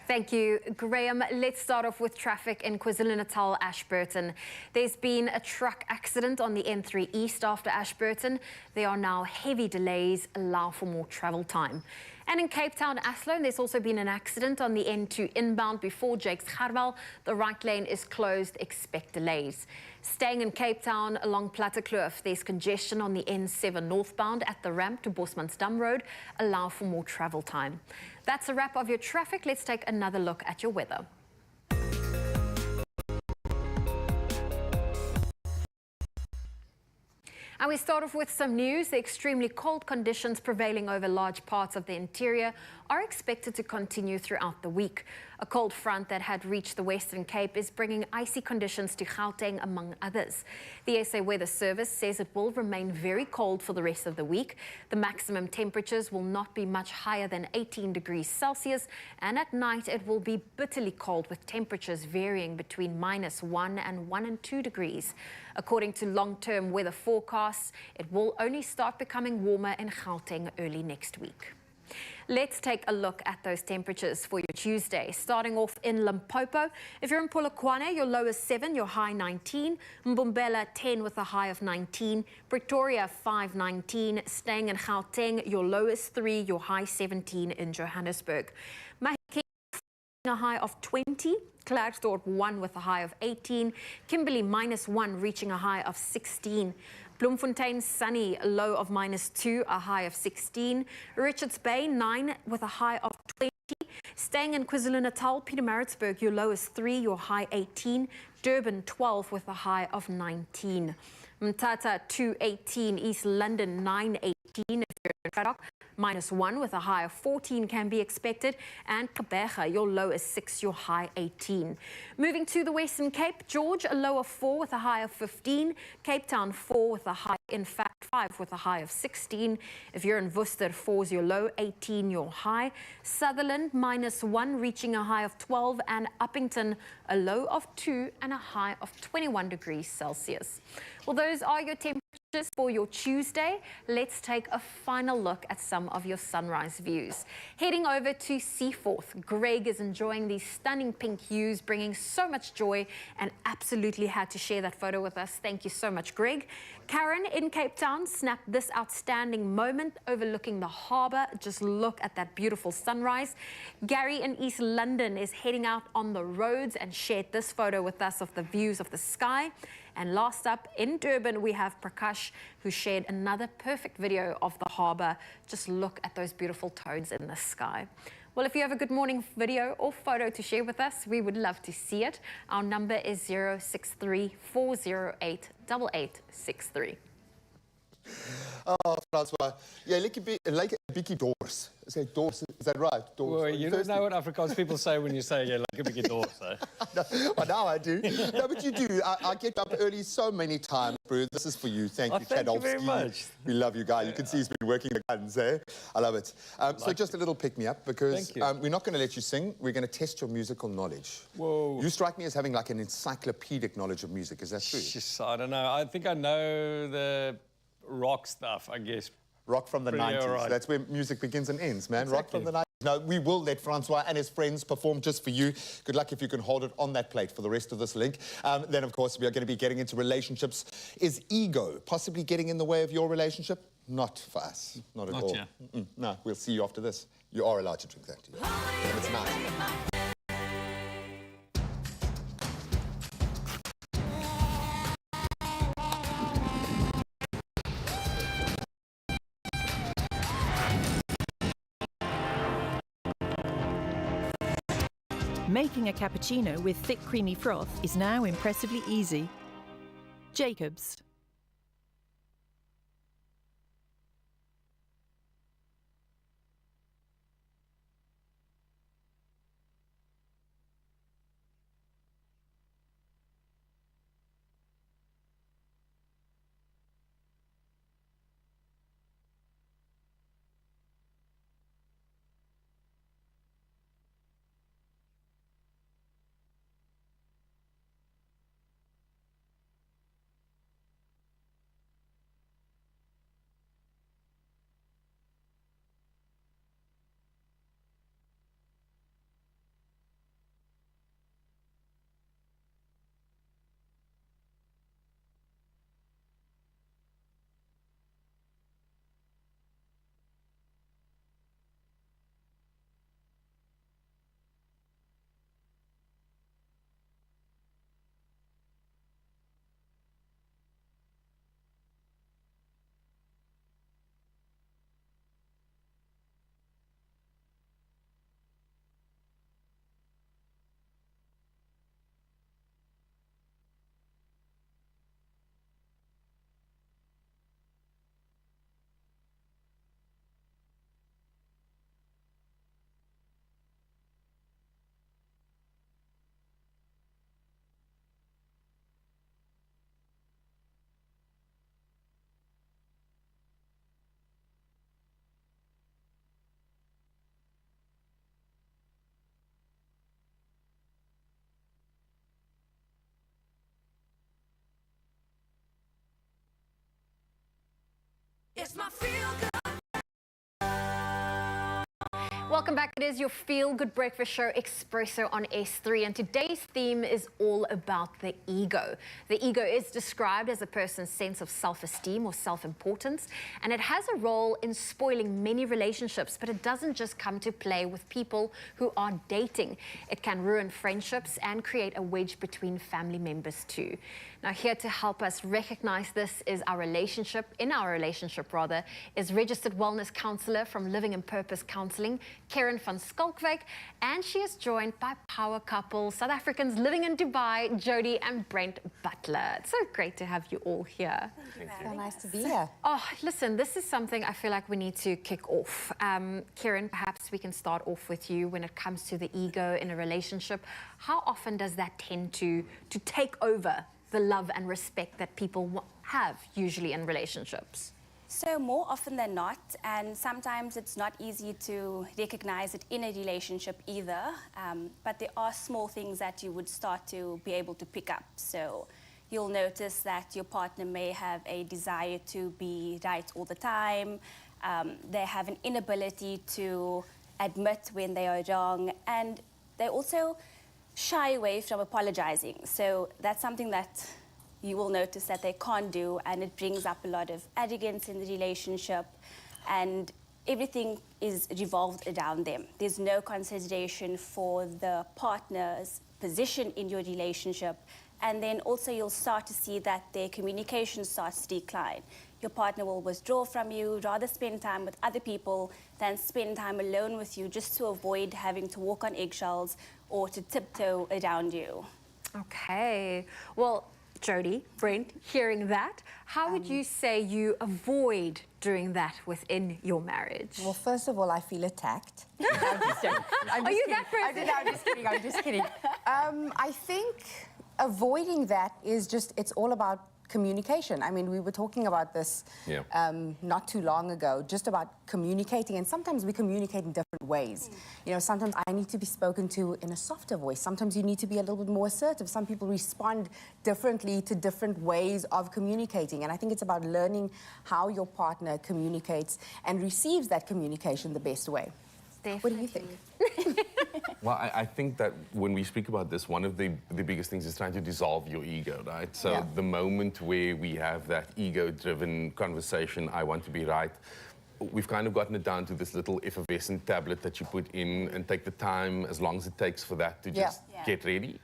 Thank you, Graham. Let's start off with traffic in KwaZulu-Natal, Ashburton. There's been a truck accident on the N3 East after Ashburton. There are now heavy delays, allow for more travel time. And in Cape Town, Athlone, there's also been an accident on the N2 inbound before Jakes Gerwel. The right lane is closed, expect delays. Staying in Cape Town along Plattekloof, there's congestion on the N7 northbound at the ramp to Bosmansdam Road, allow for more travel time. That's a wrap of your traffic. Let's take another look at your weather. And we start off with some news. The extremely cold conditions prevailing over large parts of the interior are expected to continue throughout the week. A cold front that had reached the Western Cape is bringing icy conditions to Gauteng, among others. The SA Weather Service says it will remain very cold for the rest of the week. The maximum temperatures will not be much higher than 18 degrees Celsius, and at night it will be bitterly cold with temperatures varying between -1 and 1 and 2 degrees. According to long-term weather forecasts, it will only start becoming warmer in Gauteng early next week. Let's take a look at those temperatures for your Tuesday. Starting off in Limpopo. If you're in Polokwane, your low is 7, your high 19. Mbombela 10 with a high of 19. Pretoria 5, 19. Staying in Gauteng, your low is 3, your high 17 in Johannesburg. Mahikeng a high of 20. Klerksdorp 1 with a high of 18. Kimberley -1 reaching a high of 16. Bloemfontein sunny, a low of -2, a high of 16. Richards Bay 9 with a high of 20. Staying in KwaZulu-Natal, Pietermaritzburg, your low is 3, your high 18. Durban 12 with a high of 19. Mthatha 218, East London 918. If you're in Fredok, -1 with a high of 14 can be expected. And Gqeberha, your low is 6, your high 18. Moving to the Western Cape, George, a low of 4 with a high of 15. Cape Town 4 with a high, in fact 5 with a high of 16. If you're in Worcester, 4 is your low, 18 your high. Sutherland -1 reaching a high of 12. And Uppington, a low of 2 and a high of 21 degrees Celsius. Well, those are your temperatures for your Tuesday. Let's take a final look at some of your sunrise views. Heading over to Seaforth, Greg is enjoying these stunning pink hues, bringing so much joy, and absolutely had to share that photo with us. Thank you so much, Greg. Karen in Cape Town snapped this outstanding moment overlooking the harbour. Just look at that beautiful sunrise. Gary in East London is heading out on the roads and shared this photo with us of the views of the sky. And last up in Durban, we have Prakash, who shared another perfect video of the harbour. Just look at those beautiful tones in the sky. Well, if you have a good morning video or photo to share with us, we would love to see it. Our number is 063 408 8863. Oh, Francois. Jy lyk 'n bietjie dors. Say dors, is that right? Dors. Well, you don't know what Afrikaans people say when you say you're like a bit dors, eh? Well, now I do. No, but you do. I get up early so many times, bro. This is for you. Thank you, Thank you very much. We love you, guy. You can see he's been working the guns, eh? I love it. So just a little pick-me-up, because we're not going to let you sing. We're going to test your musical knowledge. Whoa. You strike me as having like an encyclopedic knowledge of music. Is that true? Yes, I don't know. I think I know the rock stuff, I guess. Rock from the 90s. Right. That's where music begins and ends, man. Exactly. Rock from the 90s. No, we will let Francois and his friends perform just for you. Good luck if you can hold it on that plate for the rest of this link. Then, of course, we are going to be getting into relationships. Is ego possibly getting in the way of your relationship? Not for us. Not at all. No, we'll see you after this. You are allowed to drink that. And it's nice. Making a cappuccino with thick creamy froth is now impressively easy. Jacobs. Welcome back. It is your feel-good breakfast show, Expresso on S3, and today's theme is all about the ego. The ego is described as a person's sense of self-esteem or self-importance, and it has a role in spoiling many relationships, but it doesn't just come to play with people who are dating. It can ruin friendships and create a wedge between family members too. Now, here to help us recognize this is our relationship, is registered wellness counselor from Living in Purpose Counseling, Francois van Coke, and she is joined by power couple, South Africans living in Dubai, Jody and Brent Butler. It's so great to have you all here. So nice to be here. Oh, listen, this is something I feel like we need to kick off. Kieran, perhaps we can start off with you when it comes to the ego in a relationship. How often does that tend to take over the love and respect that people have usually in relationships? So more often than not, and sometimes it's not easy to recognize it in a relationship either, but there are small things that you would start to be able to pick up. So you'll notice that your partner may have a desire to be right all the time. They have an inability to admit when they are wrong, and they also shy away from apologizing. So that's something that you will notice that they can't do, and it brings up a lot of arrogance in the relationship, and everything is revolved around them. There's no consideration for the partner's position in your relationship, and then also you'll start to see that their communication starts to decline. Your partner will withdraw from you, rather spend time with other people than spend time alone with you, just to avoid having to walk on eggshells or to tiptoe around you. Okay, well, Jody, Brent, hearing that, how would you say you avoid doing that within your marriage? Well, first of all, I feel attacked. Are you that person? I'm just kidding. I think avoiding that is just, it's all about communication. I mean, we were talking about this not too long ago, just about communicating, and sometimes we communicate in different ways. You know, sometimes I need to be spoken to in a softer voice. Sometimes you need to be a little bit more assertive. Some people respond differently to different ways of communicating, and I think it's about learning how your partner communicates and receives that communication the best way. Definitely. What do you think? Well, I think that when we speak about this, one of the biggest things is trying to dissolve your ego, right? So the moment where we have that ego-driven conversation, I want to be right, we've kind of gotten it down to this little effervescent tablet that you put in and take the time as long as it takes for that to just get ready.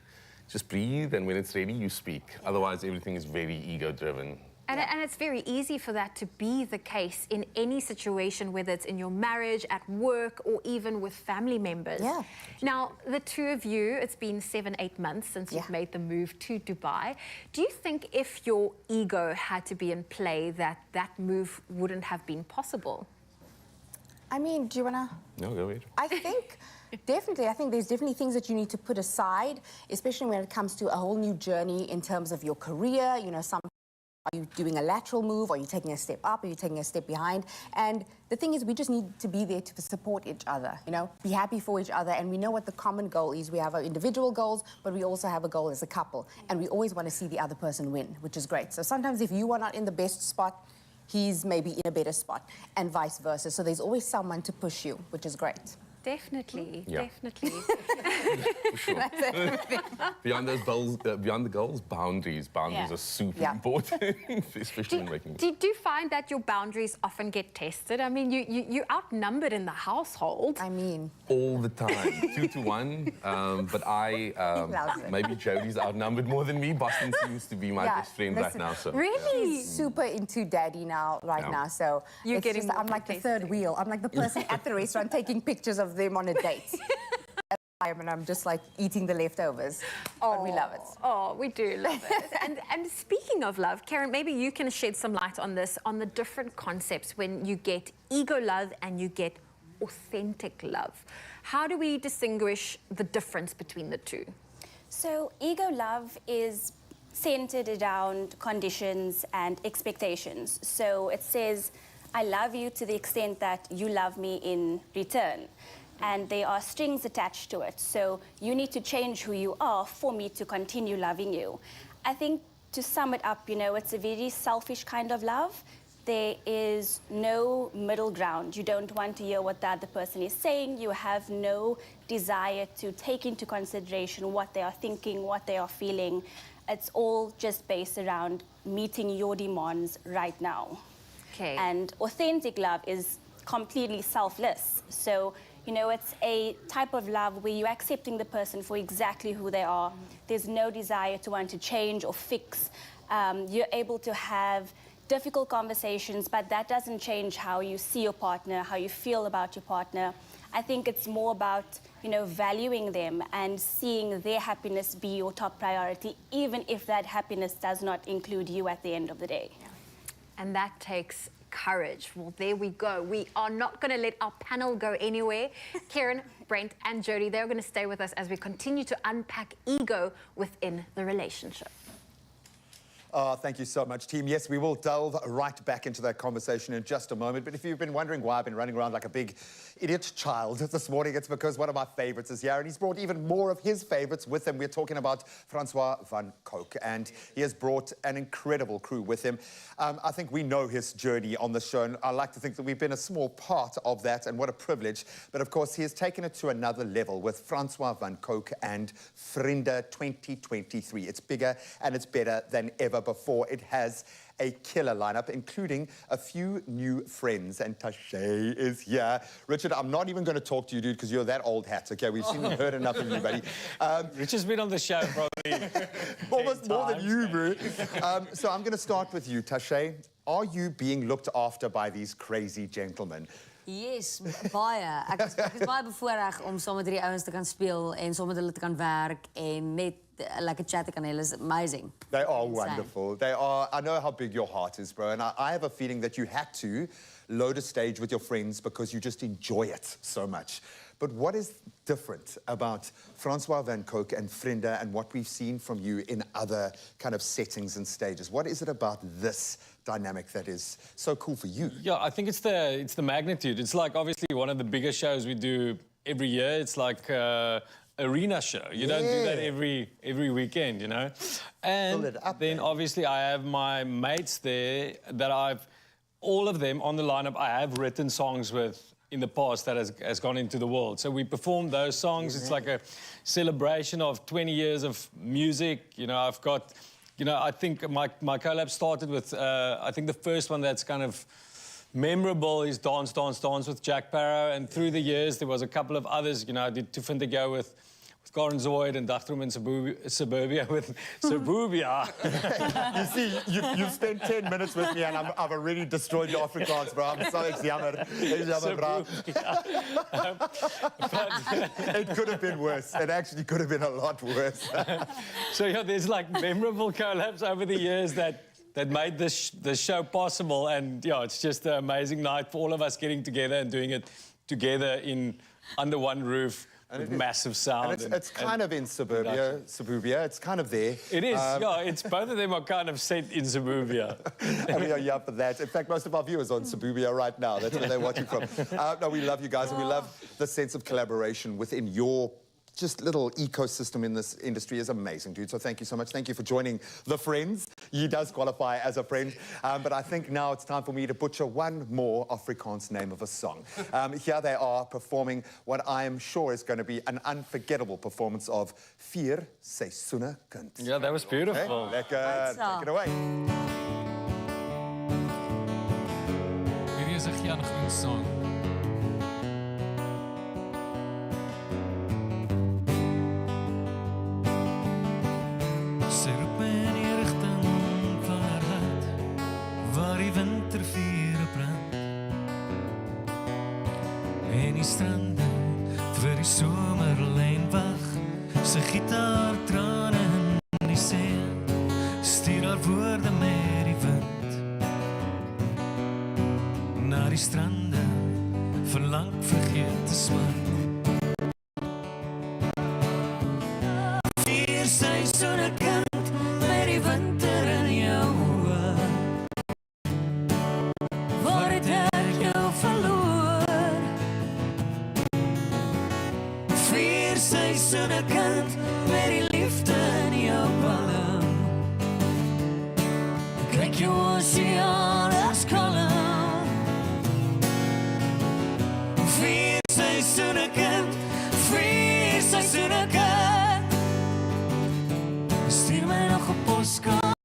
Just breathe, and when it's ready, you speak. Otherwise, everything is very ego-driven. And it's very easy for that to be the case in any situation, whether it's in your marriage, at work, or even with family members. Yeah. Now, the two of you, it's been 7-8 months since you've made the move to Dubai. Do you think if your ego had to be in play, that move wouldn't have been possible? I mean, do you want to? No, go ahead. I think definitely. I think there's definitely things that you need to put aside, especially when it comes to a whole new journey in terms of your career. You know, are you doing a lateral move? Are you taking a step up? Are you taking a step behind? And the thing is, we just need to be there to support each other, you know, be happy for each other. And we know what the common goal is. We have our individual goals, but we also have a goal as a couple. And we always want to see the other person win, which is great. So sometimes if you are not in the best spot, he's maybe in a better spot, and vice versa. So there's always someone to push you, which is great. Definitely, Yeah. definitely. For sure. Beyond those goals, beyond the goals, boundaries. Boundaries are super important, especially when making. Do you find that your boundaries often get tested? I mean, you're outnumbered in the household. I mean, all the time, 2 to 1. But maybe Jody's outnumbered more than me. Boston seems to be my best friend right now. So really, he's super into daddy now, now. So you're it's getting. Just, I'm like the third wheel. I'm like the person at the restaurant taking pictures of them on a date. And I'm just like eating the leftovers. But we love it. Oh, we do love it. and speaking of love, Karen, maybe you can shed some light on this, on the different concepts when you get ego love and you get authentic love. How do we distinguish the difference between the two? So ego love is centered around conditions and expectations. So it says, I love you to the extent that you love me in return. And there are strings attached to it. So you need to change who you are for me to continue loving you. I think to sum it up, you know, it's a very selfish kind of love. there is no middle ground. You don't want to hear what the other person is saying. You have no desire to take into consideration what they are thinking, what they are feeling. It's all just based around meeting your demands right now. Okay. And authentic love is completely selfless. So, you know, it's a type of love where you're accepting the person for exactly who they are. There's no desire to want to change or fix. You're able to have difficult conversations, but that doesn't change how you see your partner, how you feel about your partner. I think it's more about, you know, valuing them and seeing their happiness be your top priority, even if that happiness does not include you at the end of the day. And that takes courage. Well, there we go. We are not going to let our panel go anywhere. Kieran, Brent and Jody, they're going to stay with us as we continue to unpack ego within the relationship. Oh, thank you so much, team. Yes, we will delve right back into that conversation in just a moment. But if you've been wondering why I've been running around like a big idiot child this morning, it's because one of my favorites is here, and he's brought even more of his favorites with him. We're talking about Francois van Coke, and he has brought an incredible crew with him. I think we know his journey on the show, and I like to think that we've been a small part of that, and what a privilege. But of course, he has taken it to another level with Francois van Coke and Vriende 2023. It's bigger and it's better than ever before. It has a killer lineup, including a few new friends, and Tashay is here. Richard, I'm not even going to talk to you, dude, because you're that old hat, okay? We've seen and heard enough of you, buddy. Richard's been on the show probably almost more than you, bro. So I'm going to start with you, Tashay. Are you being looked after by these crazy gentlemen? Yes, baie. Ek is baie bevoorreg om saam met hierdie ouens te kan speel en saam met hulle te kan werk en net lekker chat te kan hê. It's amazing. They are wonderful. They are. I know how big your heart is, bro, and I have a feeling that you had to load a stage with your friends because you just enjoy it so much. But what is different about Francois van Coke and Vriende and what we've seen from you in other kind of settings and stages? What is it about this dynamic that is so cool for you? Yeah, I think it's the magnitude. It's like obviously one of the biggest shows we do every year. It's like arena show. You don't do that every weekend, you know. And then obviously I have my mates there that all of them on the lineup I have written songs with in the past that has gone into the world. So we perform those songs. It's like a celebration of 20 years of music. You know, I've got, you know, I think my collab started with, I think the first one that's kind of memorable is Dance, Dance, Dance with Jack Parrow. And through the years, there was a couple of others. You know, I did Tufin to Go with Karen Zoid and Dagtrum in Suburbia with Suburbia. You see, you've spent 10 minutes with me and I've already destroyed your Afrikaans, bro. I'm sorry, it's jammer. It's jammer, bro. It could have been worse. It actually could have been a lot worse. So yeah, there's like memorable collabs over the years that made this show possible, and yeah, it's just an amazing night for all of us getting together and doing it together under one roof. With massive sound. And it's kind of in Suburbia. It's kind of there. It is, yeah. It's both of them are kind of set in Suburbia. And we are here for that. In fact, most of our viewers are on Suburbia right now. That's where they're watching from. No, we love you guys, and we love the sense of collaboration within your just little ecosystem in this industry is amazing, dude. So thank you so much. Thank you for joining the Friends. He does qualify as a friend. But I think now it's time for me to butcher one more Afrikaans name of a song. Here they are performing what I am sure is going to be an unforgettable performance of Vier Seisoene Kind. Yeah, that was beautiful. Okay, lekker. Take it away. Hierdie is 'n Jan Groen song. En die strande vir die somerlyn wag, sy gitaar trane in die see, stuur haar woorde met die wind. Na die strande verlang vergete smart. Vier seisoene kind met die winter in jou oë, waar het ek jou verloor? Seisoene kind met die liefde in jou palm. Kyk jou oceaan as kalm. seisoenenkind. Stuur my nog 'n poskaart.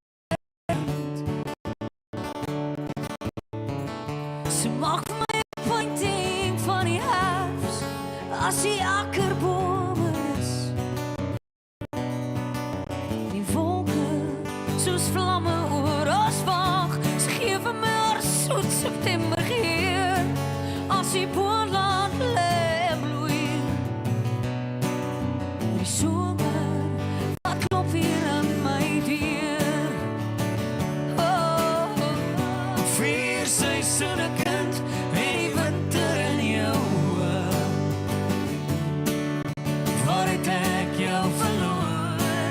So maak vir my 'n painting van die herfs as die akkerbome is. Die wolke soos vlamme oor ons wag. Sy gee vir my haar soet September geur as die boonland lê bloei. Die somer wat klop hier aan my deur. Oh, vier seisoene kind en die winter in jou oë. Waar het ek jou verloor?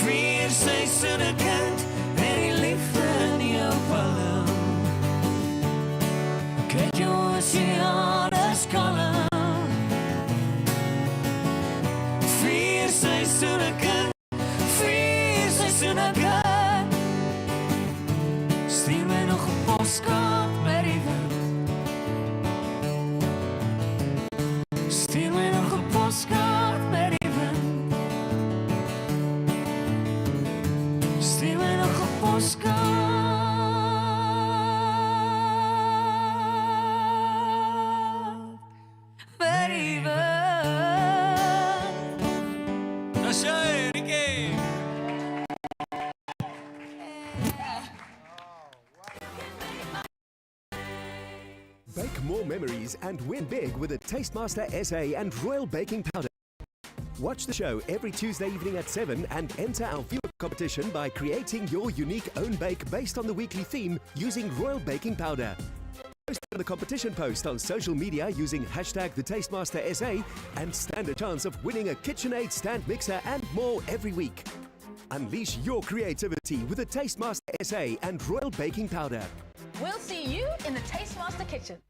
Vier seisoene kind en die liefde in jou palm. Kyk jou oseaan is kalm. Vier seisoene kind, vier seisoene kind. Stuur my nog 'n poskaart met die wind. Stuur my nog 'n poskaart met die wind. Stuur my nog 'n poskaart met die wind. Dis jy, Ricky. Bake more memories and win big with a Tastemaster SA and Royal Baking Powder. Watch the show every Tuesday evening at 7 and enter our viewer competition by creating your unique own bake based on the weekly theme using Royal Baking Powder. Post the competition post on social media using hashtag #TheTastemasterSA and stand a chance of winning a KitchenAid stand mixer and more every week. Unleash your creativity with the Tastemaster SA and Royal Baking Powder. We'll see you in the Tastemaster kitchen.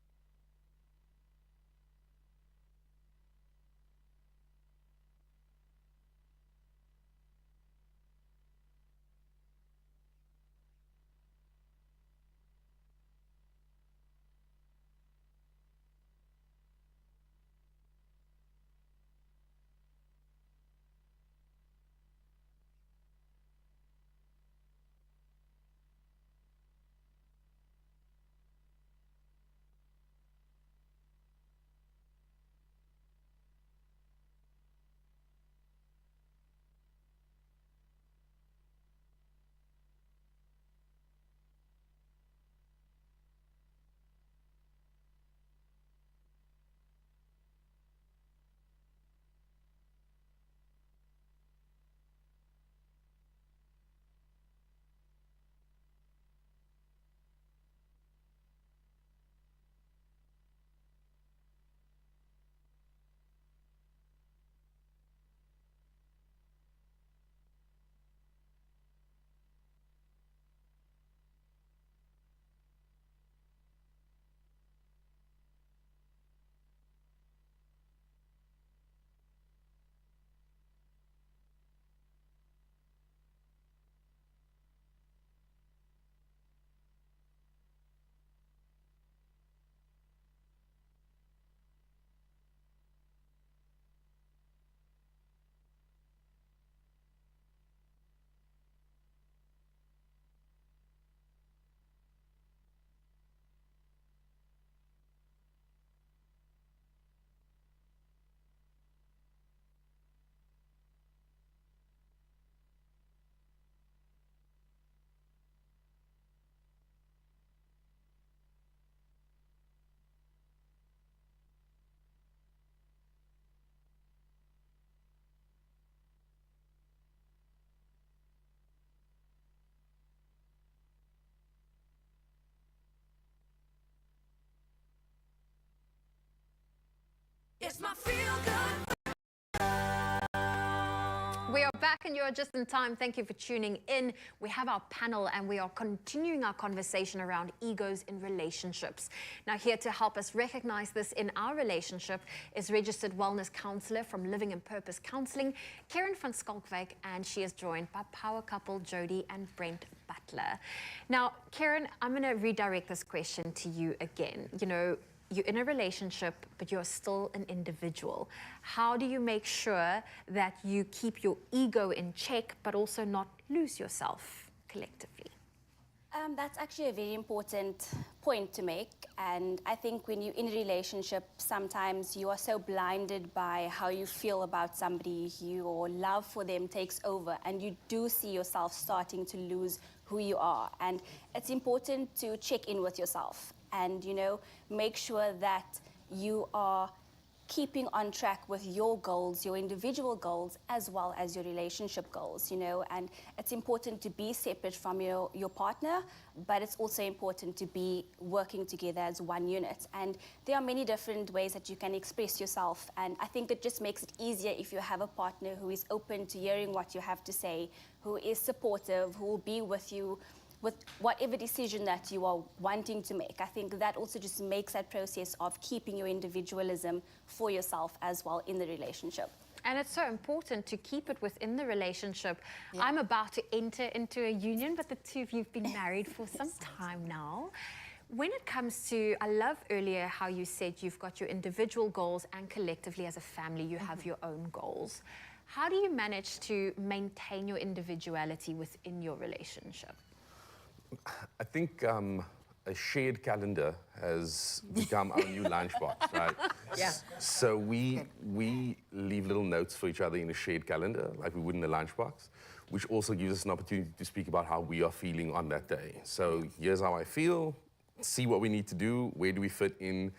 It's my feel good. We are back and you're just in time. Thank you for tuning in. We have our panel and we are continuing our conversation around egos in relationships. Now, here to help us recognize this in our relationship is registered wellness counselor from Living in Purpose Counseling, Francois van Coke, and she is joined by power couple Jody and Brent Butler. Now, Karen, I'm going to redirect this question to you again. You know, you're in a relationship, but you're still an individual. How do you make sure that you keep your ego in check, but also not lose yourself collectively? That's actually a very important point to make. And I think when you're in a relationship, sometimes you are so blinded by how you feel about somebody, your love for them takes over, and you do see yourself starting to lose who you are. And it's important to check in with yourself and, you know, make sure that you are keeping on track with your goals, your individual goals, as well as your relationship goals, you know, and it's important to be separate from your partner, but it's also important to be working together as one unit. And there are many different ways that you can express yourself, and I think it just makes it easier if you have a partner who is open to hearing what you have to say, who is supportive, who will be with you with whatever decision that you are wanting to make. I think that also just makes that process of keeping your individualism for yourself as well in the relationship. And it's so important to keep it within the relationship. I'm about to enter into a union, but the two of you have been married for some time now. When it comes to, I love earlier how you said you've got your individual goals and collectively as a family you have your own goals. How do you manage to maintain your individuality within your relationship? I think a shared calendar has become our new lunchbox, right? Yeah. So we leave little notes for each other in a shared calendar, like we would in a lunchbox, which also gives us an opportunity to speak about how we are feeling on that day. So here's how I feel, see what we need to do, where do we fit in,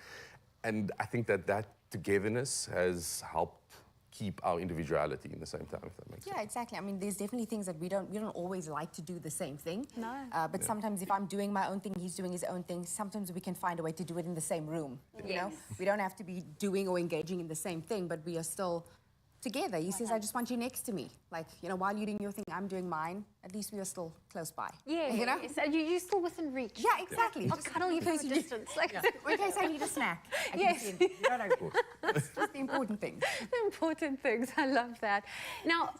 and I think that togetherness has helped keep our individuality in the same time, if that makes sense. Yeah, exactly. I mean, there's definitely things that we don't always like to do the same thing. No. But sometimes if I'm doing my own thing, he's doing his own thing, sometimes we can find a way to do it in the same room. You know, we don't have to be doing or engaging in the same thing, but we are still together. He says, I just want you next to me. Like, you know, while you're doing your thing, I'm doing mine. At least we are still close by. Yeah, you know? so you're still within reach. Yeah, exactly. I'll cuddle you from a distance. Like, In case I need a snack. I yes. can see it. No. That's the important thing. The important things. I love that. Now,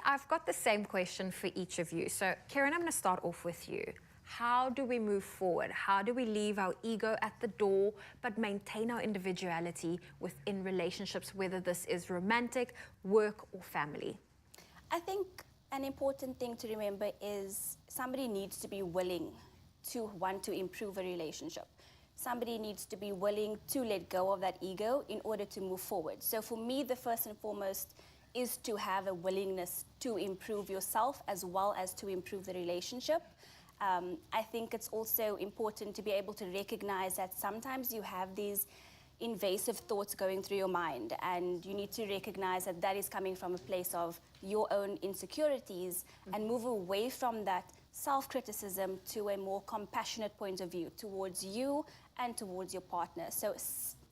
I've got the same question for each of you. So, Karen, I'm going to start off with you. How do we move forward? How do we leave our ego at the door but maintain our individuality within relationships, whether this is romantic, work, or family? I think an important thing to remember is somebody needs to be willing to want to improve a relationship. Somebody needs to be willing to let go of that ego in order to move forward. So for me, the first and foremost is to have a willingness to improve yourself as well as to improve the relationship. I think it's also important to be able to recognize that sometimes you have these invasive thoughts going through your mind, and you need to recognize that that is coming from a place of your own insecurities and move away from that self-criticism to a more compassionate point of view towards you and towards your partner. So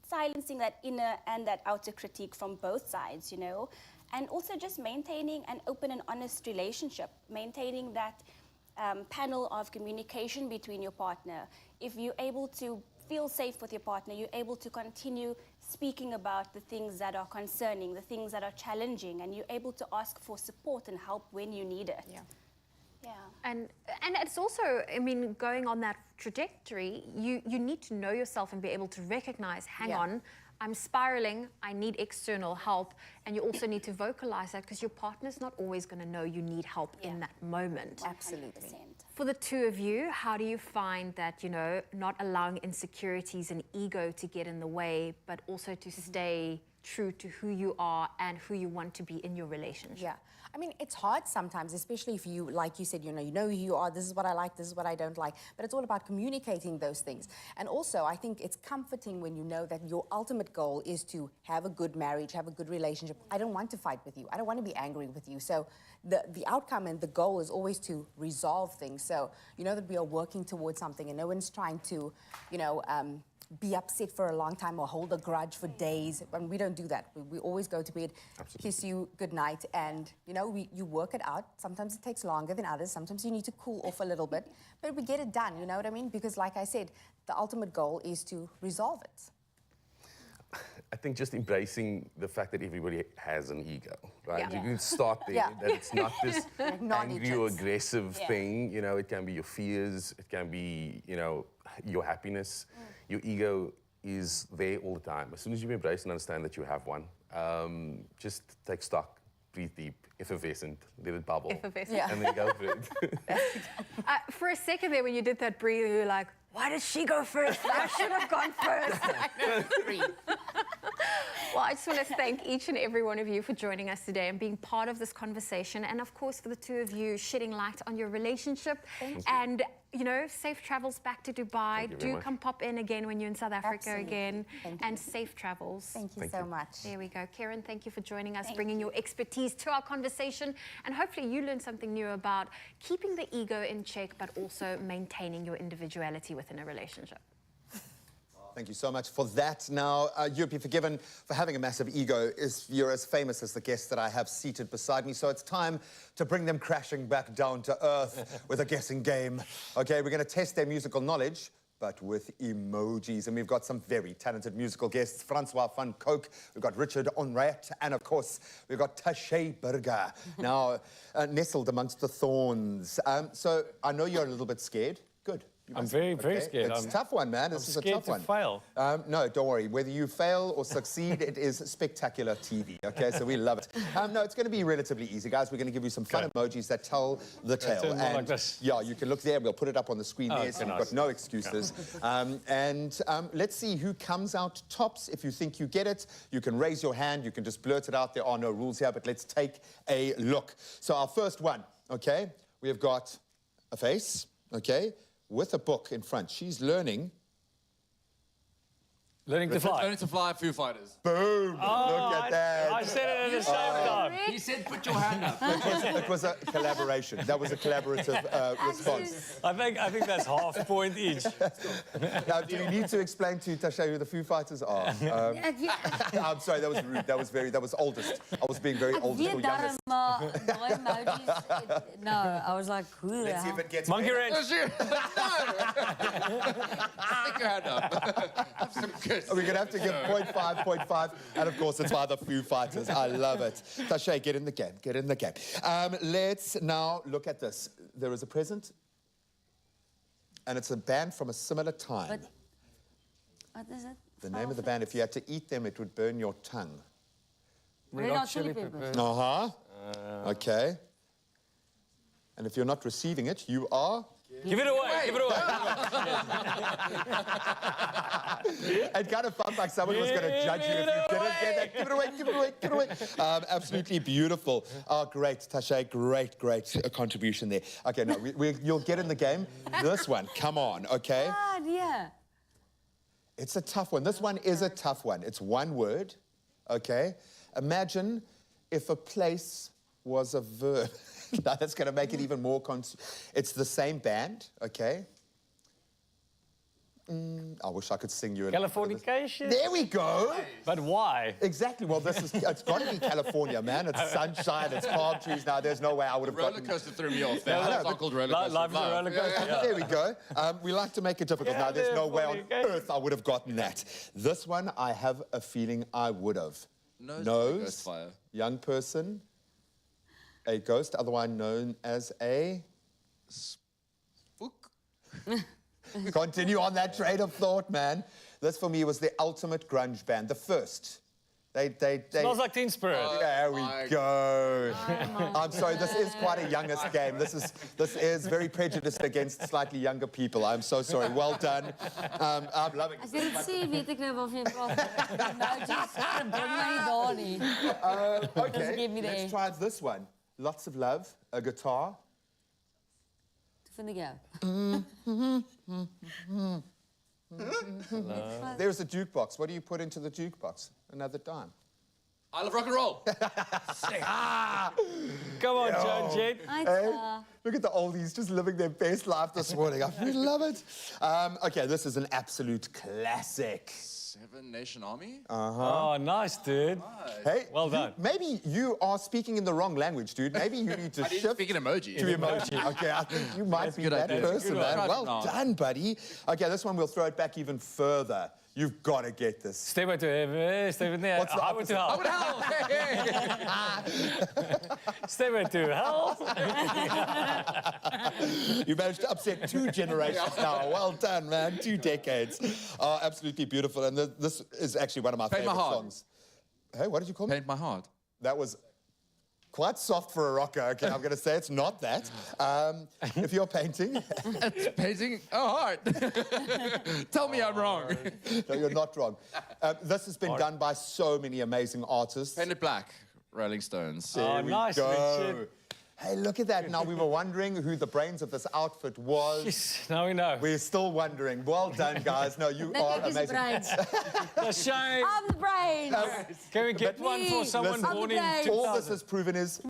silencing that inner and that outer critique from both sides, you know, and also just maintaining an open and honest relationship, maintaining that panel of communication between your partner. If you're able to feel safe with your partner, you're able to continue speaking about the things that are concerning, the things that are challenging, and you're able to ask for support and help when you need it. Yeah. And it's also, I mean, going on that trajectory, you need to know yourself and be able to recognize, hang on, I'm spiraling, I need external help, and you also need to vocalize that because your partner's not always going to know you need help in that moment. Absolutely. 100%. For the two of you, how do you find that, you know, not allowing insecurities and ego to get in the way, but also to stay true to who you are and who you want to be in your relationship? Yeah. I mean, it's hard sometimes, especially if you, like you said, you know who you are, this is what I like, this is what I don't like, but it's all about communicating those things. And also, I think it's comforting when you know that your ultimate goal is to have a good marriage, have a good relationship. I don't want to fight with you. I don't want to be angry with you. So the outcome and the goal is always to resolve things. So you know that we are working towards something and no one's trying to, you know, be upset for a long time or hold a grudge for days. And we don't do that. We always go to bed, kiss you good night, and you know, you work it out. Sometimes it takes longer than others. Sometimes you need to cool off a little bit, but we get it done, you know what I mean? Because like I said, the ultimate goal is to resolve it. I think just embracing the fact that everybody has an ego, right? Yeah. You can start there, that it's not this angry or aggressive Yeah. thing, you know, it can be your fears, it can be, you know, your happiness. Your ego is there all the time. As soon as you embrace and understand that you have one, just take stock, breathe deep, effervescent, let it bubble. Effervescent. Yeah. And then go for it. For a second there, when you did that breathe, you were like, why did she go first? I should have gone first. Well, I just want to thank each and every one of you for joining us today and being part of this conversation. And of course, for the two of you, shedding light on your relationship. And, you know, safe travels back to Dubai. Do come pop in again when you're in South Africa again. And safe travels. Thank you so much. There we go. Karen, thank you for joining us, bringing your expertise to our conversation. And hopefully you learned something new about keeping the ego in check, but also maintaining your individuality within a relationship. Thank you so much for that. Now, you'd be forgiven for having a massive ego if you're as famous as the guests that I have seated beside me. So it's time to bring them crashing back down to earth with a guessing game. Okay, we're going to test their musical knowledge, but with emojis. And we've got some very talented musical guests. Francois van Coke, we've got Richard Onraet, and of course, we've got Thalia Burger, now nestled amongst the thorns. So I know you're a little bit scared. Good. I'm very scared. It's a tough one, man. This is a tough one. Fail. No, don't worry. Whether you fail or succeed, it is spectacular TV, okay? So we love it. No, it's going to be relatively easy, guys. We're going to give you some fun emojis that tell the tale. Turn more like this. Yeah, you can look there. We'll put it up on the screen there, so okay, you've got no excuses. Let's see who comes out tops. If you think you get it, you can raise your hand. You can just blurt it out. There are no rules here, but let's take a look. So our first one, okay? We have got a face, okay? With a book in front. She's learning. Learning to fly. Learning to fly, Foo Fighters. Boom! Look at that. I said it at the same time. He said, put your hand up. It was a collaboration. That was a collaborative response. I think that's half point each. Now, do we need to explain to Thalia who the Foo Fighters are? I'm sorry, that was rude. That was oldest. I was being very oldest or youngest. No, I was like, who Let's see if it gets Monkey better. wrench. Stick your hand up. Have some kiss. We're going to have to give 0.5, and of course, it's by the Foo Fighters. I love it. Thalia, get in the game. Get in the game. Let's now look at this. There is a present, and it's a band from a similar time. What is it? The name of the band, if you had to eat them, it would burn your tongue. Red Hot Chili Peppers. Uh-huh. Okay. And if you're not receiving it, you are... Give it away. Give it away. It kind of felt like someone was going to judge you if you didn't get that. Give it away, give it away, give it away. Absolutely beautiful. Oh, great, Thalia. Great contribution there. Okay, no, you'll get in the game. This one, come on, okay? Yeah. It's a tough one. This one is a tough one. It's one word, okay? Imagine if a place was a verb. Now, that's going to make it even more... It's the same band, okay? I wish I could sing you... Californication? There we go! But why? Exactly. Well, it's got to be California, man. It's sunshine, it's palm trees. Now, there's no way I would have gotten... Roller coaster threw me off there. That's not called roller coaster. Life is a roller coaster. Yeah. There we go. We like to make it difficult. Now, there's no way on earth I would have gotten that. This one, I have a feeling I would have. Nose, fire. young person, a ghost, otherwise known as a... Spook. Continue on that train of thought, man. This, for me, was the ultimate grunge band. The first. They Smells Like Teen Spirit. There we go. I'm sorry, this is quite a youngest game. This is very prejudiced against slightly younger people. I'm so sorry. Well done. I'm loving it. As jy dit sê, weet ek nou waarvan jy praat. Emojis, bring my nie daar nie. Okay, let's try this one. Lots of love, a guitar. Toe vind ek jou. There's a jukebox. What do you put into the jukebox? Another dime. I love rock and roll. Come on, John Jett. Hey, look at the oldies just living their best life this morning. I really love it. Okay, this is an absolute classic. Seven Nation Army? Oh, nice, dude. Hey, well done. Maybe you are speaking in the wrong language, dude. Maybe you need to I didn't shift speak in emoji. to emoji. Okay, I think you might be that person, man. Well done, buddy. Okay, this one we'll throw it back even further. You've got to get this. Stairway to heaven. What's the Highway to hell. Stairway to hell. You managed to upset 2 generations now. Well done, man. 2 decades. Absolutely beautiful. And this is actually one of my favorite songs. Hey, what did you call me? Paint My Heart. That was quite soft for a rocker. Okay, I'm going to say it's not that. If you're painting... It's painting a heart. Tell me I'm wrong. No, you're not wrong. This has been done by so many amazing artists. Painted black, Rolling Stones. There we nice, go. Richard. Hey, look at that. Now, we were wondering who the brains of this outfit was. Yes, now we know. We're still wondering. Well done, guys. No, you are amazing. The shame. I'm the brain. Can we get one for someone born in 2000? All this has proven is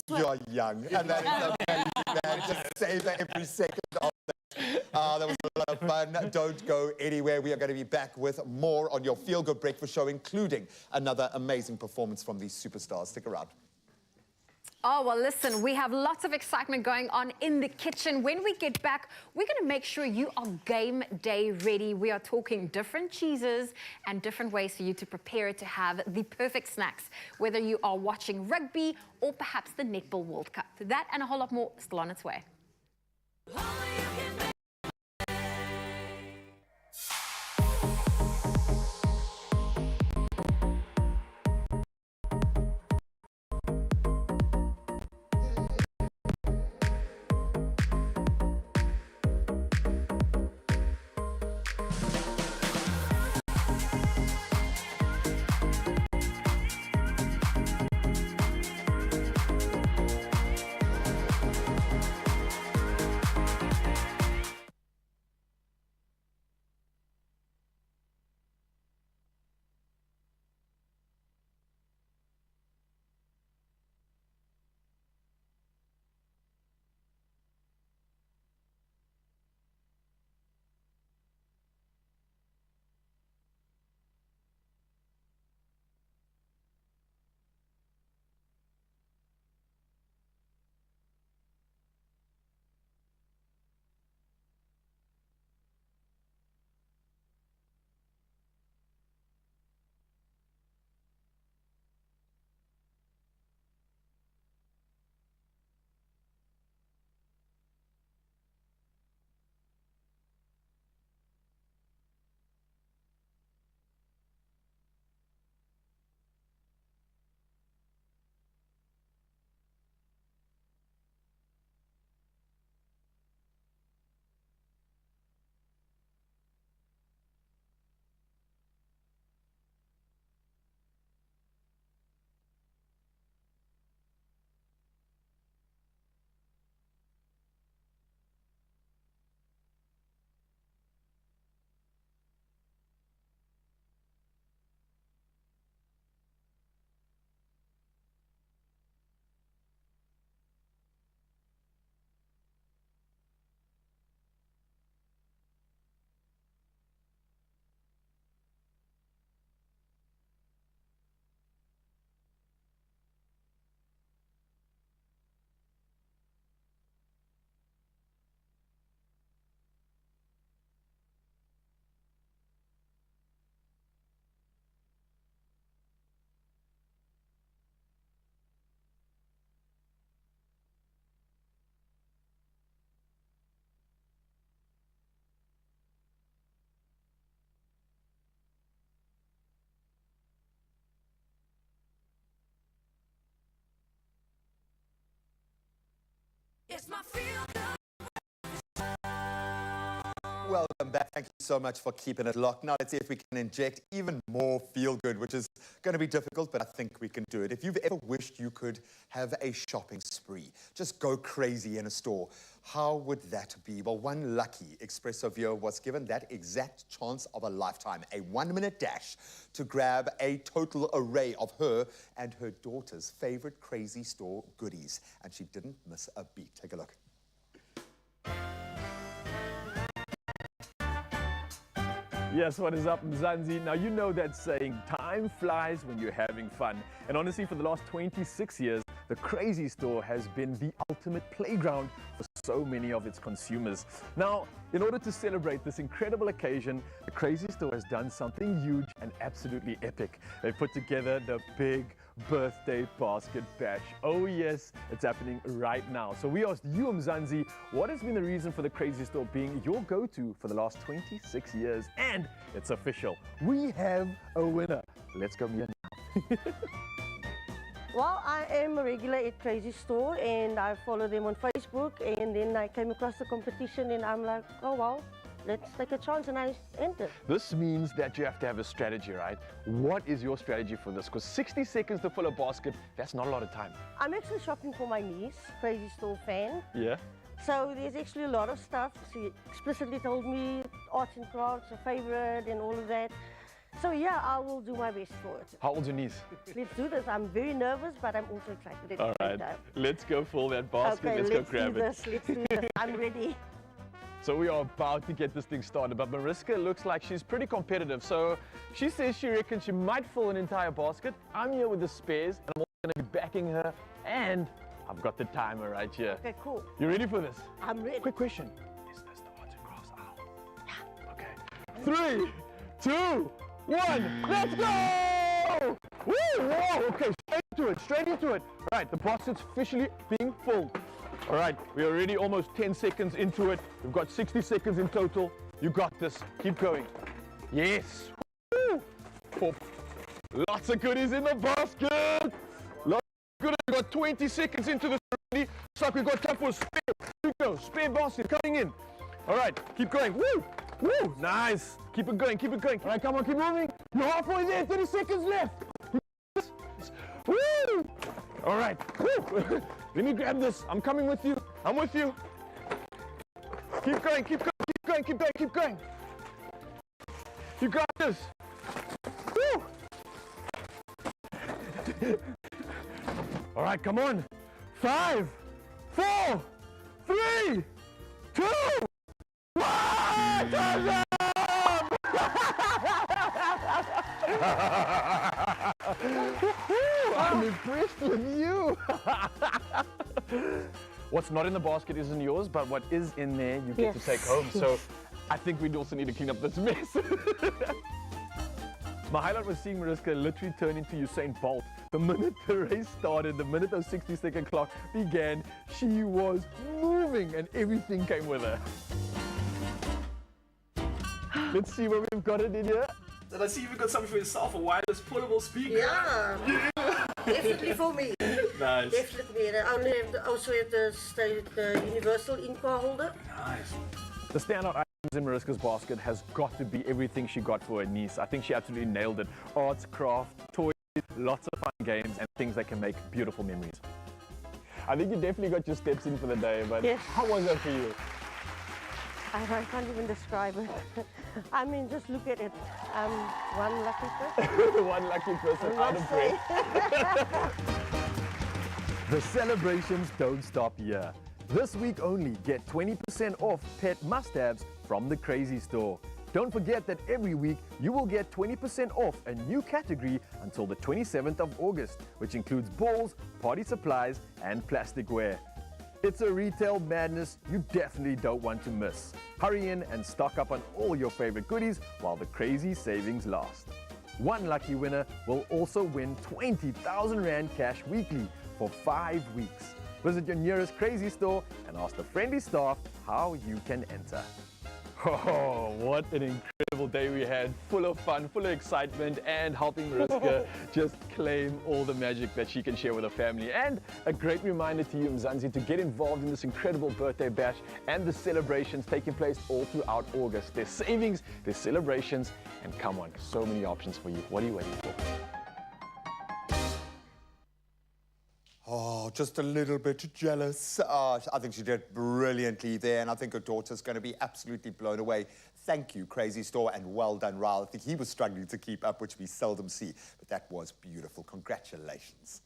you're young. And that is amazing, man. Just savor every second of that. That was a lot of fun. Don't go anywhere. We are going to be back with more on your Feel Good Breakfast show, including another amazing performance from these superstars. Stick around. Oh, well, listen, we have lots of excitement going on in the kitchen. When we get back, we're going to make sure you are game day ready. We are talking different cheeses and different ways for you to prepare it to have the perfect snacks, whether you are watching rugby or perhaps the Netball World Cup. That and a whole lot more still on its way. It's my feel good. Welcome back. Thank you so much for keeping it locked. Now let's see if we can inject even more feel good, which is going to be difficult, but I think we can do it. If you've ever wished you could have a shopping spree, just go crazy in a store, how would that be? Well, one lucky Expresso viewer was given that exact chance of a lifetime, a 1-minute dash to grab a total array of her and her daughter's favorite crazy store goodies. And she didn't miss a beat. Take a look. Yes, what is up, Mzansi? Now, you know that saying, time flies when you're having fun. And honestly, for the last 26 years, the Crazy Store has been the ultimate playground for so many of its consumers. Now, in order to celebrate this incredible occasion, the Crazy Store has done something huge and absolutely epic. They put together the big birthday basket bash. Oh yes, it's happening right now. So we asked you, Mzansi, what has been the reason for the Crazy Store being your go-to for the last 26 years? And it's official. We have a winner. Let's go meet her now. Well, I am a regular at Crazy Store and I follow them on Facebook, and then I came across the competition and I'm like, oh well, let's take a chance, and I entered. This means that you have to have a strategy, right? What is your strategy for this? Because 60 seconds to fill a basket, that's not a lot of time. I'm actually shopping for my niece, Crazy Store fan. Yeah? So there's actually a lot of stuff. She explicitly told me arts and crafts, a favorite and all of that. So yeah, I will do my best for it. How old's your niece? Let's do this. I'm very nervous, but I'm also excited at the All same right, time. let's go fill that basket. Okay, let's go grab Let's do this. I'm ready. So we are about to get this thing started, but Mariska looks like she's pretty competitive. So she says she reckons she might fill an entire basket. I'm here with the spares, and I'm also going to be backing her, and I've got the timer right here. Okay, cool. You ready for this? I'm ready. Quick question. Is this the arts and crafts aisle? Yeah. Okay. 3, 2, 1, let's go! Woo! Whoa! Okay, straight into it. All right, the basket's officially being full. All right, we're already almost 10 seconds into it. We've got 60 seconds in total. You got this. Keep going. Yes. Woo! Oh, lots of goodies in the basket. Lots of goodies. We've got 20 seconds into this already. Looks like we've got time for a spare. Here we go. Spare basket coming in. All right, keep going. Woo! Woo! Nice. Keep it going. Keep it going. All right, come on, keep moving. You're halfway there. 30 seconds left. Woo! All right. Woo! Let me grab this. I'm coming with you. I'm with you. Keep going. Keep going. Keep going. Keep going. Keep going. You got this. Woo! All right, come on. 5, 4, 3, 2, 1. Time's up! I'm impressed with you. What's not in the basket isn't yours, but what is in there you get to take home. So I think we also need to clean up this mess. My highlight was seeing Mariska literally turn into Usain Bolt. The minute the race started, the minute those 60-second clock began, she was moving and everything came with her. Let's see what we've got it in here. And I see you've got something for yourself, a wireless portable speaker. Yeah. Definitely for me. Nice. Definitely. And I only have also have the universal in-car holder. Nice. The standout items in Mariska's basket has got to be everything she got for her niece. I think she absolutely nailed it. Arts, craft, toys, lots of fun games, and things that can make beautiful memories. I think you definitely got your steps in for the day, but how was that for you? I can't even describe it. I mean, just look at it. I'm one lucky person. One lucky person out of breath. The celebrations don't stop here. This week only, get 20% off pet must-haves from the Crazy Store. Don't forget that every week you will get 20% off a new category until the 27th of August, which includes balls, party supplies, and plasticware. It's a retail madness you definitely don't want to miss. Hurry in and stock up on all your favorite goodies while the crazy savings last. One lucky winner will also win 20,000 Rand cash weekly for 5 weeks. Visit your nearest Crazy Store and ask the friendly staff how you can enter. Oh, what an incredible day we had, full of fun, full of excitement, and helping Mariska just claim all the magic that she can share with her family. And a great reminder to you, Mzansi, to get involved in this incredible birthday bash and the celebrations taking place all throughout August. There's savings, there's celebrations, and come on, so many options for you. What are you waiting for? Oh, just a little bit jealous. I think she did brilliantly there, and I think her daughter's going to be absolutely blown away. Thank you, Crazy Store, and well done, Raul. I think he was struggling to keep up, which we seldom see, but that was beautiful. Congratulations.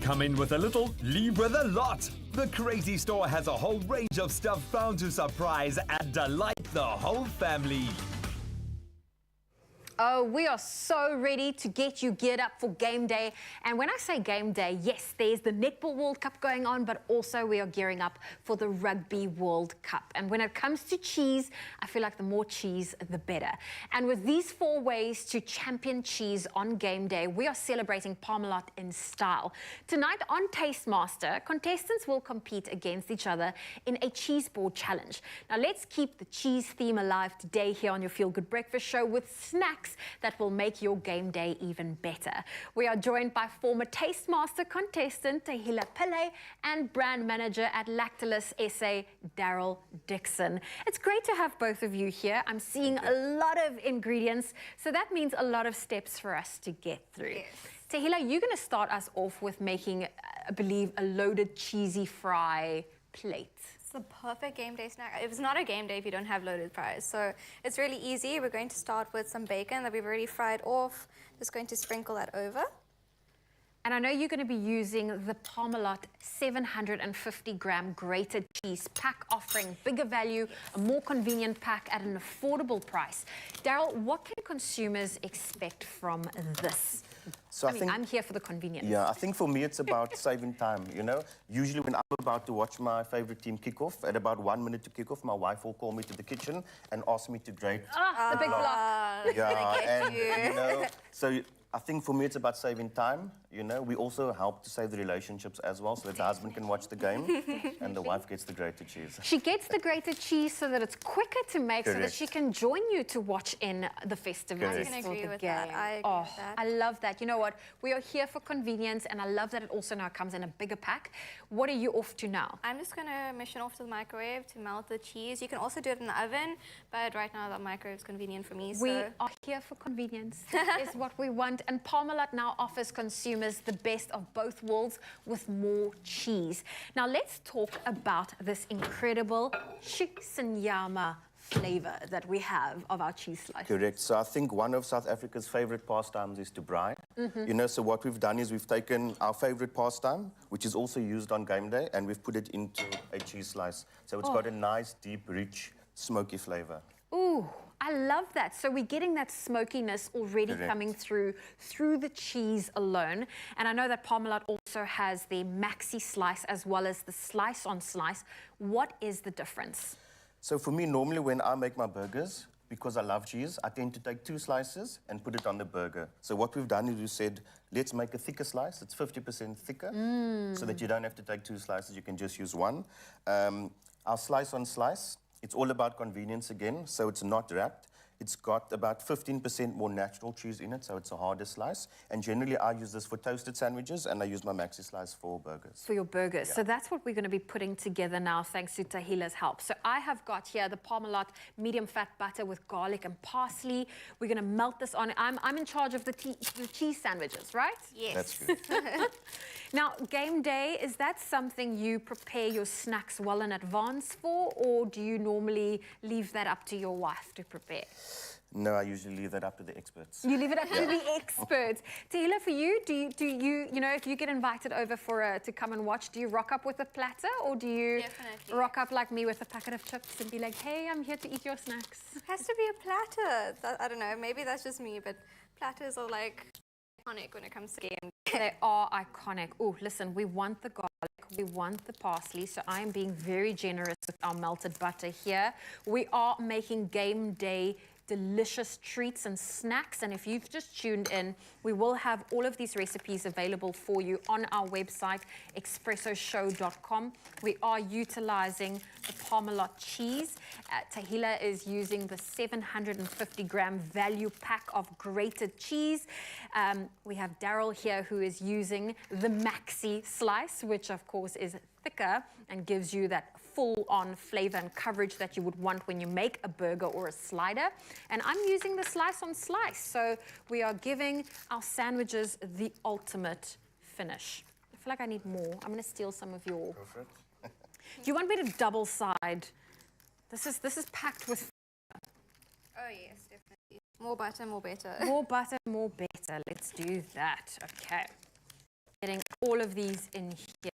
Come in with a little, leave with a lot. The Crazy Store has a whole range of stuff bound to surprise and delight the whole family. Oh, we are so ready to get you geared up for game day. And when I say game day, yes, there's the Netball World Cup going on, but also we are gearing up for the Rugby World Cup. And when it comes to cheese, I feel like the more cheese, the better. And with these 4 ways to champion cheese on game day, we are celebrating Parmalat in style. Tonight on Taste Master, contestants will compete against each other in a cheese board challenge. Now let's keep the cheese theme alive today here on your Feel Good Breakfast show with snacks that will make your game day even better. We are joined by former Taste Master contestant Thalia and brand manager at Lactalis SA, Daryl Dixon. It's great to have both of you here. I'm seeing a lot of ingredients, so that means a lot of steps for us to get through. Yes. Thalia, you're going to start us off with making, I believe, a loaded cheesy fry plate. It's the perfect game day snack. It's not a game day if you don't have loaded fries. So it's really easy. We're going to start with some bacon that we've already fried off. Just going to sprinkle that over. And I know you're going to be using the Parmalat 750-gram grated cheese pack, offering bigger value, a more convenient pack at an affordable price. Daryl, what can consumers expect from this? So I mean, I'm here for the convenience. Yeah, I think for me it's about saving time, you know. Usually when I'm about to watch my favorite team kick off, at about 1 minute to kick off, my wife will call me to the kitchen and ask me to grate. The big block. Yeah, and you know, so I think for me it's about saving time, you know. We also help to save the relationships as well, so that the husband can watch the game and the wife gets the grated cheese. She gets the grated cheese so that it's quicker to make, so that Correct. she can join you to watch in the festivities. Correct. for I can agree the with game. that. I agree Oh, with that. I love that. You know what? We are here for convenience, and I love that it also now comes in a bigger pack. What are you off to now? I'm just going to mission off to the microwave to melt the cheese. You can also do it in the oven, but right now the microwave is convenient for me. We So are here for convenience. That is what we want. And Parmalat now offers consumers the best of both worlds with more cheese. Now let's talk about this incredible Chiksinyama flavor that we have of our cheese slice. Correct. So I think one of South Africa's favorite pastimes is to brine. You know, so what we've done is we've taken our favorite pastime, which is also used on game day, and we've put it into a cheese slice. So it's got a nice, deep, rich, smoky flavor. Ooh, I love that. So we're getting that smokiness already Correct. coming through the cheese alone. And I know that Parmalat also has the maxi slice as well as the slice on slice. What is the difference? So for me, normally when I make my burgers, because I love cheese, I tend to take 2 slices and put it on the burger. So what we've done is we said, let's make a thicker slice. It's 50% thicker, so that you don't have to take 2 slices. You can just use 1. Our slice on slice, it's all about convenience again, so it's not wrapped. It's got about 15% more natural cheese in it, so it's a harder slice. And generally, I use this for toasted sandwiches, and I use my maxi slice for burgers. For your burgers. So that's what we're going to be putting together now, thanks to Thahila's help. So I have got here the Parmalat medium fat butter with garlic and parsley. We're going to melt this on. I'm in charge of the cheese sandwiches, right? yes. That's good. Now, game day, is that something you prepare your snacks well in advance for, or do you normally leave that up to your wife to prepare? No, I usually leave that up to the experts. You leave it up to the experts. Thalia, for you, do you know, if you get invited over to come and watch, do you rock up with a platter, or do you rock up like me with a packet of chips and be like, hey, I'm here to eat your snacks? It has to be a platter. I don't know, maybe that's just me, but platters are like iconic when it comes to game. They are iconic. Oh, listen, we want the garlic, we want the parsley, so I am being very generous with our melted butter here. We are making game day delicious treats and snacks, and if you've just tuned in, we will have all of these recipes available for you on our website, expressoshow.com. We are utilizing the Parmalat cheese. Thalia is using the 750-gram value pack of grated cheese. We have Daryl here who is using the maxi slice, which of course is thicker and gives you that full-on flavor and coverage that you would want when you make a burger or a slider. And I'm using the slice on slice, so we are giving our sandwiches the ultimate finish. I feel like I need more. I'm going to steal some of your. Go for it. Do you want me to double side? This is packed with. Oh yes, definitely. More butter, more better. More butter, more better. Let's do that. Okay. Getting all of these in here.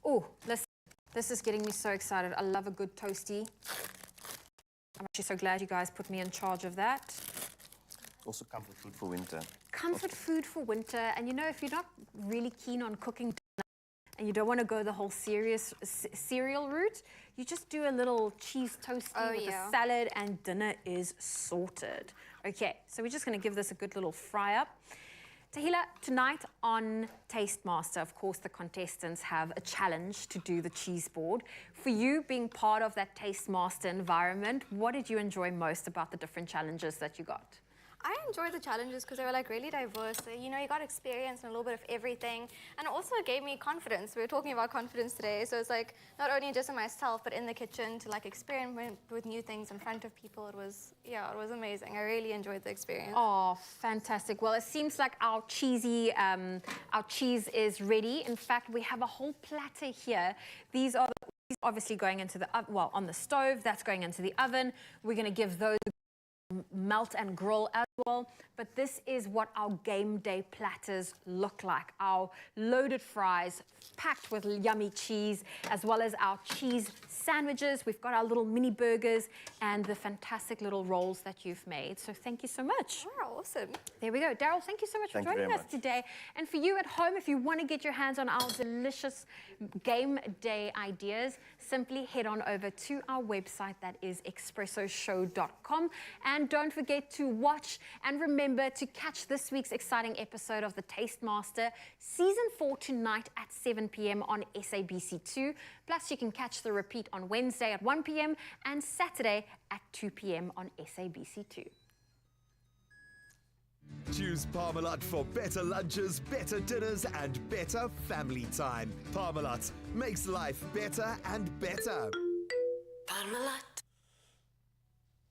Oh, listen. This is getting me so excited. I love a good toasty. I'm actually so glad you guys put me in charge of that. Also comfort food for winter. Comfort food for winter. And you know, if you're not really keen on cooking and you don't want to go the whole cereal route, you just do a little cheese toasty with a salad and dinner is sorted. Okay, so we're just going to give this a good little fry up. Tahila, tonight on Taste Master, of course, the contestants have a challenge to do the cheese board. For you, being part of that Taste Master environment, what did you enjoy most about the different challenges that you got? I enjoyed the challenges because they were like really diverse. So, you know, you got experience and a little bit of everything. And it also gave me confidence. We were talking about confidence today. So it's like not only just in myself, but in the kitchen to like experiment with new things in front of people. It was, yeah, it was amazing. I really enjoyed the experience. Oh, fantastic. Well, it seems like our cheese is ready. In fact, we have a whole platter here. These are obviously going into the, well, on the stove. That's going into the oven. We're going to give those melt and grill as well, but this is what our game day platters look like. Our loaded fries packed with yummy cheese, as well as our cheese sandwiches. We've got our little mini burgers and the fantastic little rolls that you've made. So thank you so much. Wow, awesome. There we go. Daryl, thank you so much for joining us today. And for you at home, if you want to get your hands on our delicious game day ideas, simply head on over to our website, that is expressoshow.com. And don't forget to watch and remember to catch this week's exciting episode of the Taste Master Season 4 tonight at 7 p.m. on SABC2. Plus, you can catch the repeat on Wednesday at 1 p.m. and Saturday at 2 p.m. on SABC2. Choose Parmalat for better lunches, better dinners, and better family time. Parmalat makes life better and better. Parmalat.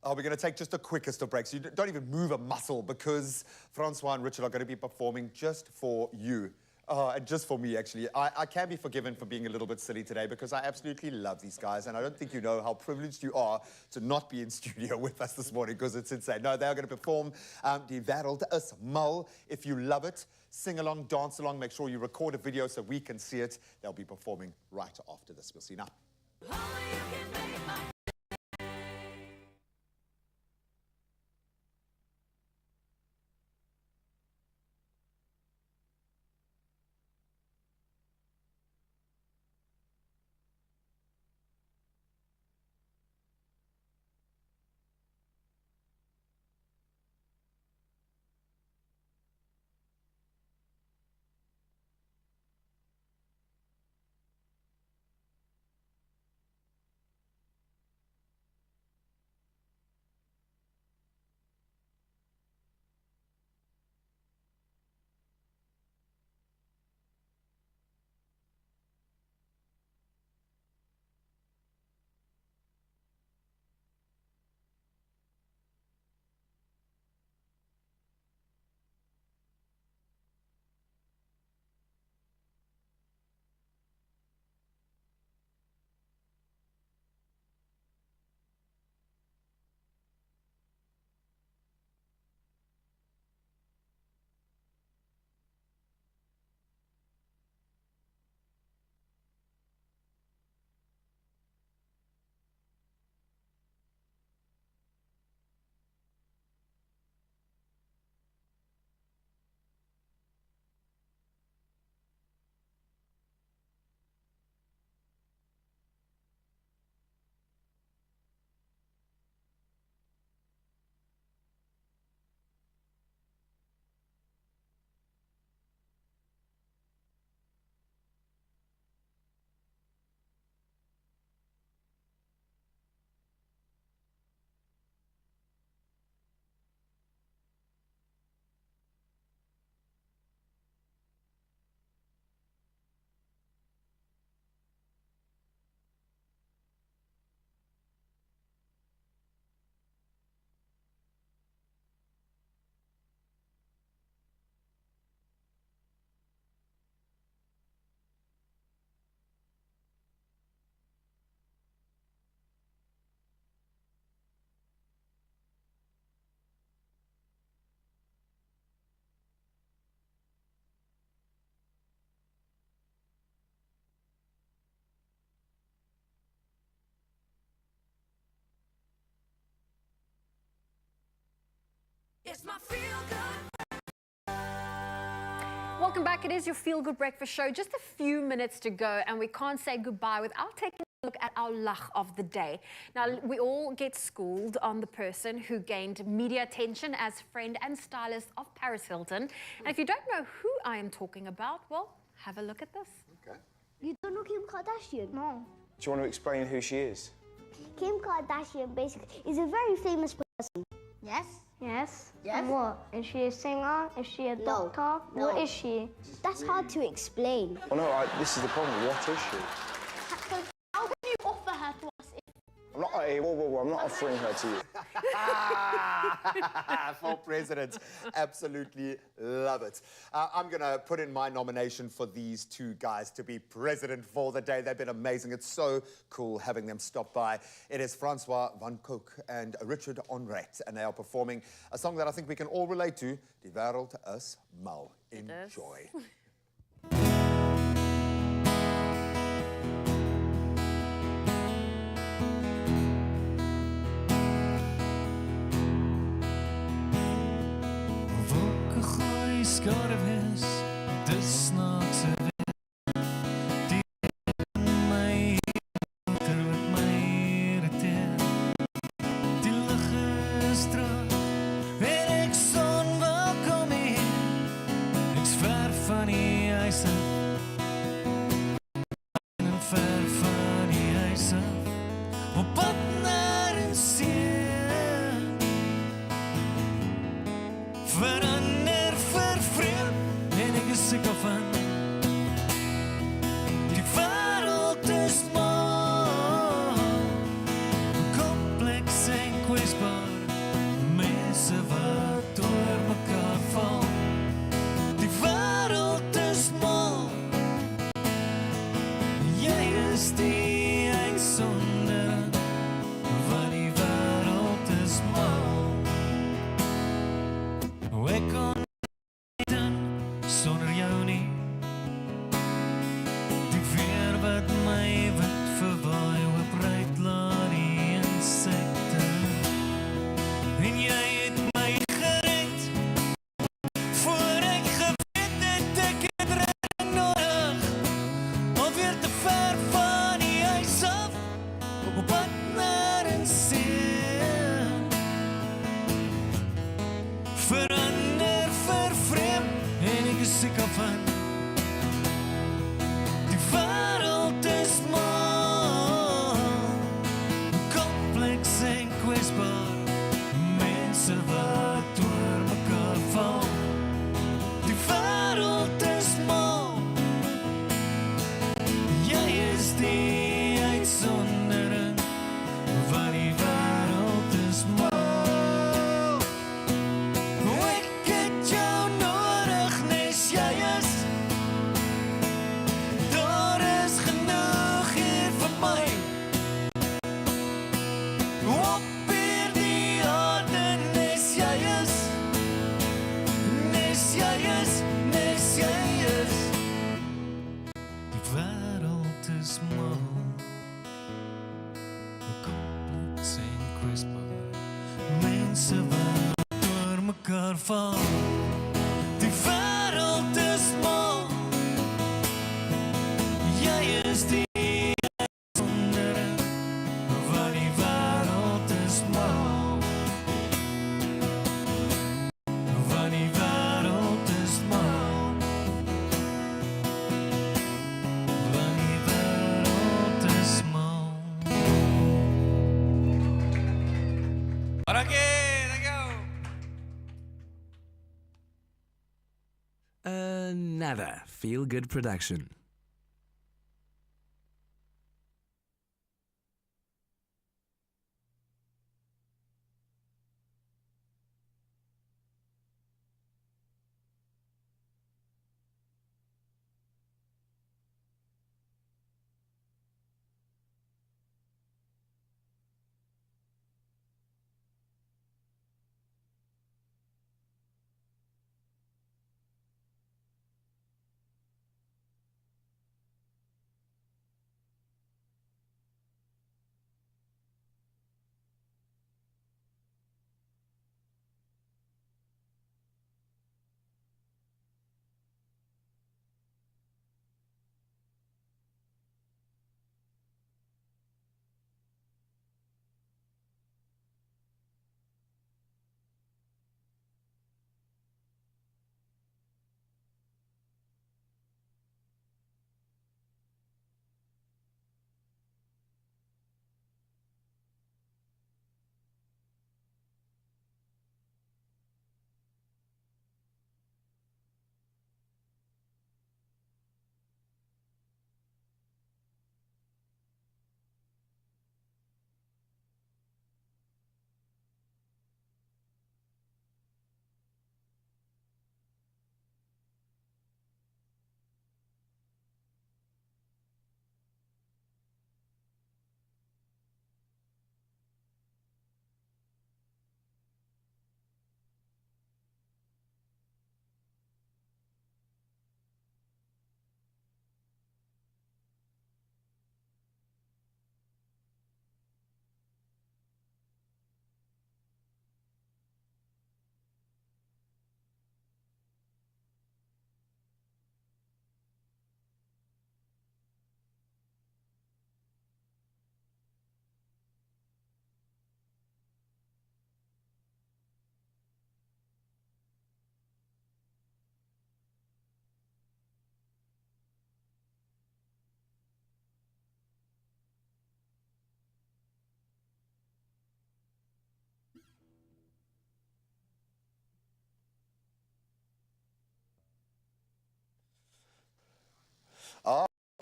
Oh, we're going to take just the quickest of breaks. You don't even move a muscle because Francois and Richard are going to be performing just for you. And just for me, actually. I can be forgiven for being a little bit silly today because I absolutely love these guys, and I don't think you know how privileged you are to not be in studio with us this morning because it's insane. No, they're going to perform Die Wêreld is Mal. If you love it, sing along, dance along, make sure you record a video so we can see it. They'll be performing right after this. We'll see you now. It's my feel good. Welcome back. It is your Feel Good Breakfast show. Just a few minutes to go, and we can't say goodbye without taking a look at our lach of the day. Now, we all get schooled on the person who gained media attention as friend and stylist of Paris Hilton. And if you don't know who I am talking about, well, have a look at this. Okay. You don't know Kim Kardashian? No. Do you want to explain who she is? Kim Kardashian basically is a very famous person. Yes? Yes. Yes. And what? Is she a singer? Is she a doctor? No. What is she? That's hard to explain. Oh no, this is the problem. What is she? How can you offer her to us if I'm not. Hey, whoa, I'm not offering her to you. For president. Absolutely love it. I'm going to put in my nomination for these two guys to be president for the day. They've been amazing. It's so cool having them stop by. It is Francois van Coke and Richard Onrait, and they are performing a song that I think we can all relate to, Die Wêreld is Mal. Enjoy. Wolke gooi skaduwees, dis snaakse weer. Die in my water wat my irriteer. Die lug is droog, en ek son welkom hier. Ek's ver van die huis af, en ver van die huis af, op pad naar een see. Verander vervreemd en ek is siek van. Die wêreld is mal, kompleks en kwesbaar, mense wat oor mekaar val. Die wêreld is mal, jy is die uitsondering, want die wêreld is mal. Ek kon nie doen sonder jou nie. Die weer wat my wind verwaai oopruit laat die insekte. En jy het my gered, voor ek geweet het ek het redding nodig. Alweer te ver van die huis af, op pad naar een see. Verander vervreemd en ek is siek van. Die wêreld is mal, kompleks en kwesbaar, mense wat oor mekaar val. Die wêreld is mal, jy is die uitsondering, want die wêreld is mal. Ek het jou nodig, nes jy is. Daar is genoeg hier vir my. Op hierdie aarde, nes jy is. Nes jy is, nes jy is. Die wêreld is mal, kompleks en kwesbaar, mense wat oor mekaar val. Die wêreld is mal, jy is die uitsondering, want die wêreld is mal. Want die wêreld is mal. Want die wêreld is mal. Dankie, dank jou. Another Feel Good production.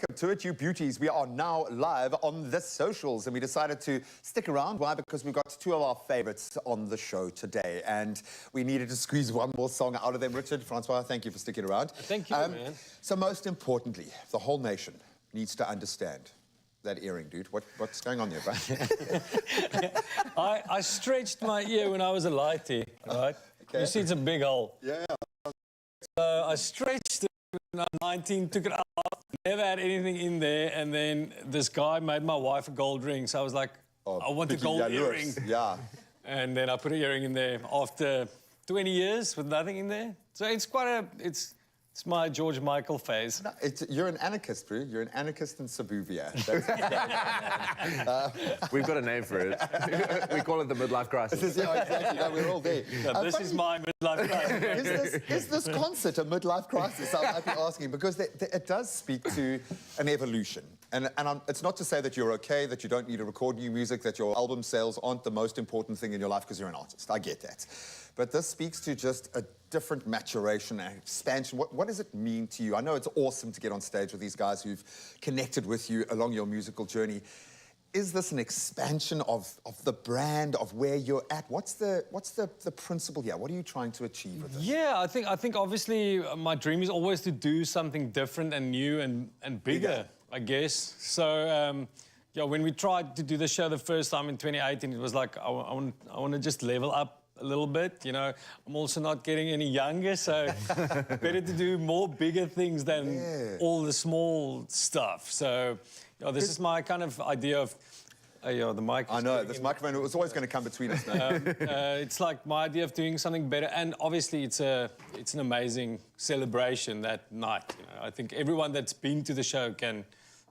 welcome to it, you beauties. We are now live on the socials, and we decided to stick around. Why? Because we've got two of our favorites on the show today, and we needed to squeeze one more song out of them. Richard, Francois, thank you for sticking around. Thank you, man. So most importantly, the whole nation needs to understand that earring, dude. What's going on there, bro? I stretched my ear when I was a lighty, right? Okay. You see, it's a big hole. Yeah. So I stretched it when I was 19, took it out, never had anything in there, and then this guy made my wife a gold ring. So I was like, I want a gold earring. Yeah. And then I put an earring in there after 20 years with nothing in there. So it's quite a, it's my George Michael phase. No, you're an anarchist, bro. You're an anarchist in suburbia. We've got a name for it. We call it the midlife crisis. Yeah, exactly. No, we're all there. This is my midlife crisis. Is this concert a midlife crisis? I might be asking, because it does speak to an evolution. And it's not to say that you're okay, that you don't need to record new music, that your album sales aren't the most important thing in your life because you're an artist. I get that. But this speaks to just a different maturation and expansion. What does it mean to you? I know it's awesome to get on stage with these guys who've connected with you along your musical journey. Is this an expansion of the brand, of where you're at? What's the principle here? What are you trying to achieve with this? Yeah, I think obviously my dream is always to do something different and new and bigger, I guess. So, yeah, when we tried to do the show the first time in 2018, it was like, I want to just level up a little bit, you know. I'm also not getting any younger, so better to do more bigger things than all the small stuff. So, you know, this is my kind of idea of, the mic. I know, this microphone was always going to come between us now. It's like my idea of doing something better, and obviously it's an amazing celebration that night. You know? I think everyone that's been to the show can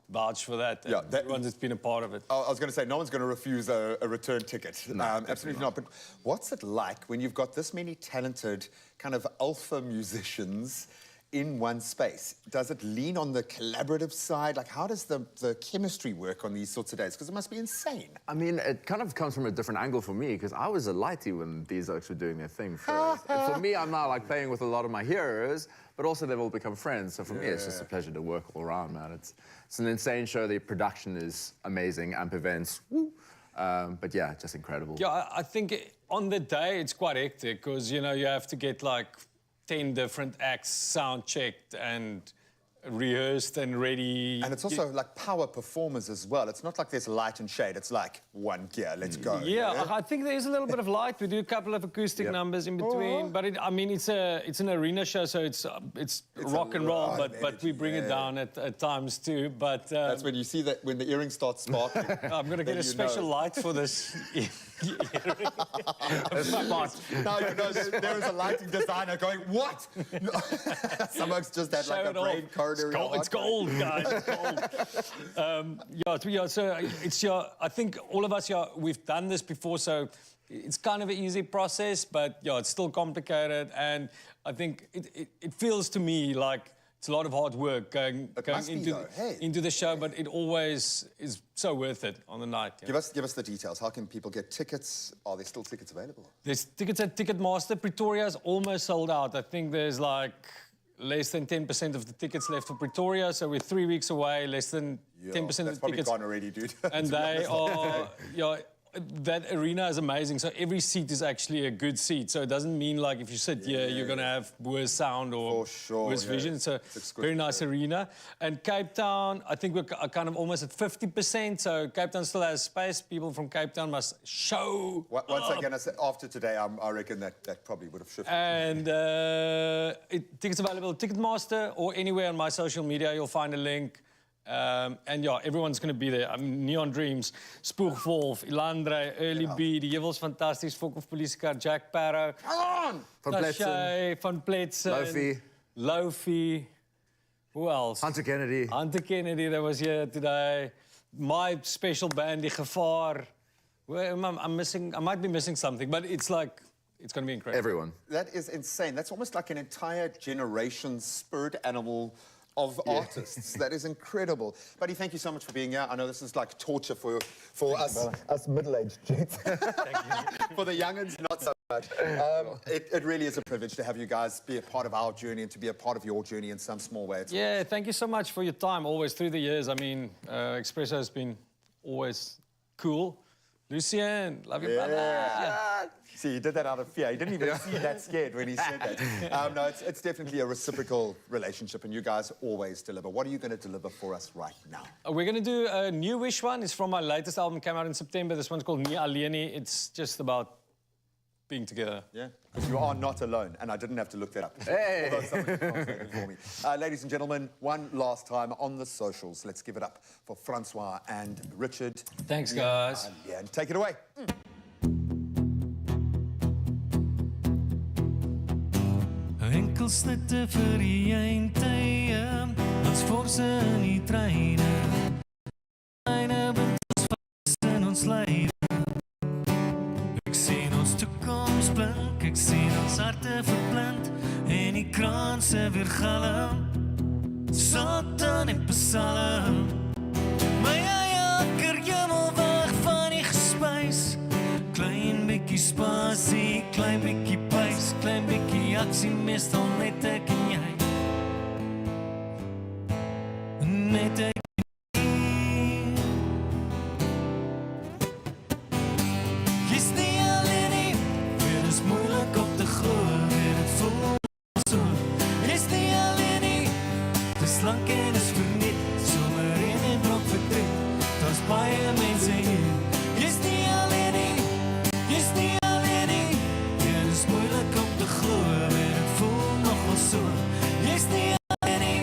vouch for that. Yeah, everyone that's been a part of it. I was going to say, no one's going to refuse a return ticket. No, absolutely not. But what's it like when you've got this many talented kind of alpha musicians in one space? Does it lean on the collaborative side? Like, how does the chemistry work on these sorts of days? Because it must be insane. I mean, it kind of comes from a different angle for me, because I was a lighty when these oaks were doing their thing first. And for me, I'm now like playing with a lot of my heroes, but also they've all become friends. So for me, it's just a pleasure to work all around, man. It's an insane show. The production is amazing. Amp events, woo. But yeah, just incredible. Yeah, I think on the day it's quite hectic because, you know, you have to get like 10 different acts sound checked and rehearsed and ready. And it's also like power performers as well. It's not like there's light and shade. It's like one gear, let's go. Yeah, I think there is a little bit of light. We do a couple of acoustic numbers in between, but I mean, it's an arena show, so it's rock and roll, but we bring it down at times too. But that's when you see that when the earring starts sparkling. I'm going to get a special light for this. A spot. Now you know there is a lighting designer going, what? Some folks just had like a brain corridor. It's gold, guys. It's gold. So I think all of us, we've done this before, so it's kind of an easy process, but yeah, it's still complicated, and I think it feels to me like it's a lot of hard work going into the show, but it always is so worth it on the night. Give us the details. How can people get tickets? Are there still tickets available? There's tickets at Ticketmaster. Pretoria is almost sold out. I think there's like less than 10% of the tickets left for Pretoria, so we're 3 weeks away, less than 10% of the tickets. That's probably gone already, dude. And they are, that arena is amazing, so every seat is actually a good seat, so it doesn't mean like if you sit here, you're going to have worse sound or worse vision. It's a very nice arena. And Cape Town, I think we're kind of almost at 50%, so Cape Town still has space. People from Cape Town must show Once again, after today, I reckon that probably would have shifted. And tickets available at Ticketmaster or anywhere on my social media, you'll find a link. And yeah, everyone's going to be there. I mean, Neon Dreams, Spoegwolf, Ilandre, Early B, die Jewels Fantastisch, Fok of Policecar, Jack Sparrow, Van Pletsen, Lofi. Who else? Hunter Kennedy. Hunter Kennedy, that was here today. My special band, Die Gevaar. Well, I might be missing something, but it's like, it's going to be incredible. Everyone. That is insane. That's almost like an entire generation's spirit animal of artists. That is incredible. Buddy, thank you so much for being here. I know this is like torture for us middle-aged gents. For the young'uns, not so much. It really is a privilege to have you guys be a part of our journey and to be a part of your journey in some small way. Yeah, thank you so much for your time, always through the years. I mean, Expresso has been always cool. Lucien, love you, brother. Yeah. See, he did that out of fear. He didn't even seem that scared when he said that. No, it's definitely a reciprocal relationship, and you guys always deliver. What are you going to deliver for us right now? We're going to do a newish one. It's from my latest album, came out in September. This one's called Nie Alleni. It's just about being together. Yeah, because you are not alone, and I didn't have to look that up. Hey! Although someone translated for me. Ladies and gentlemen, one last time on the socials. Let's give it up for Francois and Richard. Thanks, guys. Yeah, and take it away. Enkelsnitte vir die eindtye, ons forse in die treine. Treine bind ons vas in ons lywe. Ek sien ons toekoms blink, ek sien ons harte verblind, en die kranse weer galm, Satan en psalm. My eie akker hemel weg van die gespuis, klein bietjie spasie, klein bietjie pys, klein bietjie aksie, meestal net ek en jy. Net ek en jy. Jy's nie alleen nie, weer is moeilik op te glo, weer het voel so. Jy's nie alleen nie, dis lank en is verniet, somer en brok verdriet, daar's baie mense hier. Jy's nie alleen nie, jy's nie alleen nie, weer is moeilik om te glo, weer het voel nogal so. Jy's nie alleen nie,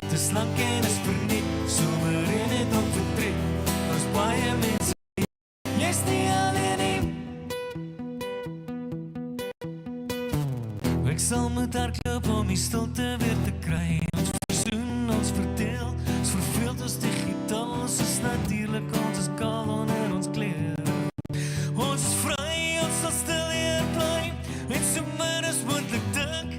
dis lank en is verniet, somer en brok verdriet, daar's baie mense hier. Jy's nie alleen nie. Ek sal moet hardloop om die stilte weer te kry. Ons versoen, ons verdeel, ons verveeld ons digitaal, ons is natuurlijk, ons is kaal onder ons klere. Ons is vry, ons sal stil hier bly, en so min as moontlik dink,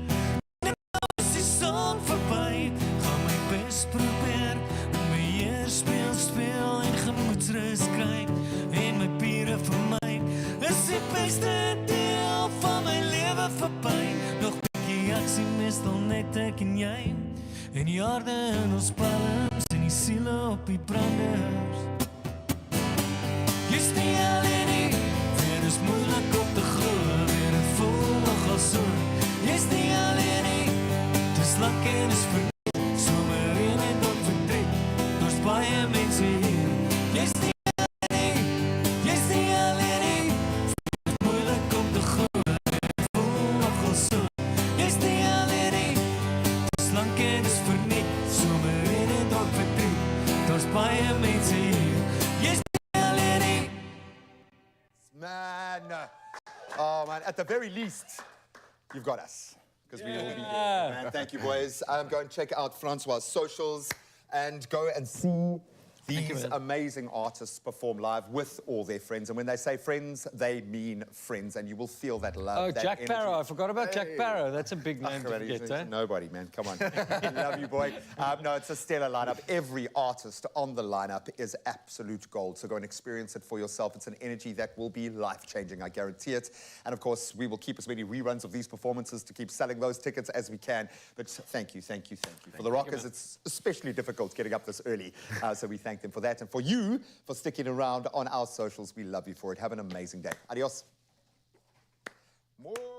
en nou is die song verby. Gaan my best probeer, en my eer speel, en gemoedsrus kry, en my piere vir my, is die beste deel van my lewe verby. Nog bietjie aksie, meestal net ek en jy, en die aarde in ons palms, en die siele op die branders. Jy's nie alleen nie, weer is moeilik op te glo, weer het voel nogal so. Jy's nie alleen nie, dis lank en is verniet, somer en ook verdriet, daar's baie mense hier. Jy's nie alleen nie, jy's nie alleen nie, weer is moeilik om te glo, weer het voel nogal so. Jy's nie alleen nie, dis lank en is verniet, somer en ook verdriet, daar's baie mense hier. Jy's nie alleen nie. Man, oh man, at the very least, you've got us. Because we will be here. Man, thank you, boys. Go and check out Francois' socials and go and see these amazing artists perform live with all their friends. And when they say friends, they mean friends. And you will feel that love. Oh, that Jack energy. Sparrow. I forgot about Jack Sparrow. That's a big name to He's forget, eh? nobody, man. Come on. Love you, boy. No, it's a stellar lineup. Every artist on the lineup is absolute gold. So go and experience it for yourself. It's an energy that will be life-changing, I guarantee it. And of course, we will keep as many reruns of these performances to keep selling those tickets as we can. But thank you, thank you, thank you. For the Rockers, it's especially difficult getting up this early. So we thank them for that. And for you, for sticking around on our socials, we love you for it. Have an amazing day. Adios. More.